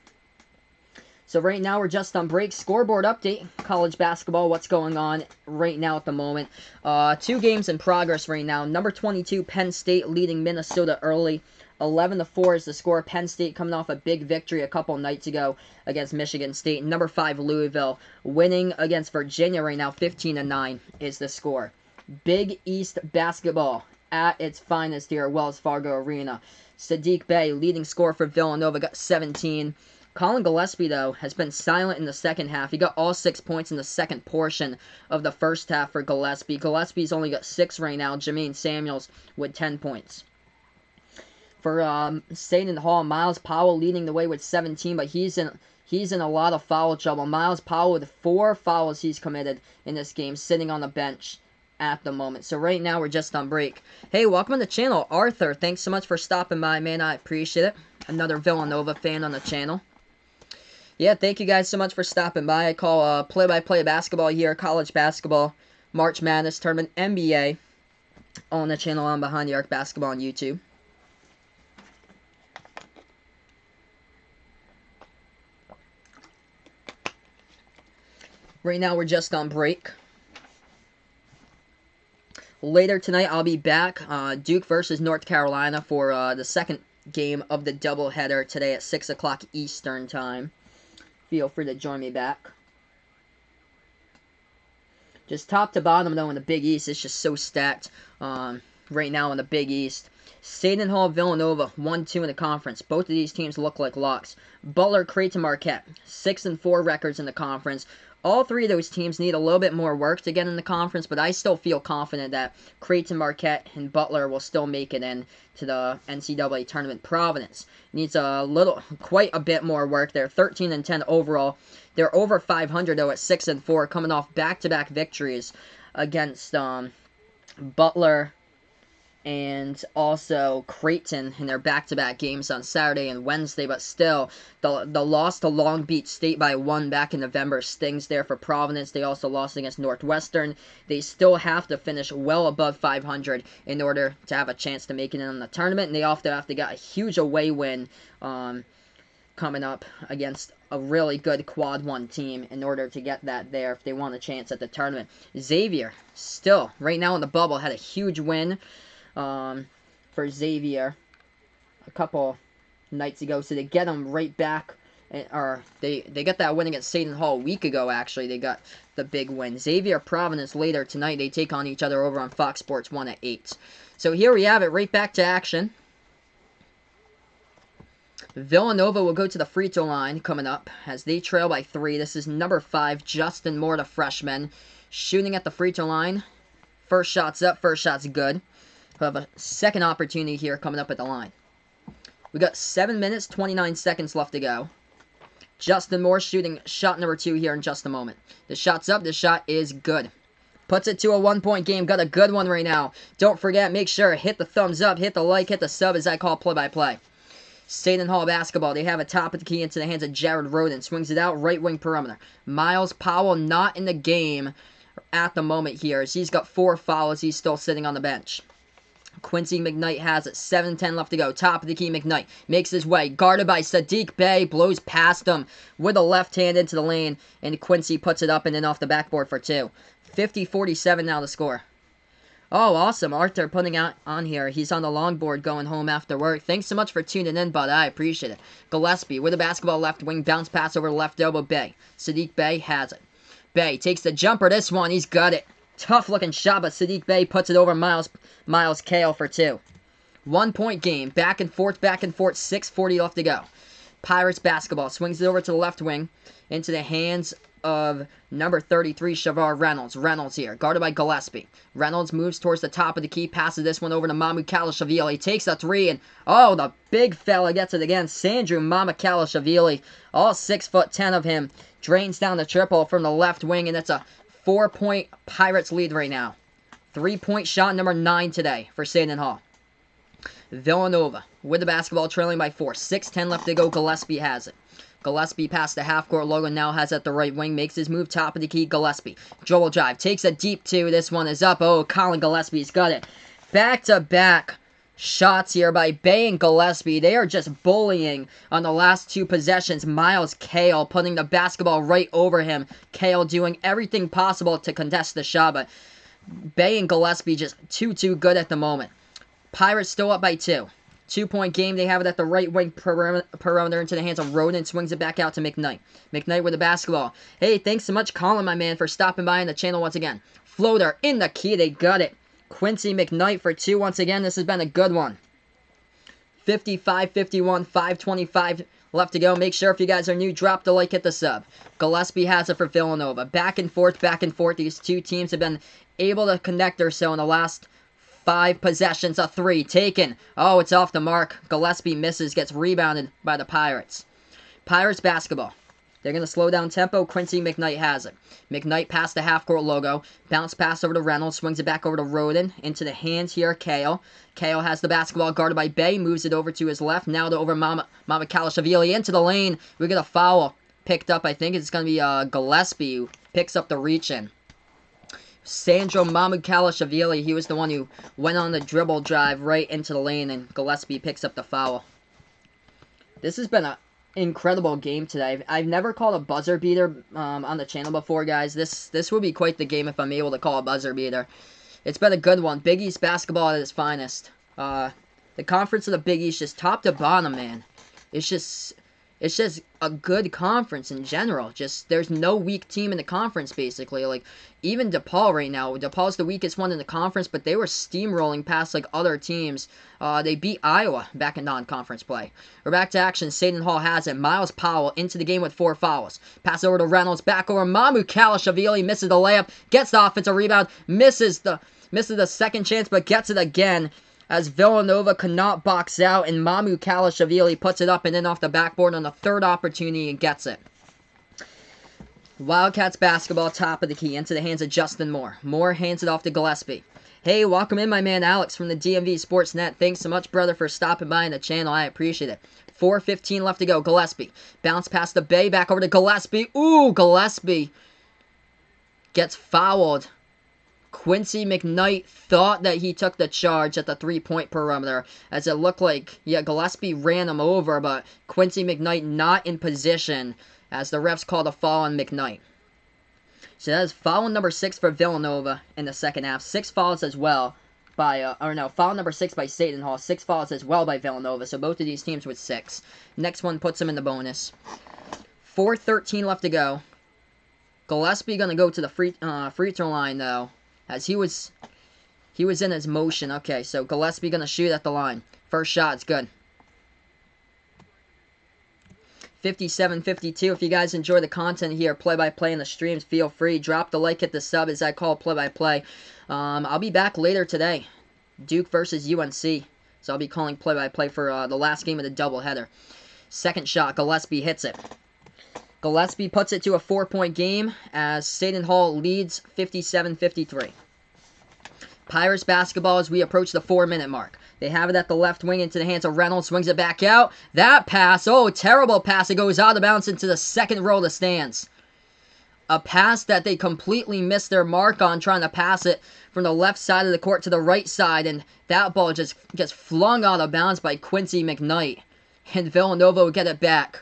So right now we're just on break. Scoreboard update, college basketball, what's going on right now at the moment. 2 games in progress right now. Number 22, Penn State leading Minnesota early. 11-4 is the score. Penn State coming off a big victory a couple nights ago against Michigan State. Number 5, Louisville winning against Virginia right now. 15-9 is the score. Big East basketball at its finest here at Wells Fargo Arena. Saddiq Bey, leading scorer for Villanova, got 17. Colin Gillespie, though, has been silent in the second half. He got all 6 points in the second portion of the first half for Gillespie. Gillespie's only got 6 right now. Jermaine Samuels with 10 points. For Seton Hall, Miles Powell leading the way with 17, but he's in a lot of foul trouble. Miles Powell with 4 fouls he's committed in this game, sitting on the bench at the moment. So right now we're just on break. Hey, welcome to the channel, Arthur. Thanks so much for stopping by, man. I appreciate it. Another Villanova fan on the channel. Yeah, thank you guys so much for stopping by. I call play-by-play basketball here, college basketball, March Madness tournament, NBA, on the channel on Behind the Arc Basketball on YouTube. Right now we're just on break. Later tonight I'll be back, Duke versus North Carolina for the second game of the doubleheader today at 6 o'clock Eastern time. Feel free to join me back. Just top to bottom, though, in the Big East, it's just so stacked right now in the Big East. Seton Hall, Villanova, 1-2 in the conference. Both of these teams look like locks. Butler, Creighton, Marquette, 6-4 records in the conference. All 3 of those teams need a little bit more work to get in the conference, but I still feel confident that Creighton, Marquette, and Butler will still make it in to the NCAA tournament. Providence needs quite a bit more work. They're 13-10 overall. They're over 500 though at 6-4, coming off back-to-back victories against Butler and also Creighton in their back-to-back games on Saturday and Wednesday, but still, the loss to Long Beach State by 1 back in November stings there for Providence. They also lost against Northwestern. They still have to finish well above 500 in order to have a chance to make it in the tournament, and they also have to get a huge away win coming up against a really good Quad 1 team in order to get that there if they want a chance at the tournament. Xavier, still, right now in the bubble, had a huge win for Xavier a couple nights ago, so they get them right back, or they got that win against Seton Hall a week ago, actually. They got the big win. Xavier, Providence later tonight. They take on each other over on Fox Sports 1 at 8. So here we have it, right back to action. Villanova will go to the free throw line coming up as they trail by 3. This is number 5, Justin Moore, the freshman, shooting at the free throw line. First shot's up, first shot's good. We'll have a second opportunity here coming up at the line. We got 7 minutes, 29 seconds left to go. Justin Moore shooting shot number 2 here in just a moment. The shot's up, the shot is good. Puts it to a 1-point game. Got a good one right now. Don't forget, make sure hit the thumbs up, hit the like, hit the sub as I call play-by-play. Seton Hall basketball. They have a top of the key into the hands of Jared Roden. Swings it out, right wing perimeter. Miles Powell not in the game at the moment here as he's got 4 fouls. He's still sitting on the bench. Quincy McKnight has it. 7:10 left to go. Top of the key, McKnight makes his way. Guarded by Saddiq Bey. Blows past him with a left hand into the lane. And Quincy puts it up and in off the backboard for 2. 50-47 now the score. Oh, awesome. Arthur putting out on here. He's on the longboard going home after work. Thanks so much for tuning in, bud. I appreciate it. Gillespie with a basketball left wing. Bounce pass over the left elbow. Bey. Saddiq Bey has it. Bey takes the jumper. This one, he's got it. Tough looking shot, but Saddiq Bey puts it over Miles Kale for 2. 1-point game. Back and forth, 6:40 left to go. Pirates basketball. Swings it over to the left wing. Into the hands of number 33, Shavar Reynolds. Reynolds here, guarded by Gillespie. Reynolds moves towards the top of the key, passes this one over to Mamu Kalashavili. He takes a 3, and oh, the big fella gets it again. Sandru Mamukelashvili, all 6'10" of him, drains down the triple from the left wing, and it's a 4-point Pirates lead right now. 3-point shot number 9 today for Seton Hall. Villanova with the basketball, trailing by 4. 6:10 left to go. Gillespie has it. Gillespie past the half-court. Logan now has at the right wing. Makes his move. Top of the key. Gillespie. Dribble drive. Takes a deep 2. This one is up. Oh, Colin Gillespie's got it. Back-to-back shots here by Bay and Gillespie. They are just bullying on the last 2 possessions. Miles Kale putting the basketball right over him. Kale doing everything possible to contest the shot, but Bay and Gillespie just too good at the moment. Pirates still up by 2. 2-point game. They have it at the right wing perimeter into the hands of Roden. Swings it back out to McKnight. McKnight with the basketball. Hey, thanks so much, Colin, my man, for stopping by on the channel once again. Floater in the key. They got it. Quincy McKnight for 2 once again. This has been a good one. 55-51, 5:25 left to go. Make sure if you guys are new, drop the like, hit the sub. Gillespie has it for Villanova. Back and forth, back and forth. These two teams have been able to connect or so in the last 5 possessions. A 3 taken. Oh, it's off the mark. Gillespie misses, gets rebounded by the Pirates. Pirates basketball. They're going to slow down tempo. Quincy McKnight has it. McKnight past the half-court logo. Bounce pass over to Reynolds. Swings it back over to Roden. Into the hands here, Kale. Kale has the basketball guarded by Bay. Moves it over to his left. Now to over Mama Kalashvili into the lane. We get a foul picked up. I think it's going to be Gillespie who picks up the reach-in. Sandro Mamukalashvili, he was the one who went on the dribble drive right into the lane, and Gillespie picks up the foul. This has been an incredible game today. I've never called a buzzer beater on the channel before, guys. This will be quite the game if I'm able to call a buzzer beater. It's been a good one. Big East basketball at its finest. The conference of the Big East, just top to bottom, man. It's just a good conference in general. Just, there's no weak team in the conference, basically. Like, even DePaul right now. DePaul's the weakest one in the conference, but they were steamrolling past, like, other teams. They beat Iowa back in non-conference play. We're back to action. Seton Hall has it. Miles Powell into the game with 4 fouls. Pass over to Reynolds. Back over Mamukalashvili. Misses the layup. Gets the offensive rebound. Misses the second chance, but gets it again, as Villanova could not box out, and Mamukalashvili puts it up and in off the backboard on the 3rd opportunity and gets it. Wildcats basketball, top of the key, into the hands of Justin Moore. Moore hands it off to Gillespie. Hey, welcome in, my man Alex from the DMV Sportsnet. Thanks so much, brother, for stopping by on the channel. I appreciate it. 4:15 left to go. Gillespie. Bounce past the Bay, back over to Gillespie. Ooh, Gillespie gets fouled. Quincy McKnight thought that he took the charge at the 3-point perimeter, as it looked like, yeah, Gillespie ran him over, but Quincy McKnight not in position, as the refs called a foul on McKnight. So that is foul number 6 for Villanova in the second half. 6 fouls as well by, foul number 6 by Seton Hall. 6 fouls as well by Villanova, so both of these teams with 6. Next one puts them in the bonus. 4:13 left to go. Gillespie going to go to the free throw line, though, as he was in his motion. Okay, so Gillespie going to shoot at the line. First shot's good. 57-52. If you guys enjoy the content here, play-by-play in the streams, feel free. Drop the like, hit the sub, as I call play-by-play. I'll be back later today. Duke versus UNC. So I'll be calling play-by-play for the last game of the doubleheader. Second shot, Gillespie hits it. Gillespie puts it to a 4-point game as Seton Hall leads 57-53. Pirates basketball as we approach the 4-minute mark. They have it at the left wing into the hands of Reynolds. Swings it back out. That pass, oh, terrible pass. It goes out of bounds into the second row of the stands. A pass that they completely missed their mark on, trying to pass it from the left side of the court to the right side. And that ball just gets flung out of bounds by Quincy McKnight. And Villanova will get it back.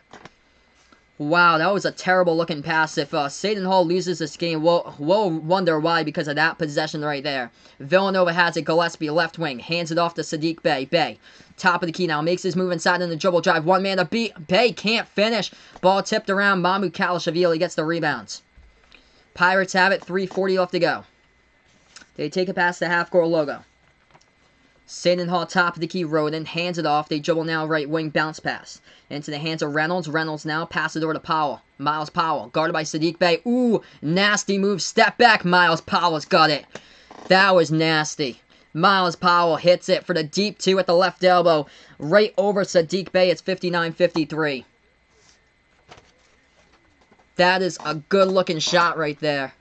Wow, that was a terrible looking pass. If Seton Hall loses this game, we'll wonder why, because of that possession right there. Villanova has it. Gillespie, left wing, hands it off to Sadiq Bey. Bey, top of the key now, makes his move inside in the dribble drive. One man to beat. Bey can't finish. Ball tipped around. Mamukalashvili gets the rebounds. Pirates have it. 3:40 left to go. They take it past the half-court logo. Seton Hall, top of the key, Roden, hands it off. They dribble now, right wing, bounce pass. Into the hands of Reynolds. Reynolds now passes over to Powell. Miles Powell, guarded by Sadiq Bey. Ooh, nasty move. Step back. Miles Powell's got it. That was nasty. Miles Powell hits it for the deep 2 at the left elbow. Right over Sadiq Bey. It's 59-53. That is a good-looking shot right there.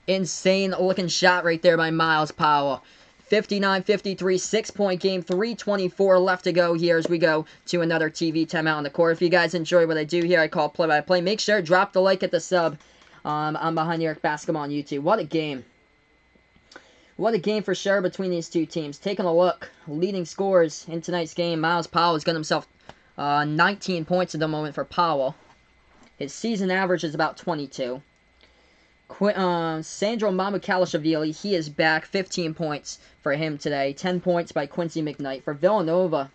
Insane looking shot right there by Miles Powell. 59-53, 6-point game, 3:24 left to go here as we go to another TV timeout on the court. If you guys enjoy what I do here, I call play-by-play. Make sure to drop the like at the sub on Behind the Arc Basketball on YouTube. What a game. What a game for sure between these two teams. Taking a look, leading scorers in tonight's game. Miles Powell has got himself 19 points at the moment for Powell. His season average is about 22. Sandro Mamukelashvili, he is back. 15 points for him today. 10 points by Quincy McKnight. For Villanova,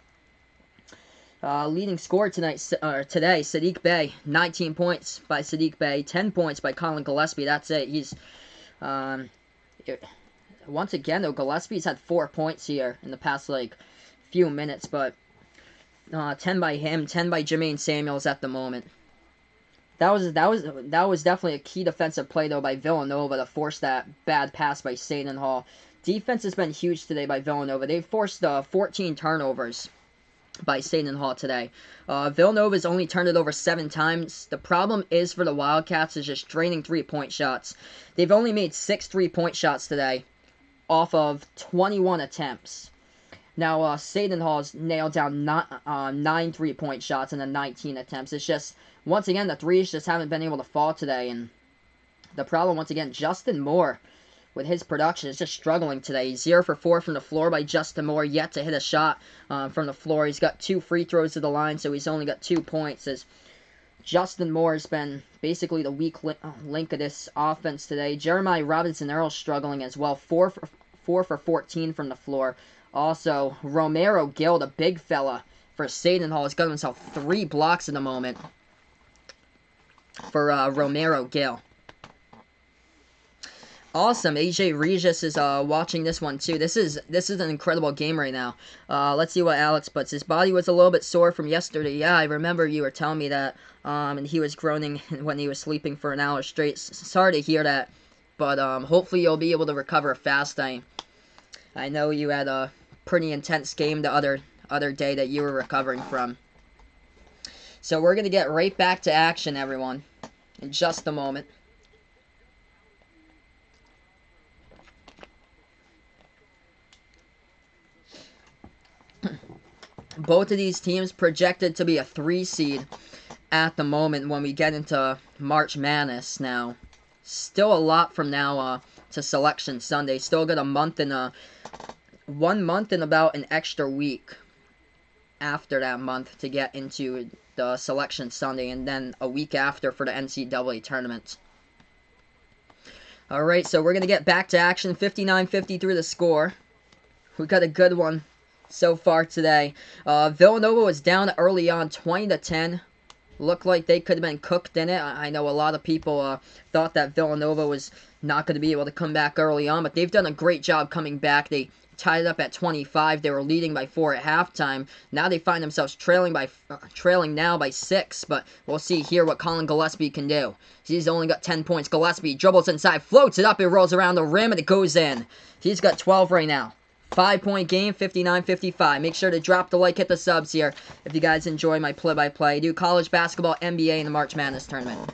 leading scorer today, Saddiq Bey. 19 points by Saddiq Bey. 10 points by Colin Gillespie. That's it. He's, once again, though, Gillespie's had 4 points here in the past, few minutes. But 10 by him, 10 by Jermaine Samuels at the moment. That was definitely a key defensive play, though, by Villanova to force that bad pass by Seton Hall. Defense has been huge today by Villanova. They've forced 14 turnovers by Seton Hall today. Villanova's only turned it over 7 times. The problem is for the Wildcats is just draining 3-point shots. They've only made 6 3-point shots today off of 21 attempts. Now, Seton Hall's nailed down 9 3-point shots in the 19 attempts. It's just, once again, the threes just haven't been able to fall today. And the problem, once again, Justin Moore, with his production, is just struggling today. He's 0 for 4 from the floor by Justin Moore, yet to hit a shot from the floor. He's got 2 free throws to the line, so he's only got 2 points. As Justin Moore has been basically the weak link of this offense today. Jeremiah Robinson-Earl's struggling as well. 4 for 14 from the floor. Also, Romero Gill, the big fella for Seton Hall, has got himself 3 blocks in the moment for Romero Gill. Awesome. AJ Regis is watching this one too. This is an incredible game right now. Let's see what Alex puts. His body was a little bit sore from yesterday. Yeah, I remember you were telling me that. And he was groaning when he was sleeping for an hour straight. Sorry to hear that. But hopefully you'll be able to recover fast. I know you had a pretty intense game the other day that you were recovering from. So we're going to get right back to action, everyone, in just a moment. Both of these teams projected to be a 3 seed at the moment when we get into March Madness now. Still a lot from now to Selection Sunday. Still got a month and 1 month and about an extra week after that month to get into the Selection Sunday, and then a week after for the NCAA tournament. Alright, so we're going to get back to action. 59-53 the score. We got a good one so far today. Villanova was down early on, 20-10. Looked like they could have been cooked in it. I know a lot of people thought that Villanova was not going to be able to come back early on, but they've done a great job coming back. They tied it up at 25. They were leading by 4 at halftime. Now they find themselves trailing now by 6, but we'll see here what Colin Gillespie can do. He's only got 10 points. Gillespie dribbles inside, floats it up, it rolls around the rim, and it goes in. He's got 12 right now. 5-point game, 59-55. Make sure to drop the like, hit the subs here if you guys enjoy my play-by-play. I do college basketball, NBA, and the March Madness tournament.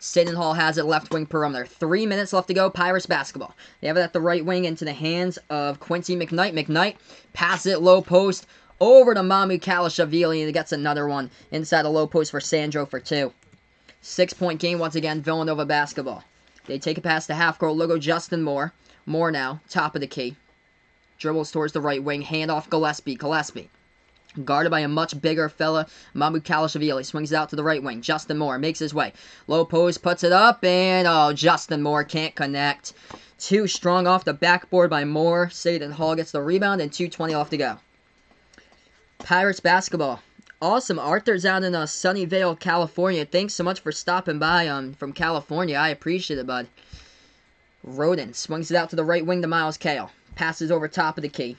Seton Hall has it left wing perimeter. 3 minutes left to go. Pirates basketball. They have it at the right wing into the hands of Quincy McKnight. McKnight passes it low post over to Mamukelashvili, and he gets another one inside the low post for Sandro for 2. 6-point game once again. Villanova basketball. They take it past the half court. Logo Justin Moore. Moore now, top of the key. Dribbles towards the right wing. Handoff Gillespie. Gillespie. Guarded by a much bigger fella, Mamukelashvili. Swings it out to the right wing. Justin Moore makes his way. Low post, puts it up, and Justin Moore can't connect. Too strong off the backboard by Moore. Seton Hall gets the rebound, and 2:20 left to go. Pirates basketball. Awesome. Arthur's out in Sunnyvale, California. Thanks so much for stopping by from California. I appreciate it, bud. Roden swings it out to the right wing to Miles Kale. Passes over top of the key.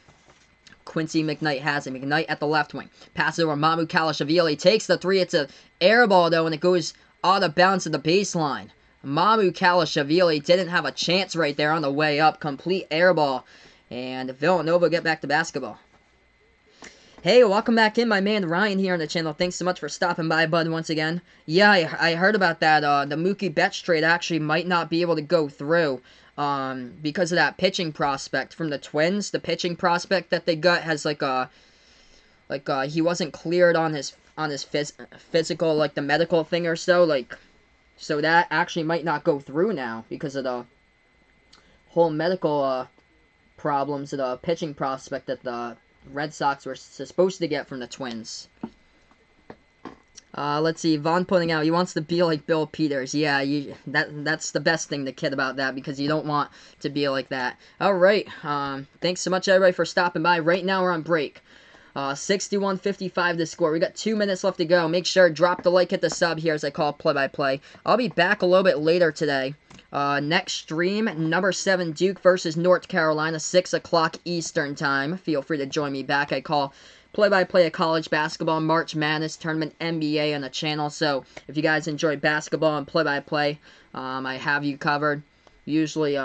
Quincy McKnight has it. McKnight at the left wing. Passes over Mamukelashvili. Takes the 3. It's an air ball, though, and it goes out of bounds at the baseline. Mamukelashvili didn't have a chance right there on the way up. Complete air ball. And Villanova get back to basketball. Hey, welcome back in, my man Ryan here on the channel. Thanks so much for stopping by, bud, once again. Yeah, I heard about that. The Mookie Betts trade actually might not be able to go through because of that pitching prospect from the Twins. The pitching prospect that they got has he wasn't cleared on his physical, like the medical thing or so, so that actually might not go through now because of the whole medical problems of the pitching prospect that the Red Sox were supposed to get from the Twins. Let's see. Vaughn putting out, he wants to be like Bill Peters. Yeah, that's the best thing to kid about that because you don't want to be like that. All right. Thanks so much, everybody, for stopping by. Right now, we're on break. 61-55 the score. We got 2 minutes left to go. Make sure drop the like, hit the sub here as I call play-by-play. I'll be back a little bit later today. Next stream, number 7 Duke versus North Carolina, 6 o'clock Eastern time. Feel free to join me back. I call play-by-play of college basketball, March Madness tournament, NBA on the channel. So if you guys enjoy basketball and play-by-play, I have you covered. Usually,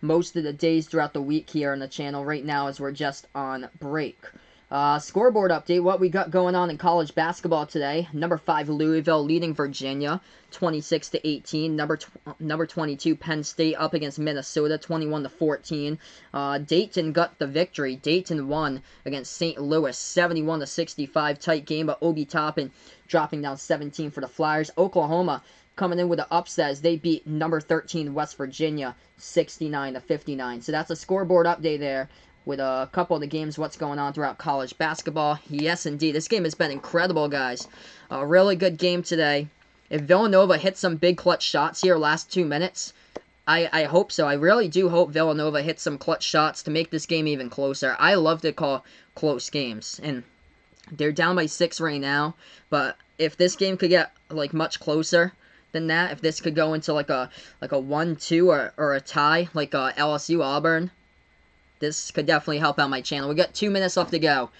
most of the days throughout the week here on the channel right now as we're just on break. Scoreboard update, what we got going on in college basketball today. Number 5 Louisville leading Virginia 26-18. Number 22 Penn State up against Minnesota 21-14. Dayton got the victory. Dayton won against St. Louis 71-65. Tight game, but Obi Toppin dropping down 17 for the Flyers. Oklahoma coming in with an upset as they beat number 13 West Virginia 69-59. So that's a scoreboard update there with a couple of the games, what's going on throughout college basketball. Yes, indeed. This game has been incredible, guys. A really good game today. If Villanova hits some big clutch shots here last 2 minutes, I hope so. I really do hope Villanova hits some clutch shots to make this game even closer. I love to call close games, and they're down by 6 right now, but if this game could get much closer than that, if this could go into like a 1-2 or a tie like LSU Auburn, this could definitely help out my channel. We got 2 minutes left to go.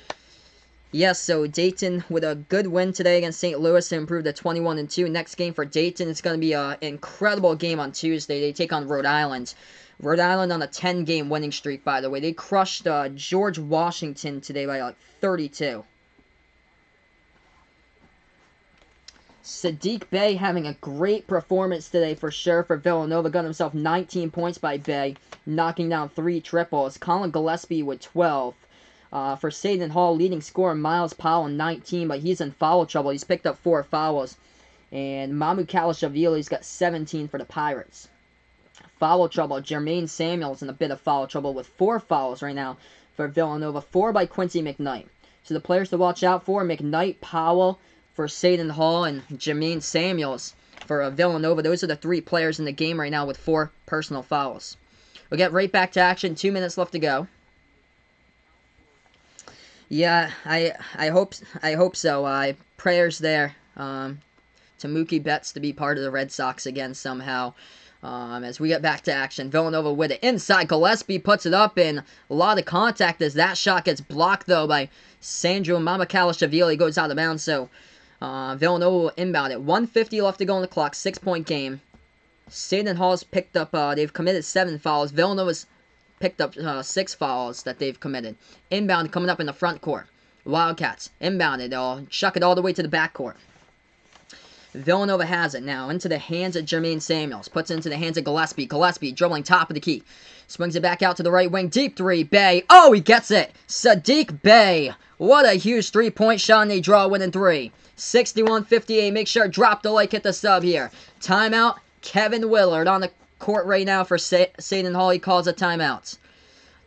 Yes, so Dayton with a good win today against St. Louis to improve to 21-2. Next game for Dayton, it's going to be an incredible game on Tuesday. They take on Rhode Island. Rhode Island on a 10-game winning streak, by the way. They crushed George Washington today by 32. Saddiq Bey having a great performance today for sure for Villanova. Got himself 19 points by Bey, knocking down 3 triples. Colin Gillespie with 12. For Seton Hall, leading scorer Miles Powell 19, but he's in foul trouble. He's picked up 4 fouls. And Mamu Kalashvili's got 17 for the Pirates. Foul trouble, Jermaine Samuels in a bit of foul trouble with 4 fouls right now for Villanova. 4 by Quincy McKnight. So the players to watch out for, McKnight, Powell for Seton Hall, and Jermaine Samuels for Villanova. Those are the 3 players in the game right now with 4 personal fouls. We'll get right back to action. 2 minutes left to go. Yeah, I hope so. Prayers there to Mookie Betts to be part of the Red Sox again somehow. As we get back to action, Villanova with it inside. Gillespie puts it up, and a lot of contact as that shot gets blocked though by Sandro Mamukelashvili. Goes out of bounds. So Villanova will inbound it. 1:50 left to go on the clock. 6-point game. Seton Hall's picked up. They've committed 7 fouls. Villanova's picked up 6 fouls that they've committed. Inbound coming up in the front court. Wildcats inbounded. They'll chuck it all the way to the back court. Villanova has it now into the hands of Jermaine Samuels. Puts it into the hands of Gillespie. Gillespie dribbling top of the key. Swings it back out to the right wing. Deep 3. Bey. Oh, he gets it. Saddiq Bey. What a huge 3-point shot, and they draw a winning 3. 61-58. Make sure drop the like, hit the sub here. Timeout. Kevin Willard on the court right now for Seton Hall. He calls a timeout.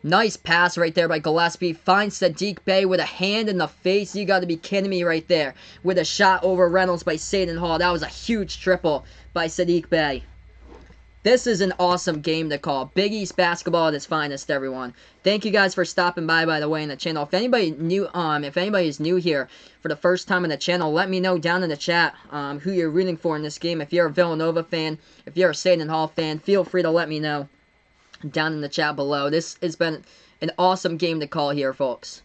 Nice pass right there by Gillespie. Finds Saddiq Bey with a hand in the face. You got to be kidding me right there. With a shot over Reynolds by Seton Hall. That was a huge triple by Saddiq Bey. This is an awesome game to call. Big East basketball at its finest, everyone. Thank you guys for stopping by the way, in the channel. If anybody is new here for the first time in the channel, let me know down in the chat who you're rooting for in this game. If you're a Villanova fan, if you're a Seton Hall fan, feel free to let me know down in the chat below. This has been an awesome game to call here, folks.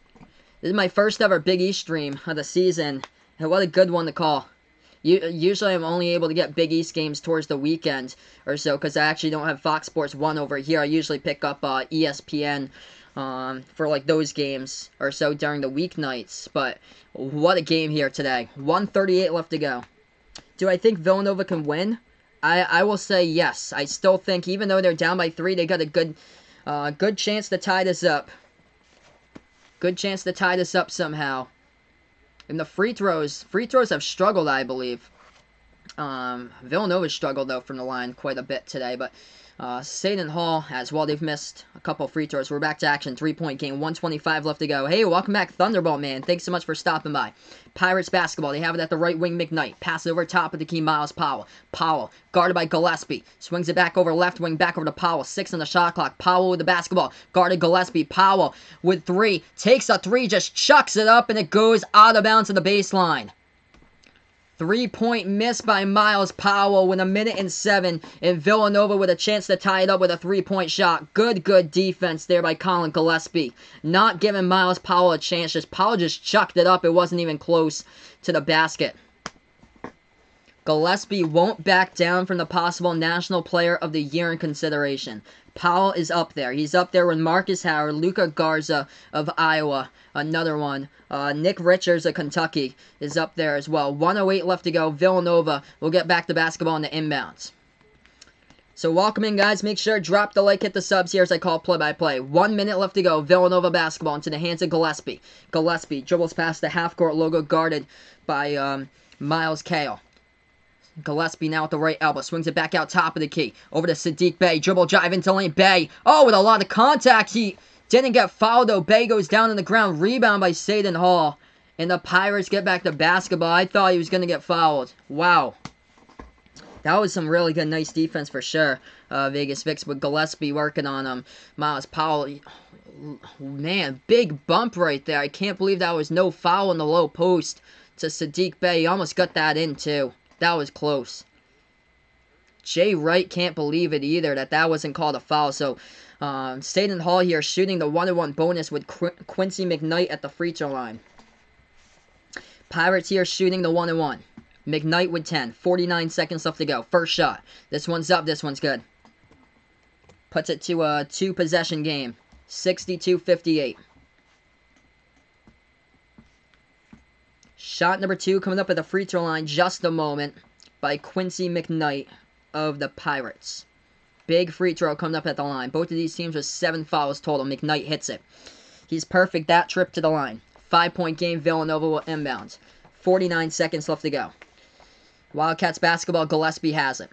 This is my first ever Big East stream of the season, and what a good one to call. Usually I'm only able to get Big East games towards the weekend or so because I actually don't have Fox Sports 1 over here. I usually pick up ESPN for like those games or so during the weeknights. But what a game here today. 1:38 left to go. Do I think Villanova can win? I will say yes. I still think even though they're down by 3, they got a good chance to tie this up. Good chance to tie this up somehow. And the free throws have struggled, I believe. Villanova struggled, though, from the line quite a bit today. But Seton Hall, as well, they've missed a couple free throws. We're back to action. 3-point game. 1:25 left to go. Hey, welcome back, Thunderbolt, man. Thanks so much for stopping by. Pirates basketball. They have it at the right wing, McKnight. Pass it over top of the key, Miles Powell. Powell, guarded by Gillespie. Swings it back over left wing, back over to Powell. 6 on the shot clock. Powell with the basketball. Guarded Gillespie. Powell with 3. Takes a 3, just chucks it up, and it goes out of bounds to the baseline. 3-point miss by Miles Powell with 1:07, and Villanova with a chance to tie it up with a 3-point shot. Good defense there by Colin Gillespie. Not giving Miles Powell a chance. Powell just chucked it up. It wasn't even close to the basket. Gillespie won't back down from the possible National Player of the Year in consideration. Powell is up there. He's up there with Marcus Howard, Luka Garza of Iowa, another one. Nick Richards of Kentucky is up there as well. 1:08 left to go. Villanova will get back to basketball in the inbounds. So welcome in, guys. Make sure to drop the like, hit the subs here as I call play-by-play. 1 minute left to go. Villanova basketball into the hands of Gillespie. Gillespie dribbles past the half-court logo guarded by Miles Cale. Gillespie now at the right elbow. Swings it back out top of the key. Over to Sadiq Bey. Dribble drive into lane. Bey. Oh, with a lot of contact. He didn't get fouled, though. Bey goes down on the ground. Rebound by Seton Hall. And the Pirates get back to basketball. I thought he was going to get fouled. Wow. That was some really good, nice defense for sure. Vegas Vicks with Gillespie working on him. Miles Powell. Man, big bump right there. I can't believe that was no foul in the low post to Sadiq Bey. He almost got that in, too. That was close. Jay Wright can't believe it either that wasn't called a foul. So, Seton Hall here shooting the 1-1 bonus with Quincy McKnight at the free throw line. Pirates here shooting the 1-1. McKnight with 10. 49 seconds left to go. First shot. This one's up. This one's good. Puts it to a 2-possession game. 62-58. Shot number 2 coming up at the free throw line just a moment by Quincy McKnight of the Pirates. Big free throw coming up at the line. Both of these teams with 7 fouls total. McKnight hits it. He's perfect that trip to the line. 5-point game. Villanova will inbound. 49 seconds left to go. Wildcats basketball. Gillespie has it.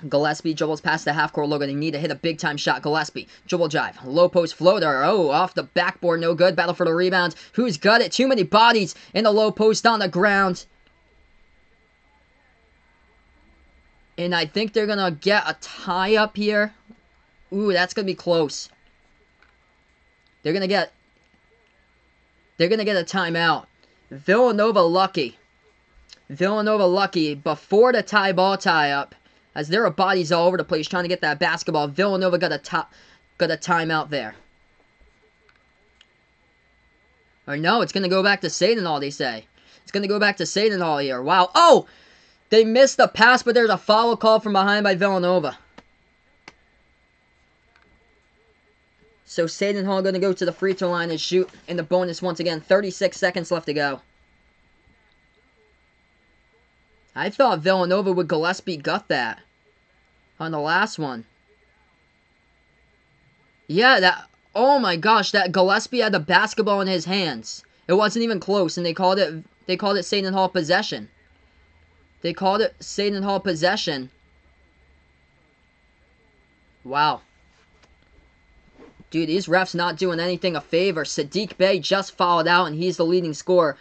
Gillespie dribbles past the half-court logo. They need to hit a big-time shot. Gillespie, dribble drive. Low post floater. Oh, off the backboard. No good. Battle for the rebound. Who's got it? Too many bodies in the low post on the ground. And I think they're going to get a tie up here. Ooh, that's going to be close. They're going to get a timeout. Villanova lucky. Villanova lucky before the tie-up. As there are bodies all over the place trying to get that basketball. Villanova got a timeout there. Or no, it's going to go back to Seton Hall, they say. It's going to go back to Seton Hall here. Wow. Oh! They missed the pass, but there's a foul call from behind by Villanova. So Seton Hall going to go to the free throw line and shoot in the bonus once again. 36 seconds left to go. I thought Villanova with Gillespie got that on the last one. Yeah, oh my gosh, that Gillespie had the basketball in his hands. It wasn't even close, and they called it Seton Hall possession. They called it Seton Hall possession. Wow. Dude, these refs not doing anything a favor. Sadiq Bey just fouled out, and he's the leading scorer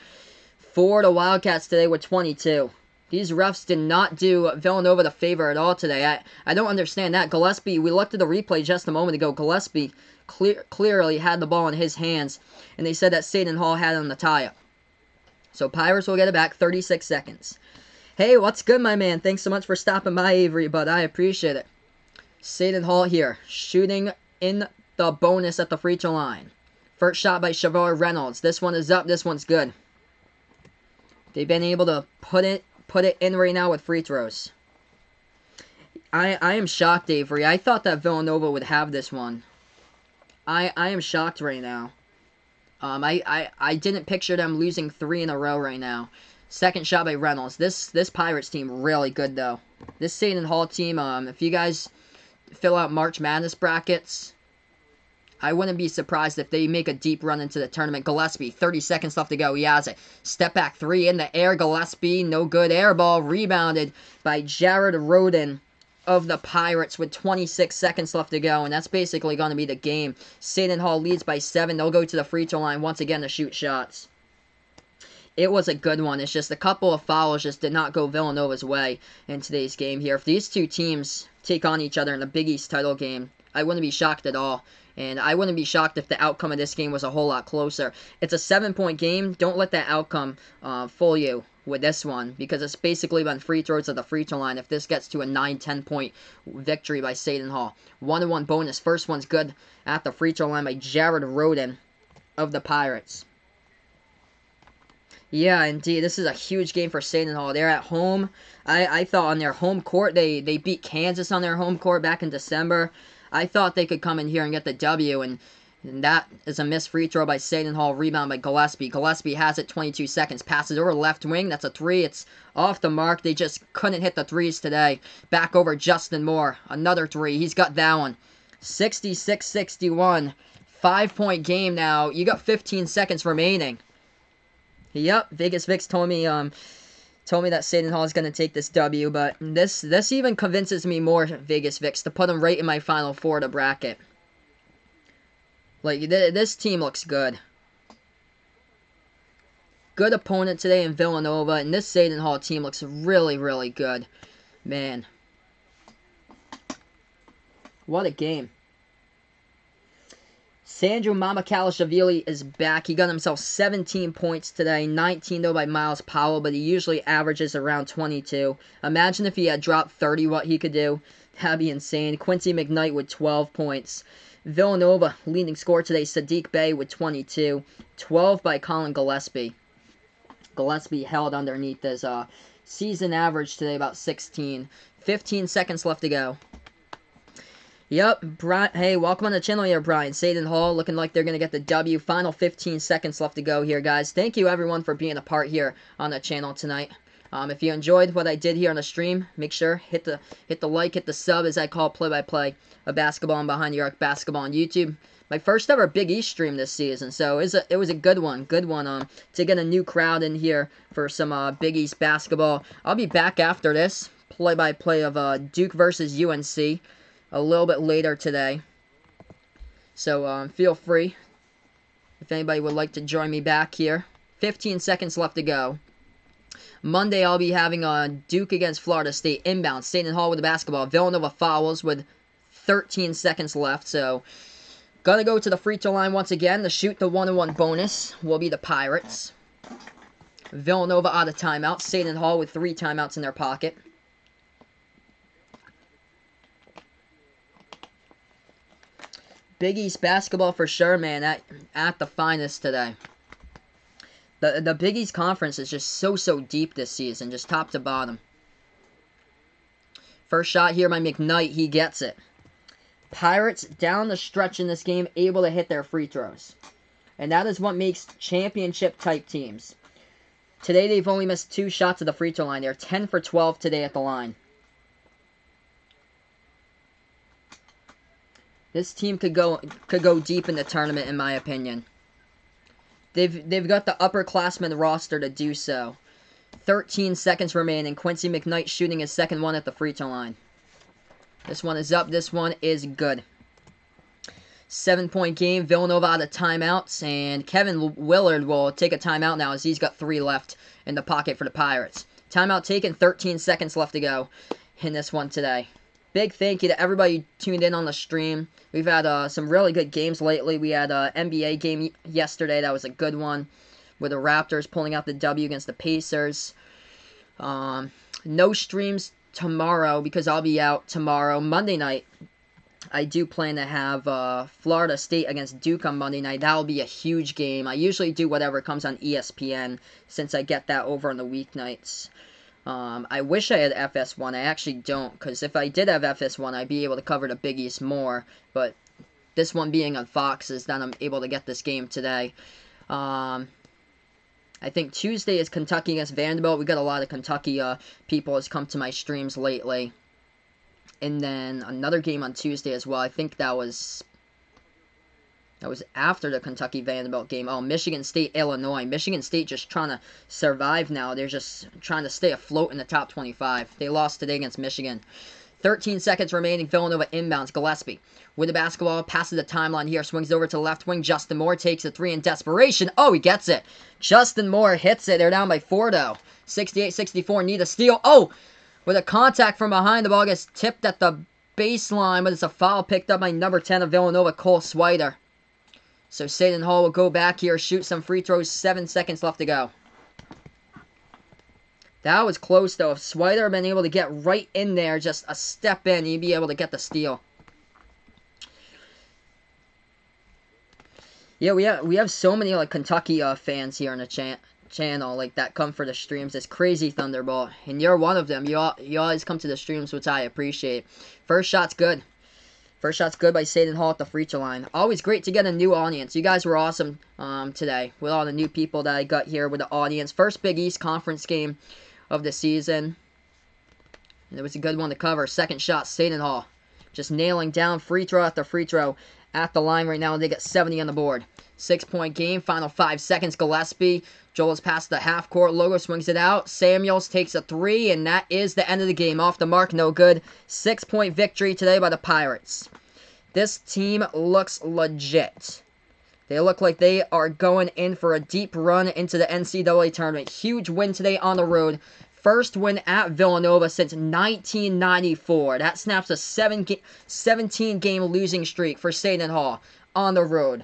for the Wildcats today with 22. These refs did not do Villanova the favor at all today. I don't understand that. Gillespie, we looked at the replay just a moment ago. Gillespie clearly had the ball in his hands, and they said that Seton Hall had it on the tie-up. So Pirates will get it back. 36 seconds. Hey, what's good, my man? Thanks so much for stopping by, Avery, but I appreciate it. Seton Hall here, shooting in the bonus at the free throw line. First shot by Shavar Reynolds. This one is up. This one's good. They've been able to put it in right now with free throws. I am shocked, Avery. I thought that Villanova would have this one. I am shocked right now. I didn't picture them losing 3 in a row right now. Second shot by Reynolds. This Pirates team really good though. This Seton Hall team, if you guys fill out March Madness brackets, I wouldn't be surprised if they make a deep run into the tournament. Gillespie, 30 seconds left to go. He has it. Step back 3 in the air. Gillespie, no good. Air ball rebounded by Jared Roden of the Pirates with 26 seconds left to go. And that's basically going to be the game. Seton Hall leads by 7. They'll go to the free throw line once again to shoot shots. It was a good one. It's just a couple of fouls just did not go Villanova's way in today's game here. If these two teams take on each other in the Big East title game, I wouldn't be shocked at all. And I wouldn't be shocked if the outcome of this game was a whole lot closer. It's a 7-point game. Don't let that outcome fool you with this one, because it's basically been free throws at the free throw line if this gets to a 9-10 point victory by Seton Hall. 1-1 bonus. First one's good at the free throw line by Jared Roden of the Pirates. Yeah, indeed. This is a huge game for Seton Hall. They're at home. I thought on their home court, they beat Kansas on their home court back in December. I thought they could come in here and get the W, and that is a missed free throw by Seton Hall. Rebound by Gillespie. Gillespie has it, 22 seconds. Passes over left wing. That's a 3. It's off the mark. They just couldn't hit the 3s today. Back over Justin Moore. Another 3. He's got that one. 66-61. 5-point game now. You got 15 seconds remaining. Yep, Vegas Vix told me that Seton Hall is going to take this W, but this even convinces me more, Vegas Vix, to put them right in my Final Four of the bracket. Like, this team looks good. Good opponent today in Villanova, and this Seton Hall team looks really, really good. Man. What a game. Sandro Mamakalisashvili is back. He got himself 17 points today. 19, though, by Miles Powell, but he usually averages around 22. Imagine if he had dropped 30, what he could do. That'd be insane. Quincy McKnight with 12 points. Villanova, leading scorer today, Sadiq Bey with 22. 12 by Colin Gillespie. Gillespie held underneath his season average today, about 16. 15 seconds left to go. Yep, hey, welcome on the channel here, Brian. Seton Hall looking like they're going to get the W. Final 15 seconds left to go here, guys. Thank you, everyone, for being a part here on the channel tonight. If you enjoyed what I did here on the stream, make sure hit the like, hit the sub, as I call play-by-play of basketball and behind the arc basketball on YouTube. My first ever Big East stream this season, so it was a good one. To get a new crowd in here for some Big East basketball. I'll be back after this play-by-play of Duke versus UNC. A little bit later today. So, feel free if anybody would like to join me back here. 15 seconds left to go. Monday, I'll be having Duke against Florida State inbound. Seton Hall with the basketball. Villanova fouls with 13 seconds left. So, gonna go to the free throw line once again to shoot the 1-1 bonus. Will be the Pirates. Villanova out of timeout. Seton Hall with 3 timeouts in their pocket. Big East basketball for sure, man, at the finest today. The Big East Conference is just so deep this season, just top to bottom. First shot here by McKnight, he gets it. Pirates down the stretch in this game, able to hit their free throws. And that is what makes championship-type teams. Today they've only missed 2 shots at the free throw line. They're 10 for 12 today at the line. This team could go deep in the tournament, in my opinion. They've got the upperclassmen roster to do so. 13 seconds remaining. Quincy McKnight shooting his second one at the free throw line. This one is up. This one is good. 7-point game. Villanova out of timeouts, and Kevin Willard will take a timeout now as he's got 3 left in the pocket for the Pirates. Timeout taken. 13 seconds left to go in this one today. Big thank you to everybody who tuned in on the stream. We've had some really good games lately. We had an NBA game yesterday. That was a good one, with the Raptors pulling out the W against the Pacers. No streams tomorrow because I'll be out tomorrow. Monday night, I do plan to have Florida State against Duke on Monday night. That'll be a huge game. I usually do whatever comes on ESPN since I get that over on the weeknights. I wish I had FS1. I actually don't, because if I did have FS1, I'd be able to cover the Big East more. But this one being on Fox is that I'm able to get this game today. I think Tuesday is Kentucky against Vanderbilt. We got a lot of Kentucky people has come to my streams lately. And then another game on Tuesday as well. I think that was after the Kentucky-Vanderbilt game. Oh, Michigan State, Illinois. Michigan State just trying to survive now. They're just trying to stay afloat in the top 25. They lost today against Michigan. 13 seconds remaining. Villanova inbounds. Gillespie with the basketball. Passes the timeline here. Swings over to the left wing. Justin Moore takes a three in desperation. Oh, he gets it. Justin Moore hits it. They're down by 4, though. 68-64. Need a steal. Oh! With a contact from behind, the ball gets tipped at the baseline, but it's a foul picked up by number 10 of Villanova, Cole Swider. So Seton Hall will go back here, shoot some free throws, 7 seconds left to go. That was close, though. If Swider had been able to get right in there, just a step in, he'd be able to get the steal. Yeah, we have so many like Kentucky fans here in the channel like that come for the streams. It's crazy, Thunderbolt, and you're one of them. You always come to the streams, which I appreciate. First shot's good. First shot's good by Seton Hall at the free throw line. Always great to get a new audience. You guys were awesome today with all the new people that I got here with the audience. First Big East Conference game of the season. And it was a good one to cover. Second shot, Seton Hall. Just nailing down free throw after free throw at the line right now. They got 70 on the board. 6-point game. Final 5 seconds. Gillespie. Joel's past the half court. Logo swings it out. Samuels takes a 3, and that is the end of the game. Off the mark, no good. 6-point victory today by the Pirates. This team looks legit. They look like they are going in for a deep run into the NCAA tournament. Huge win today on the road. First win at Villanova since 1994. That snaps a 17-game losing streak for Seton Hall on the road.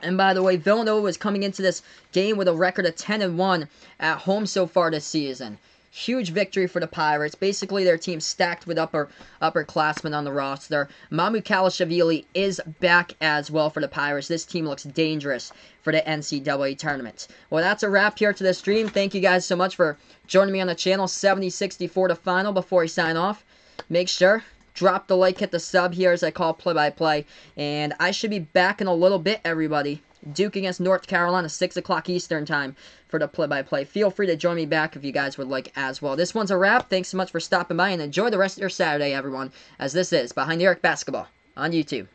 And by the way, Villanova is coming into this game with a record of 10-1 at home so far this season. Huge victory for the Pirates. Basically, their team stacked with upperclassmen on the roster. Mamu Kalashvili is back as well for the Pirates. This team looks dangerous for the NCAA tournament. Well, that's a wrap here to the stream. Thank you guys so much for joining me on the channel. 70-64 to final. Before I sign off, make sure drop the like, hit the sub here as I call play-by-play. And I should be back in a little bit, everybody. Duke against North Carolina, 6 o'clock Eastern time for the play-by-play. Feel free to join me back if you guys would like as well. This one's a wrap. Thanks so much for stopping by, and enjoy the rest of your Saturday, everyone, as this is Behind the Arc Basketball on YouTube.